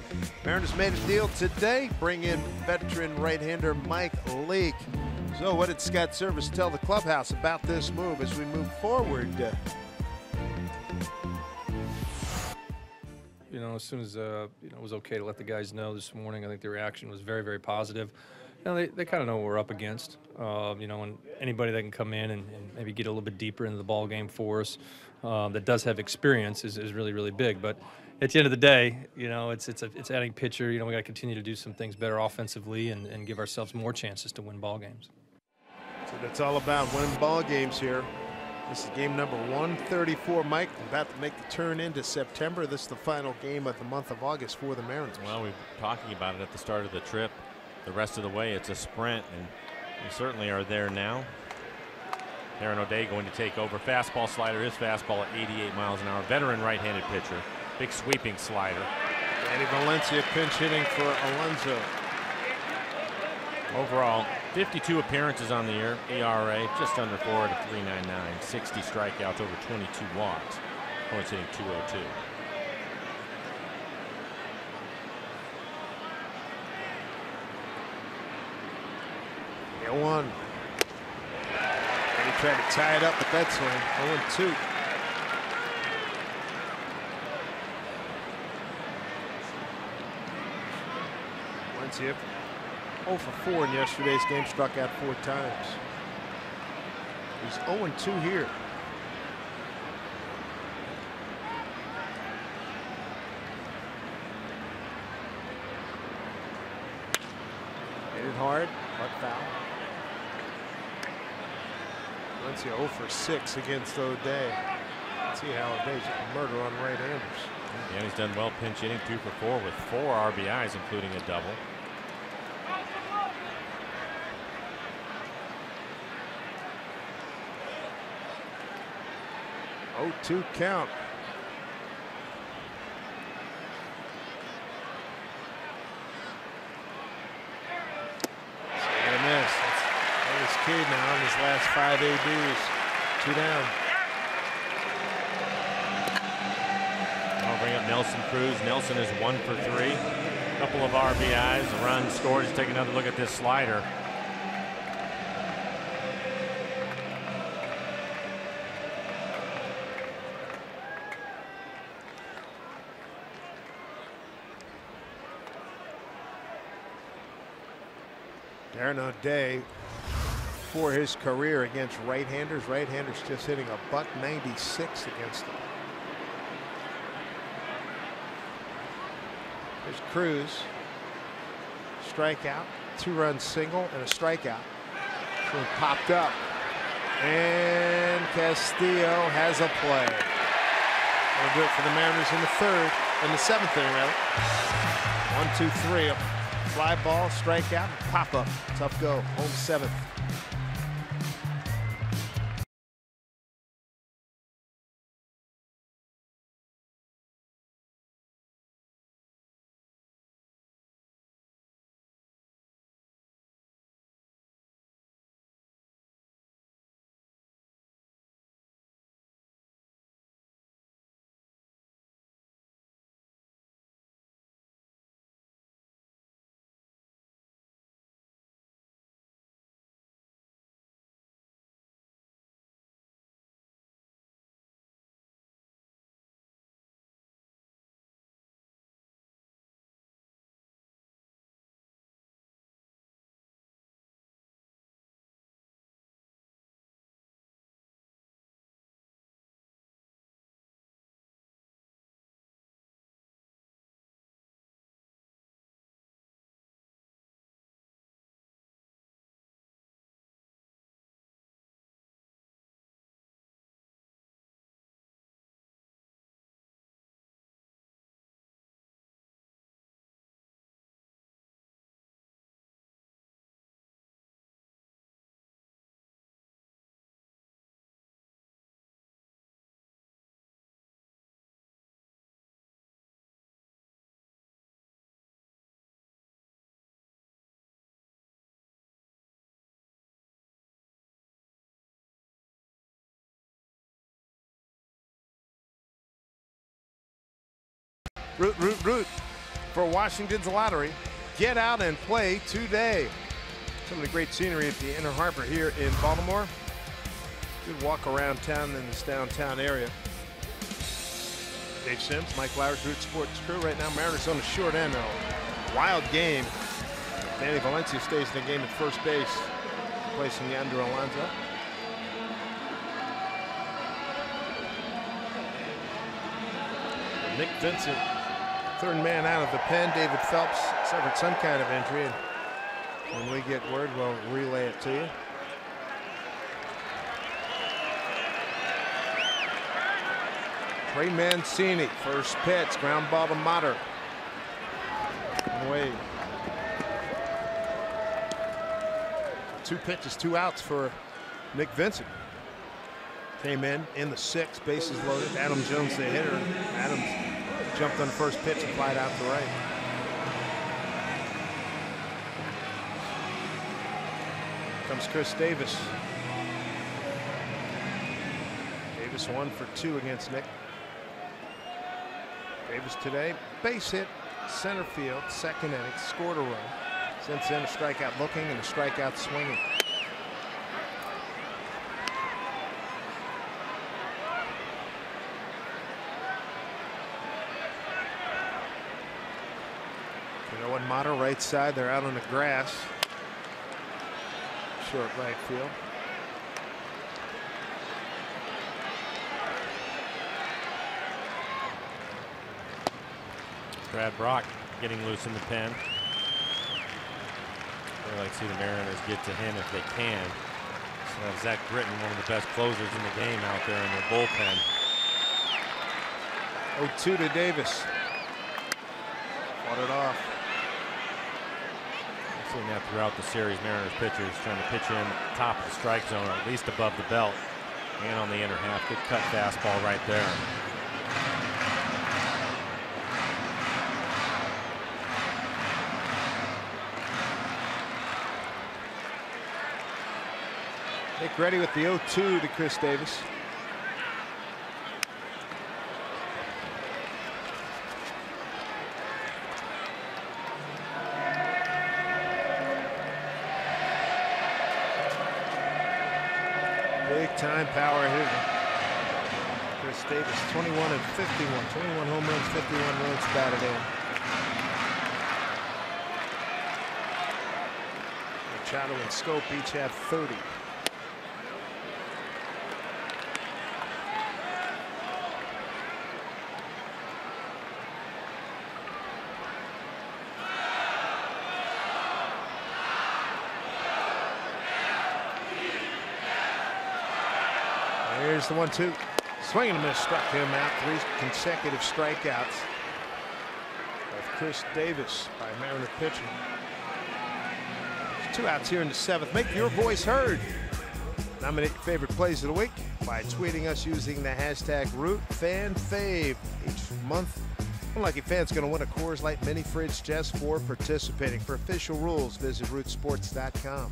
B: Mariners made a deal today. Bring in veteran right-hander Mike Leake. So what did Scott Service tell the clubhouse about this move as we move forward?
D: You know, as soon as it was okay to let the guys know this morning, I think the reaction was very, very positive. You know, they kind of know what we're up against. You know, and anybody that can come in and maybe get a little bit deeper into the ball game for us that does have experience is really, really big. But at the end of the day, you know, it's adding pitcher. You know, we got to continue to do some things better offensively and give ourselves more chances to win ball games.
B: So that's all about winning ball games here. This is game number 134. Mike, about to make the turn into September. This is the final game of the month of August for the Mariners.
C: Well, we were talking about it at the start of the trip. The rest of the way, it's a sprint, and we certainly are there now. Aaron O'Day going to take over. Fastball slider, his fastball at 88 miles an hour. Veteran right-handed pitcher. Big sweeping slider.
B: Danny Valencia pinch hitting for Alonso.
C: Overall, 52 appearances on the year. ERA just under 4 at 3.99. 60 strikeouts, over 22 walks. Points hitting .202.
B: One. And he tried to tie it up with that swing. 0-2. Valencia 0 for 4 in yesterday's game, struck out 4 times. He's 0-2 here. Hit it hard, but foul. Valencia 0 for 6 against O'Day. Let's see how O'Day's a murder on right-handers.
C: Yeah, he's done well pinch hitting, 2 for 4 with 4 RBIs, including a double.
B: Oh, 2 count. Swing and a miss. That was key now in his last 5 ABs. 2 down.
C: I'll bring up Nelson Cruz. Nelson is 1 for 3. A couple of RBIs, a run scored. Just take another look at this slider.
B: Darren O'Day, for his career against right-handers, just hitting a .196 against them. There's Cruz, strikeout, 2-run single and a strikeout. So it popped up, and Castillo has a play. That'll do it for the Mariners in the 7th inning, rather. 1, 2, 3. Fly ball, strikeout, pop up. Tough go. Home 7th. Root for Washington's lottery. Get out and play today. Some of the great scenery at the Inner Harbor here in Baltimore. Good walk around town in this downtown area. Dave Sims, Mike Lowry's Root Sports crew. Right now, Mariners on the short end. A wild game. Danny Valencia stays in the game at first base, placing Yonder Alonso. Nick Vincent, third man out of the pen. David Phelps suffered some kind of injury, and when we get word, we'll relay it to you. Trey Mancini, first pitch, ground ball to Motter. Away. 2 pitches, 2 outs for Nick Vincent. Came in the 6th, bases loaded. Adam Jones, the hitter. Adams jumped on the first pitch and flied out to right. Comes Chris Davis. Davis 1 for 2 against Nick. Davis today, base hit, center field, 2nd inning, scored a run. Since then, a strikeout looking and a strikeout swinging. Motter right side, they're out on the grass. Short right field.
C: Brad Brock getting loose in the pen. I'd like to see the Mariners get to him if they can. So Zach Britton, one of the best closers in the game out there in their bullpen.
B: 0-2 to Davis. Fought it off.
C: I've seen that throughout the series. Mariners pitchers trying to pitch in top of the strike zone, or at least above the belt, and on the inner half. Good cut fastball right there.
B: Nick ready with the 0-2 to Chris Davis. Big time power hitter. Chris Davis, 21 and 51. 21 home runs, 51 runs batted in. Machado and Scope each have 30. Here's the 1-2. Swing and a miss, struck him out. 3 consecutive strikeouts of Chris Davis by Mariner pitching. 2 outs here in the 7th. Make your voice heard. Nominate your favorite plays of the week by tweeting us using the hashtag RootFanFave. Each month, one lucky fan's going to win a Coors Light mini fridge just for participating. For official rules, visit rootsports.com.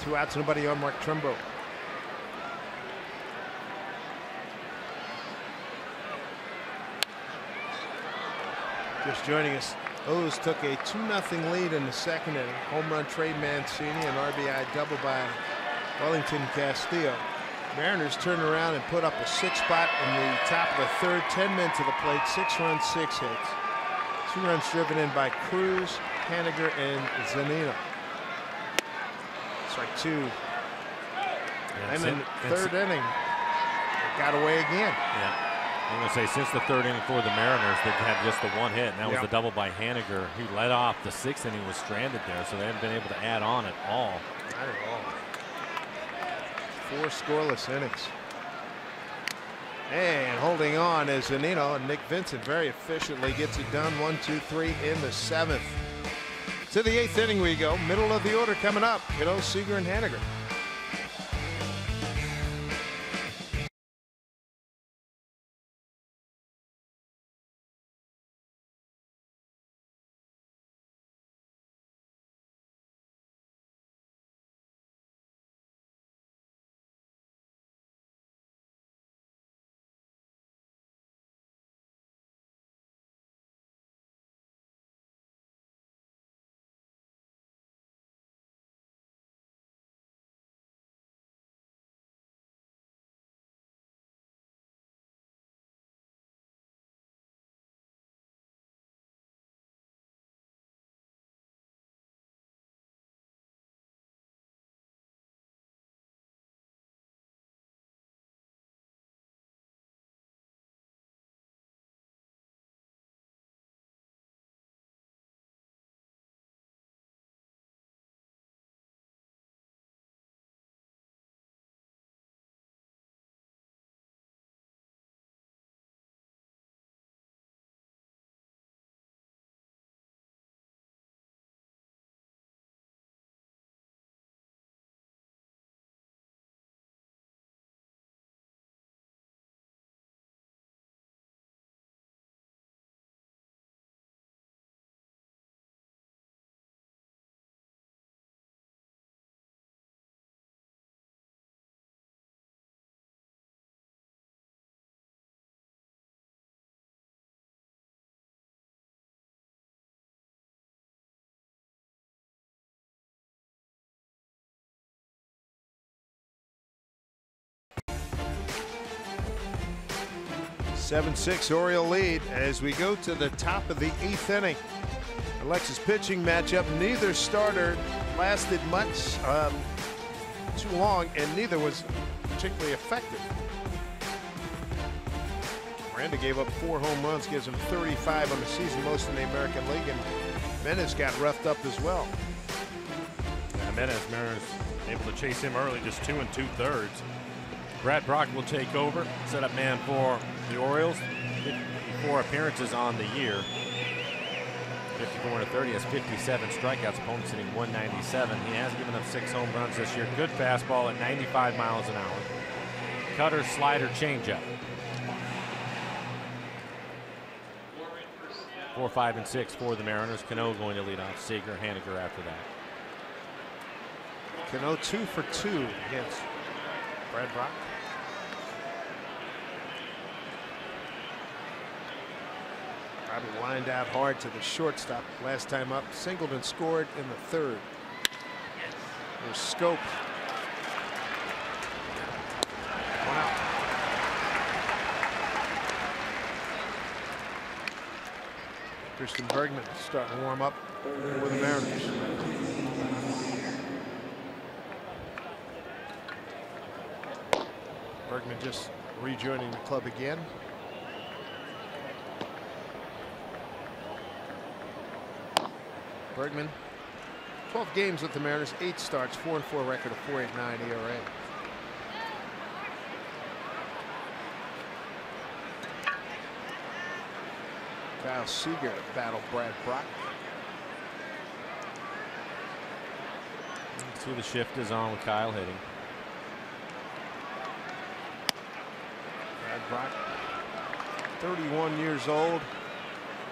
B: 2 outs, nobody on. Mark Trumbo. Just joining us, O's took a 2-0 lead in the 2nd inning. Home run Trey Mancini, an RBI double by Wellington Castillo. Mariners turned around and put up a 6 spot in the top of the 3rd. 10 men to the plate, 6 runs, 6 hits. 2 runs driven in by Cruz, Haniger, and Zunino. Strike 2. And in the 3rd inning, it got away again.
C: Yeah. I'm going to say since the 3rd inning for the Mariners, they've had just the 1 hit, and that was the double by Haniger. He led off. The 6th inning was stranded there, so they haven't been able to add on at all.
B: Not at all. 4 scoreless innings. And holding on is Zunino, and Nick Vincent very efficiently gets it done. 1, 2, 3 in the 7th. To the 8th inning we go. Middle of the order coming up. Kiddo, Seager, and Haniger. Seven-6 Oriole lead as we go to the top of the 8th inning. Alexis pitching matchup. Neither starter lasted much too long, and neither was particularly effective. Miranda gave up 4 home runs, gives him 35 on the season, most in the American League, and Menes got roughed up as well.
C: Yeah, Menes, Mariners able to chase him early, just 2 2/3. Brad Brock will take over, set up man for the Orioles. 54 appearances on the year. 54 30, has 57 strikeouts, opponents hitting 197. He has given up 6 home runs this year. Good fastball at 95 miles an hour. Cutter, slider, changeup. 4, 5, and 6 for the Mariners. Cano going to lead off. Seager, Haniger after that.
B: Cano 2 for 2 against Brad Brock. Probably lined out hard to the shortstop last time up. Singled and scored in the third. There's Scope. One out. Christian Bergman starting to warm up with the Mariners. Bergman just rejoining the club again. Bergman, 12 games with the Mariners, 8 starts, 4-4 record, a 4.89 ERA. Kyle Seager battle Brad Brock.
C: See, the shift is on with Kyle hitting.
B: Brad Brock, 31 years old.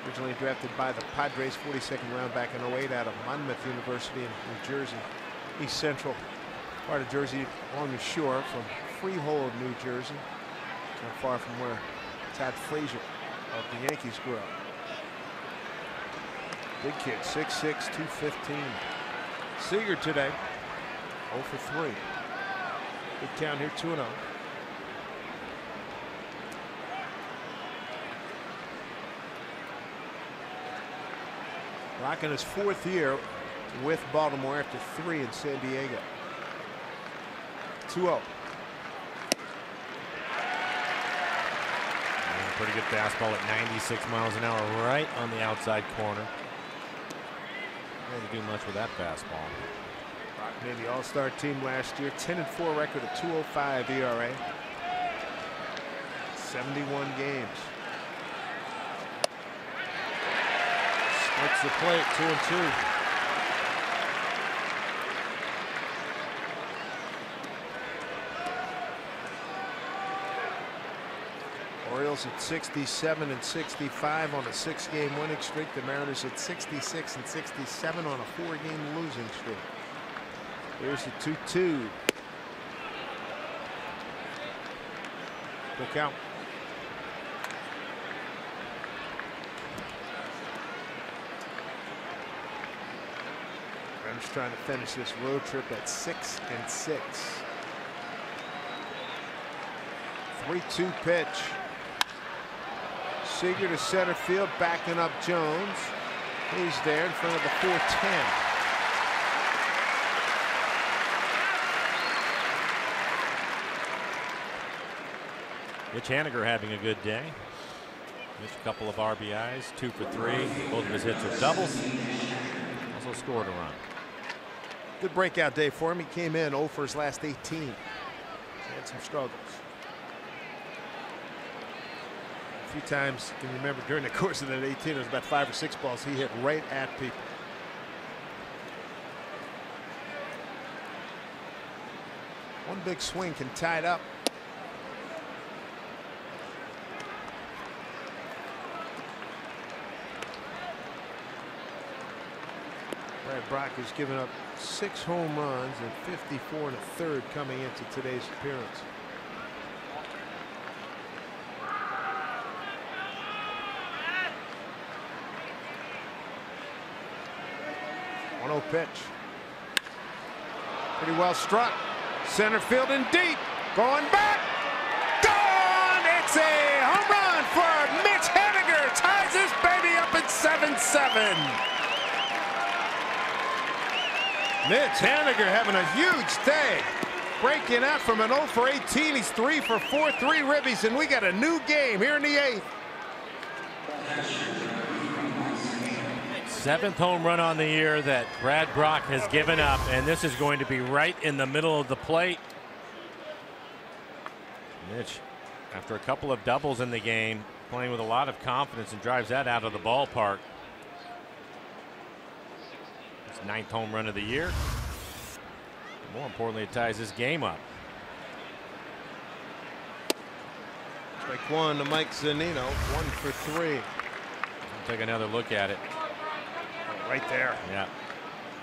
B: Originally drafted by the Padres, 42nd round back in 08 out of Monmouth University in New Jersey. East Central part of Jersey along the shore from Freehold, New Jersey. Not far from where Tad Frazier of the Yankees grew up. Big kid, 6'6", 215. Seager today, 0 for 3. Good count here, 2-0. Brock in his 4th year with Baltimore after 3 in San Diego. 2-0.
C: Pretty good fastball at 96 miles an hour right on the outside corner. Didn't do much with that fastball.
B: Brock made the All-Star team last year. 10-4 record, a 2.05 ERA. 71 games. Splits the plate, 2-2. Orioles at 67 and 65 on a 6-game winning streak. The Mariners at 66 and 67 on a 4-game losing streak. Here's the 2-2. Look out. Mariners trying to finish this road trip at 6-6. 3-2 pitch. Seager to center field, backing up Jones. He's there in front of the 410.
C: Mitch Haniger having a good day. Just a couple of RBIs, 2 for 3. Both of his hits are doubles. Also scored a run.
B: Good breakout day for him. He came in 0 for his last 18. He had some struggles. A few times, you can remember during the course of that 18, it was about 5 or 6 balls he hit right at people. One big swing can tie it up. Brad Brock has given up 6 home runs and 54 1/3 coming into today's appearance. 1-0 pitch. Pretty well struck. Center field and deep. Going back. Gone! It's a home run for Mitch Haniger. Ties this baby up at 7-7. Mitch Haniger having a huge day. Breaking out from an 0 for 18. He's 3 for 4, 3 ribbies, and we got a new game here in the 8th.
C: 7th home run on the year that Brad Brock has given up, and this is going to be right in the middle of the plate. Mitch, after a couple of doubles in the game, playing with a lot of confidence and drives that out of the ballpark. His 9th home run of the year. More importantly, it ties this game up.
B: Strike 1 to Mike Zunino, 1 for 3.
C: take another look at it.
B: Oh, right there.
C: Yeah.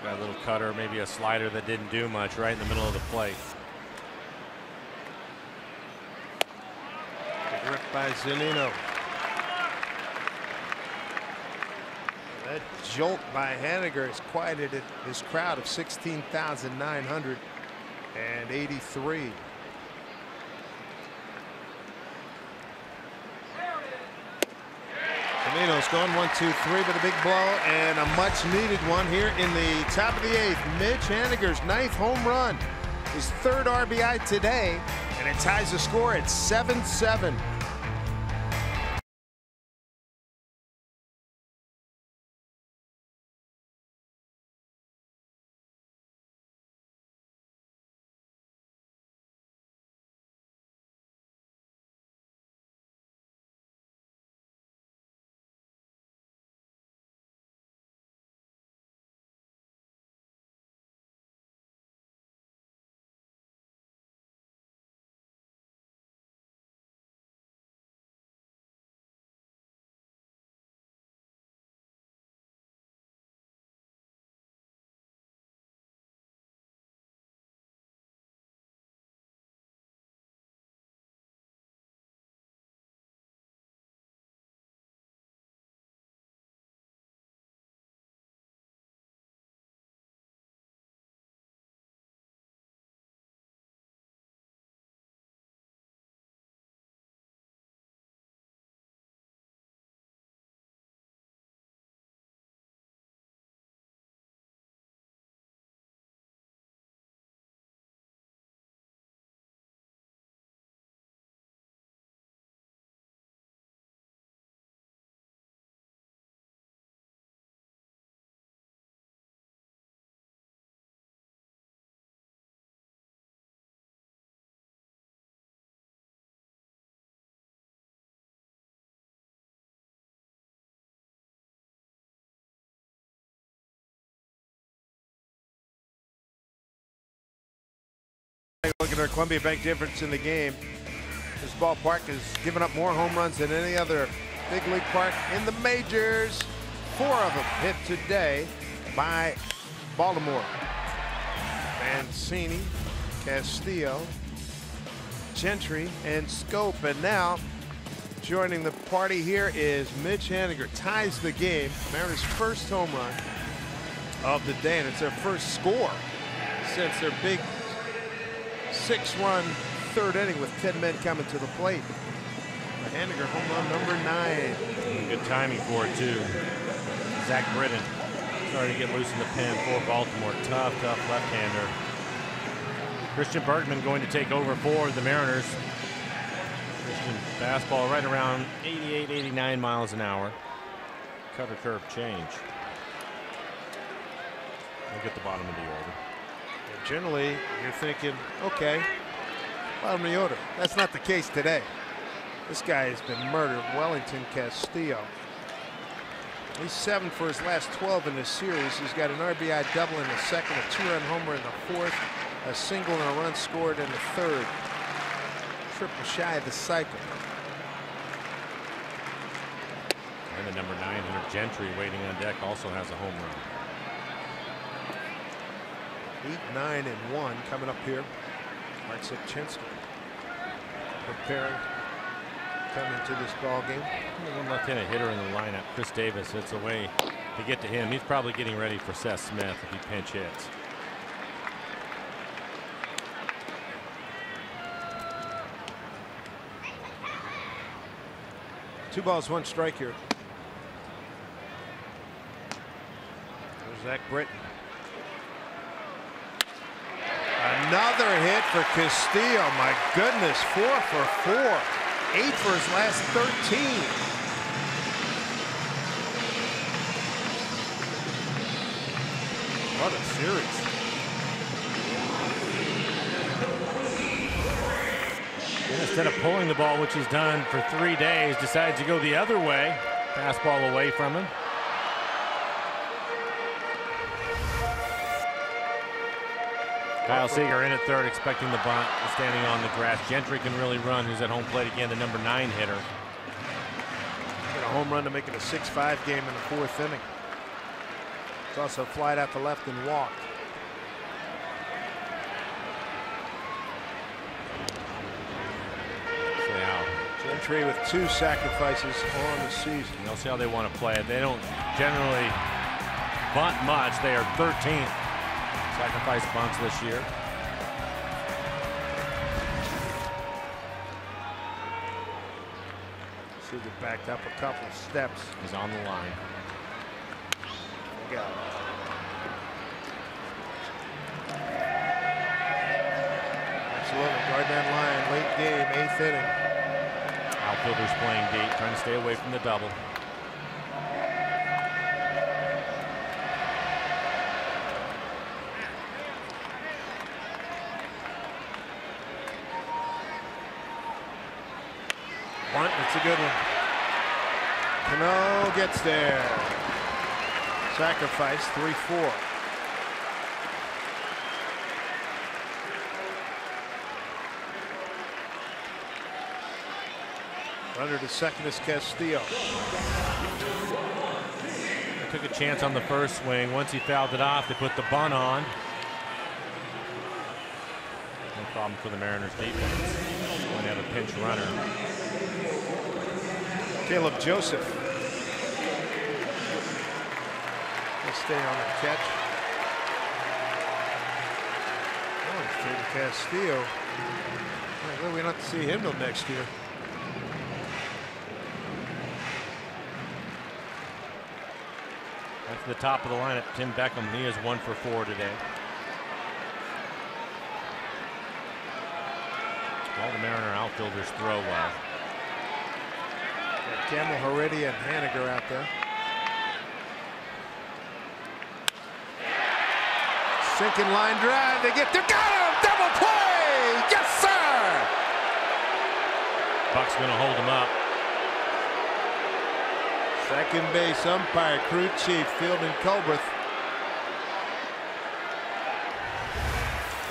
C: Got a little cutter, maybe a slider that didn't do much right in the middle of the plate.
B: Good rip by Zunino. That jolt by Haniger has quieted his crowd of 16,983. Zunino's gone 1-2-3, but a big blow and a much needed one here in the top of the 8th. Mitch Haniger's 9th home run, his 3rd RBI today, and it ties the score at 7-7. Look at our Columbia Bank difference in the game. This ballpark has given up more home runs than any other big league park in the majors. 4 of them hit today by Baltimore. Mancini, Castillo, Gentry, and Scope. And now joining the party here is Mitch Haniger. Ties the game. Mariners' first home run of the day, and it's their first score since their big 6-run 3rd inning with 10 men coming to the plate. Haniger home run number 9.
C: Good timing for it too. Zach Britton starting to get loose in the pen for Baltimore. Tough left-hander. Christian Bergman going to take over for the Mariners. Christian fastball right around 88, 89 miles an hour. Cutter curve change. We'll get the bottom of the order.
B: Generally, you're thinking, okay, bottom of the order. That's not the case today. This guy has been murdered. Wellington Castillo. He's 7 for his last 12 in this series. He's got an RBI double in the 2nd, a 2-run homer in the 4th, a single and a run scored in the 3rd. Triple shy of the cycle.
C: And the number 9 hitter Gentry waiting on deck also has a home run.
B: 8-9-1 coming up here. Mark Sipchinski preparing to come into this ball game.
C: One left-handed hitter in the lineup, Chris Davis. It's a way to get to him. He's probably getting ready for Seth Smith if he pinch hits.
B: Two balls, 1 strike here. There's Zach Britton. Another hit for Castillo. My goodness, 4 for 4. 8 for his last 13. What a series.
C: And instead of pulling the ball, which he's done for 3 days, decides to go the other way. Fastball away from him. Kyle Seager in at 3rd, expecting the bunt, standing on the grass. Gentry can really run, who's at home plate again, the number 9 hitter.
B: Get a home run to make it a 6-5 game in the 4th inning. It's also flied out to left and walked. Gentry with 2 sacrifices on the season.
C: You'll see how they want to play it. They don't generally bunt much. They are 13th sacrifice bunts this year.
B: Should have backed up a couple of steps.
C: He's on the line.
B: Got it. Absolutely. Guard that line. Late game, 8th inning.
C: Outfielders playing deep, trying to stay away from the double.
B: Bunt, that's a good one. Cano gets there. Sacrifice, 3-4. Runner to second is Castillo.
C: They took a chance on the first swing. Once he fouled it off, they put the bunt on. No problem for the Mariners defense when they have a pinch runner.
B: Caleb Joseph. He'll stay on the catch. Oh, straight to Castillo. Well, we don't have to see him till next year.
C: That's the top of the lineup. Tim Beckham, he is 1 for 4 today. All the Mariner outfielders throw well.
B: Got Gamble, Heredia, and Haniger out there. Sinking line drive. They get there. Got him! Double play! Yes, sir!
C: Buck's going to hold him up.
B: Second base umpire, crew chief, Fielding Culbreth.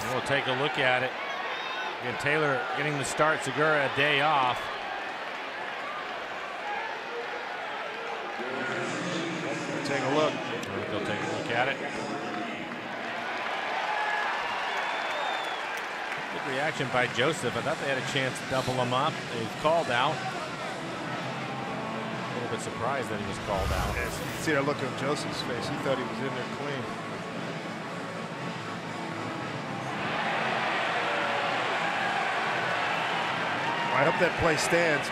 C: And we'll take a look at it. Again, Taylor getting the start. Segura a day off.
B: Take a look.
C: They'll take a look at it. Good reaction by Joseph. I thought they had a chance to double him up. They called out. A little bit surprised that he was called out.
B: Yes, you can see that look on Joseph's face. He thought he was in there clean. I hope that play stands.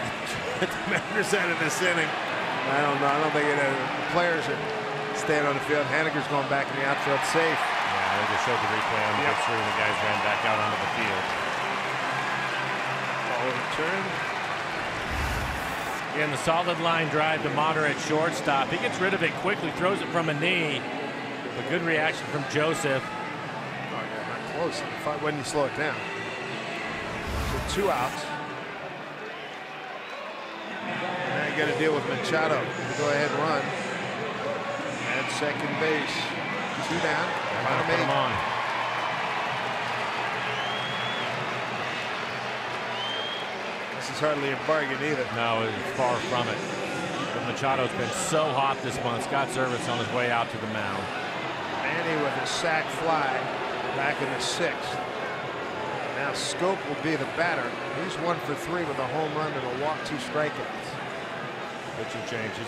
B: Get the Mariners out of this inning. I don't know. I don't think the players are staying on the field. Haniger's going back in the outfield safe.
C: Yeah, they just showed the replay on the three, and the guys ran back out onto the field.
B: Ball return.
C: Again, the solid line drive to moderate shortstop. He gets rid of it quickly, throws it from a knee. A good reaction from Joseph.
B: Oh, yeah, not close. When you slow it down. So 2 outs. Now you got to deal with Machado to go ahead and run. At second base. 2 down.
C: Put him on.
B: This is hardly a bargain either.
C: No, it's far from it. But Machado's been so hot this month. Scott Service on his way out to the mound.
B: Manny with a sac fly back in the 6th. Now Scope will be the batter. He's 1 for 3 with a home run and a walk, 2 strikeouts.
C: Pitching changes.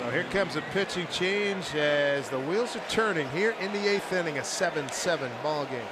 B: So here comes a pitching change as the wheels are turning here in the 8th inning, a 7-7 ball game.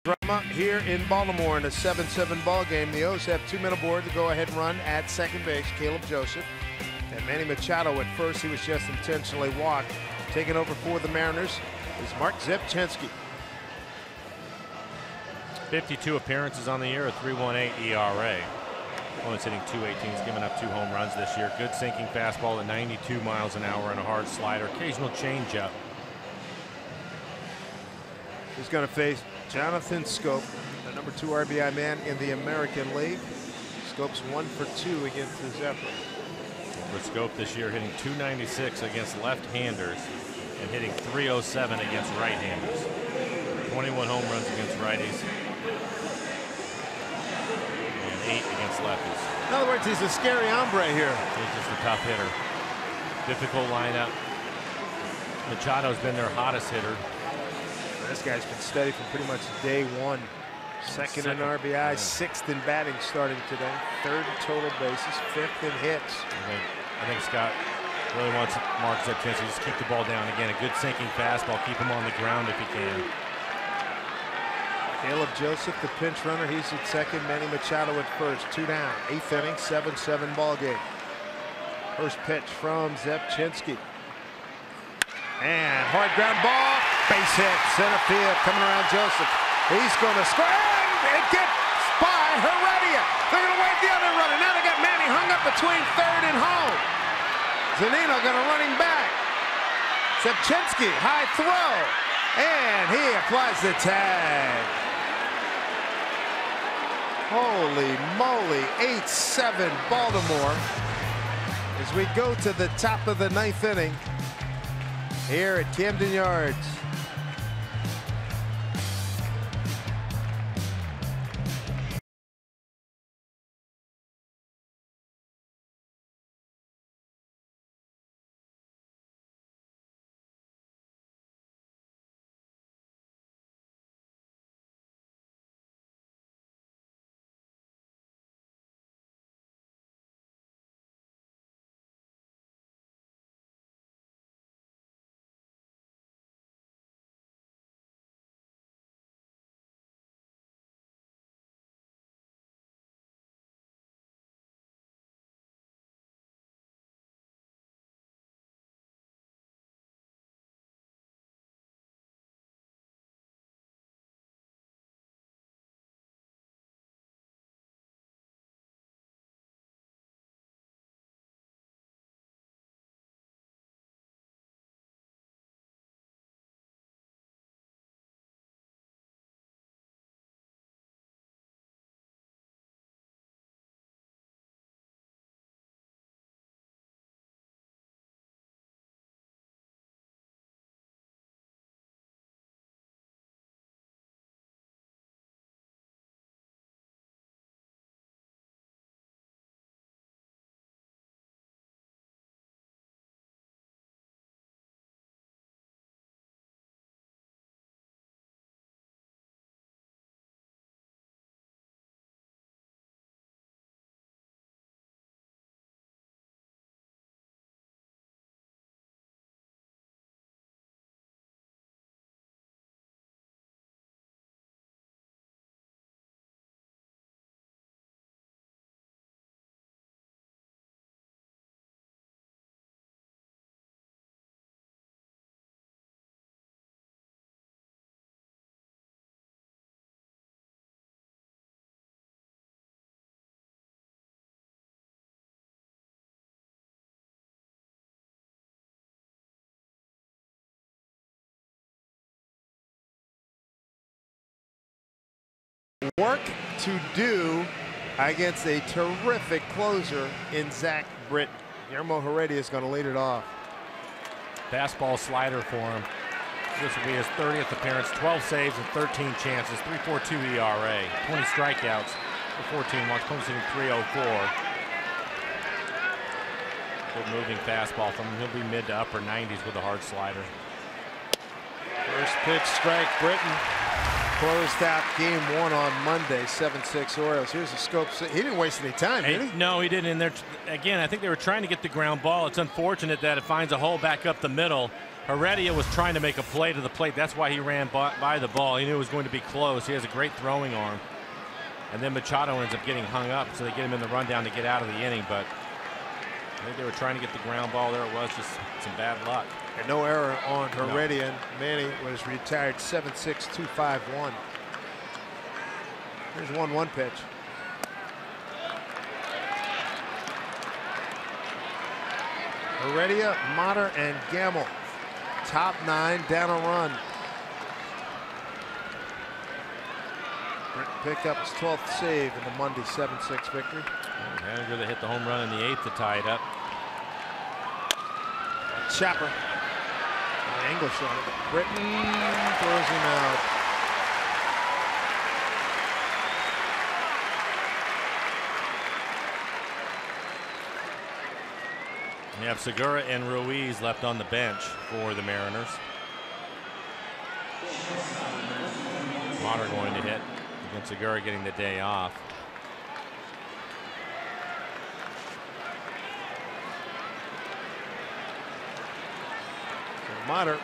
B: Drama here in Baltimore in a 7-7 ball game. The O's have 2 men aboard to go ahead and run at second base. Caleb Joseph and Manny Machado at first. He was just intentionally walked. Taking over for the Mariners is Mark Zepchinski.
C: 52 appearances on the year, a 3.18 ERA. Opponent's hitting .218. He's given up 2 home runs this year. Good sinking fastball at 92 miles an hour and a hard slider. Occasional changeup.
B: He's going to face Jonathan Scope, the number 2 RBI man in the American League. Scope's 1 for 2 against the Zephyr.
C: For Scope this year, hitting .296 against left-handers and hitting .307 against right-handers. 21 home runs against righties and 8 against lefties.
B: In other words, he's a scary hombre here.
C: He's just a tough hitter. Difficult lineup. Machado's been their hottest hitter.
B: This guy's been steady from pretty much day one. Second in RBI, 6th in batting starting today. 3rd in total bases, 5th in hits.
C: I think Scott really wants Mark Zepchinski to just keep the ball down. Again, a good sinking fastball. Keep him on the ground if he can.
B: Caleb Joseph, the pinch runner. He's at second. Manny Machado at first. 2 down. 8th inning, 7-7 ball game. First pitch from Zepchinski. And hard ground ball. Base hit. Center field. Coming around Joseph. He's going to score. It gets by Heredia. They're going to wave the other runner. Now they got Manny hung up between third and home. Zunino going to run him back. Zepchinski, high throw. And he applies the tag. Holy moly, 8-7 Baltimore. As we go to the top of the 9th inning here at Camden Yards. Work to do against a terrific closer in Zach Britton. Guillermo Heredia is going to lead it off.
C: Fastball slider for him. This will be his 30th appearance, 12 saves and 13 chances, 3.42 ERA, 20 strikeouts for 14 walks. Opponent's hitting .304. Good moving fastball from him. He'll be mid to upper 90s with a hard slider.
B: First pitch strike. Britton closed out game 1 on Monday. 7-6 Orioles. Here's the scope. He didn't waste any time, did he?
C: No, he didn't. And there again, I think they were trying to get the ground ball. It's unfortunate that it finds a hole back up the middle. Heredia was trying to make a play to the plate. That's why he ran by the ball. He knew it was going to be close. He has a great throwing arm. And then Machado ends up getting hung up, so they get him in the rundown to get out of the inning. But I think they were trying to get the ground ball. There it was, just some bad luck.
B: And no error on Heredia. No. Manny was retired 7-6, 2-5-1. Here's 1-1 pitch. Heredia, Mater, and Gamble. Top 9, down a run. Britton picked up his 12th save in the Monday 7-6 victory.
C: Manager that hit the home run in the 8th to tie it up.
B: Chapper. English on it. Britton throws him out.
C: You have Segura and Ruiz left on the bench for the Mariners. Mater going to hit against Segura, getting the day off.
B: So Mater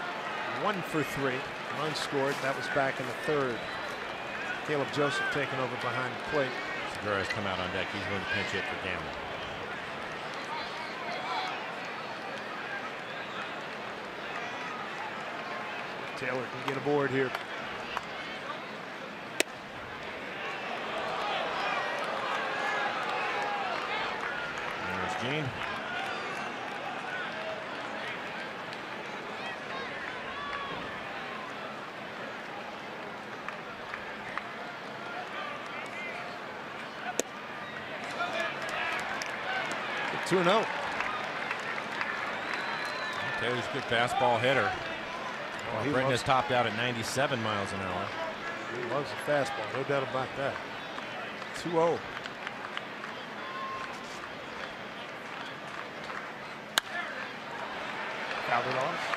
B: 1 for 3, runs scored. That was back in the 3rd. Caleb Joseph taking over behind the plate.
C: Segura has come out on deck. He's going to pinch hit for Gamble.
B: Taylor can get aboard here.
C: There's Gene.
B: It's 2-0.
C: Taylor's a good fastball hitter.
B: He
C: Britton has topped out at 97 miles an hour.
B: He loves the fastball, no doubt about that. 2-0. Fouled it off.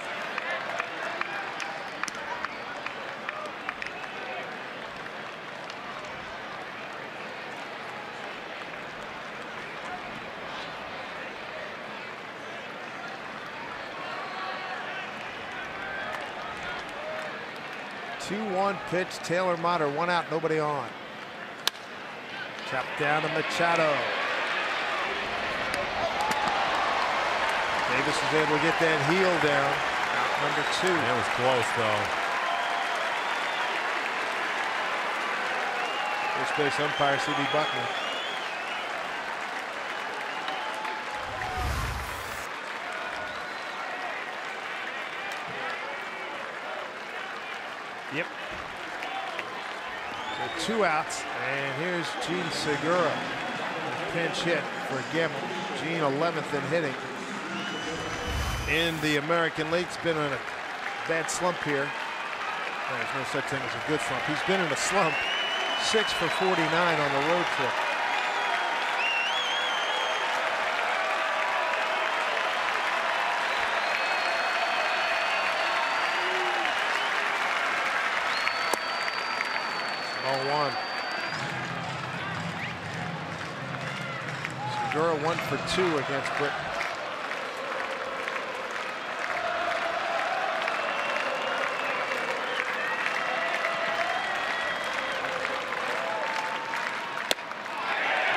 B: Two-one pitch. Taylor Mater, 1 out, nobody on. Chopped down to Machado. Davis was able to get that heel down. Out number 2.
C: That was close, though.
B: First base umpire C.D. Buckner. Yep. So 2 outs, and here's Gene Segura. Pinch hit for Gamble. Gene 11th in hitting in the American League. He's been in a bad slump here. There's no such thing as a good slump. He's been in a slump. 6 for 49 on the road trip. Segura 1 for 2 against Britton.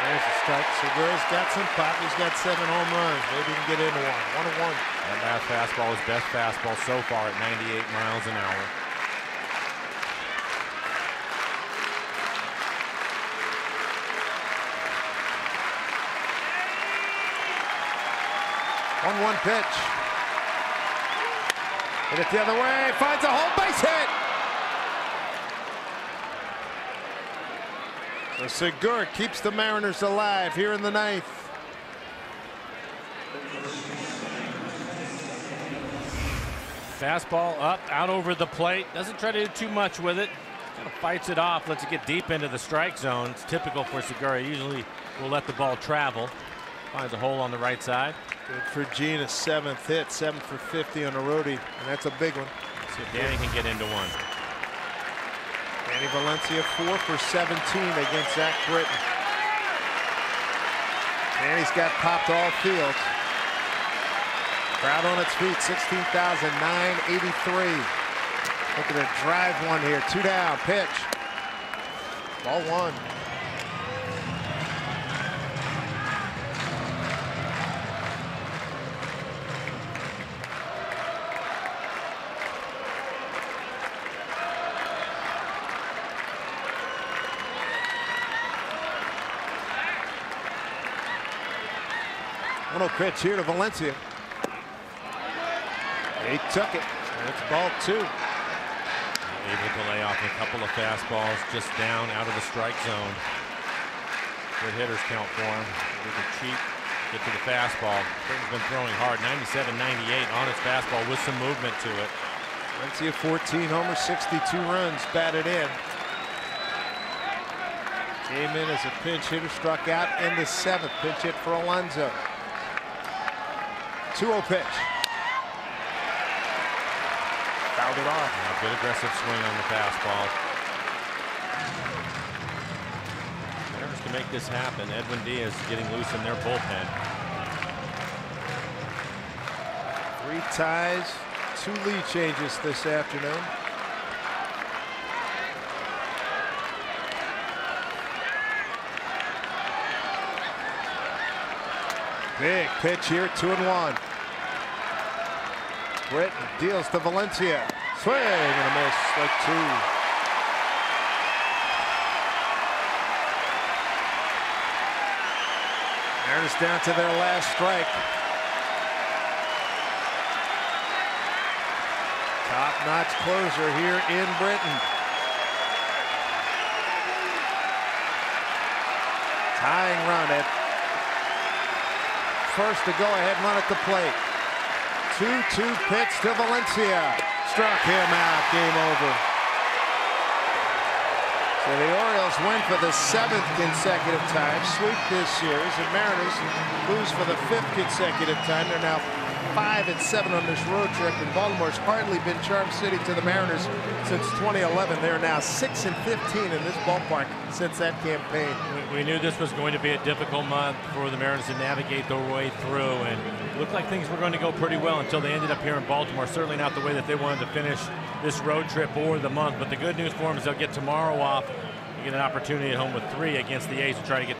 B: There's a strike. Segura's got some pop. He's got 7 home runs. Maybe he can get into one. 1-1.
C: That last fastball is best fastball so far at 98 miles an hour.
B: One pitch. Hit it the other way. Finds a home base hit. So Segura keeps the Mariners alive here in the 9th.
C: Fastball up, out over the plate. Doesn't try to do too much with it. Kind of fights it off, lets it get deep into the strike zone. It's typical for Segura. Usually will let the ball travel. Finds a hole on the right side.
B: Good for Gene, a 7th hit, 7 for 50 on a roadie, and that's a big one.
C: Let's see if Danny can get into one.
B: Danny Valencia 4 for 17 against Zach Britton. Danny's got popped all field. Crowd on its feet, 16,983. Looking to drive one here. 2 down, pitch. Ball 1. One pitch here to Valencia. He took it. That's ball 2.
C: Able to lay off a couple of fastballs just down out of the strike zone. Good hitters count for him. He can cheat, get to the fastball. Burton's been throwing hard. 97-98 on his fastball with some movement to it.
B: Valencia 14 homers, 62 runs batted in. Came in as a pinch hitter, struck out in the 7th. Pinch hit for Alonso. 2-0 pitch. Fouled it off.
C: Yeah, good aggressive swing on the fastball. Mariners can make this happen. Edwin Diaz getting loose in their bullpen.
B: 3 ties, 2 lead changes this afternoon. Big pitch here, 2-1. Britton deals to Valencia. Swing and a miss, like 2. Mariners down to their last strike. Top-notch closer here in Britton. Tying run at first to go ahead run at the plate. 2-2 pitch to Valencia. Struck him out. Game over. So the Orioles win for the 7th consecutive time. Sweep this series. The Mariners lose for the 5th consecutive time. They're now 5-7 on this road trip. And Baltimore's hardly been Charm City to the Mariners since 2011. They're now 6-15 in this ballpark since that campaign.
C: We knew this was going to be a difficult month for the Mariners to navigate their way through, and it looked like things were going to go pretty well until they ended up here in Baltimore. Certainly not the way that they wanted to finish this road trip or the month, but the good news for them is they'll get tomorrow off. They get an opportunity at home with 3 against the A's to try to get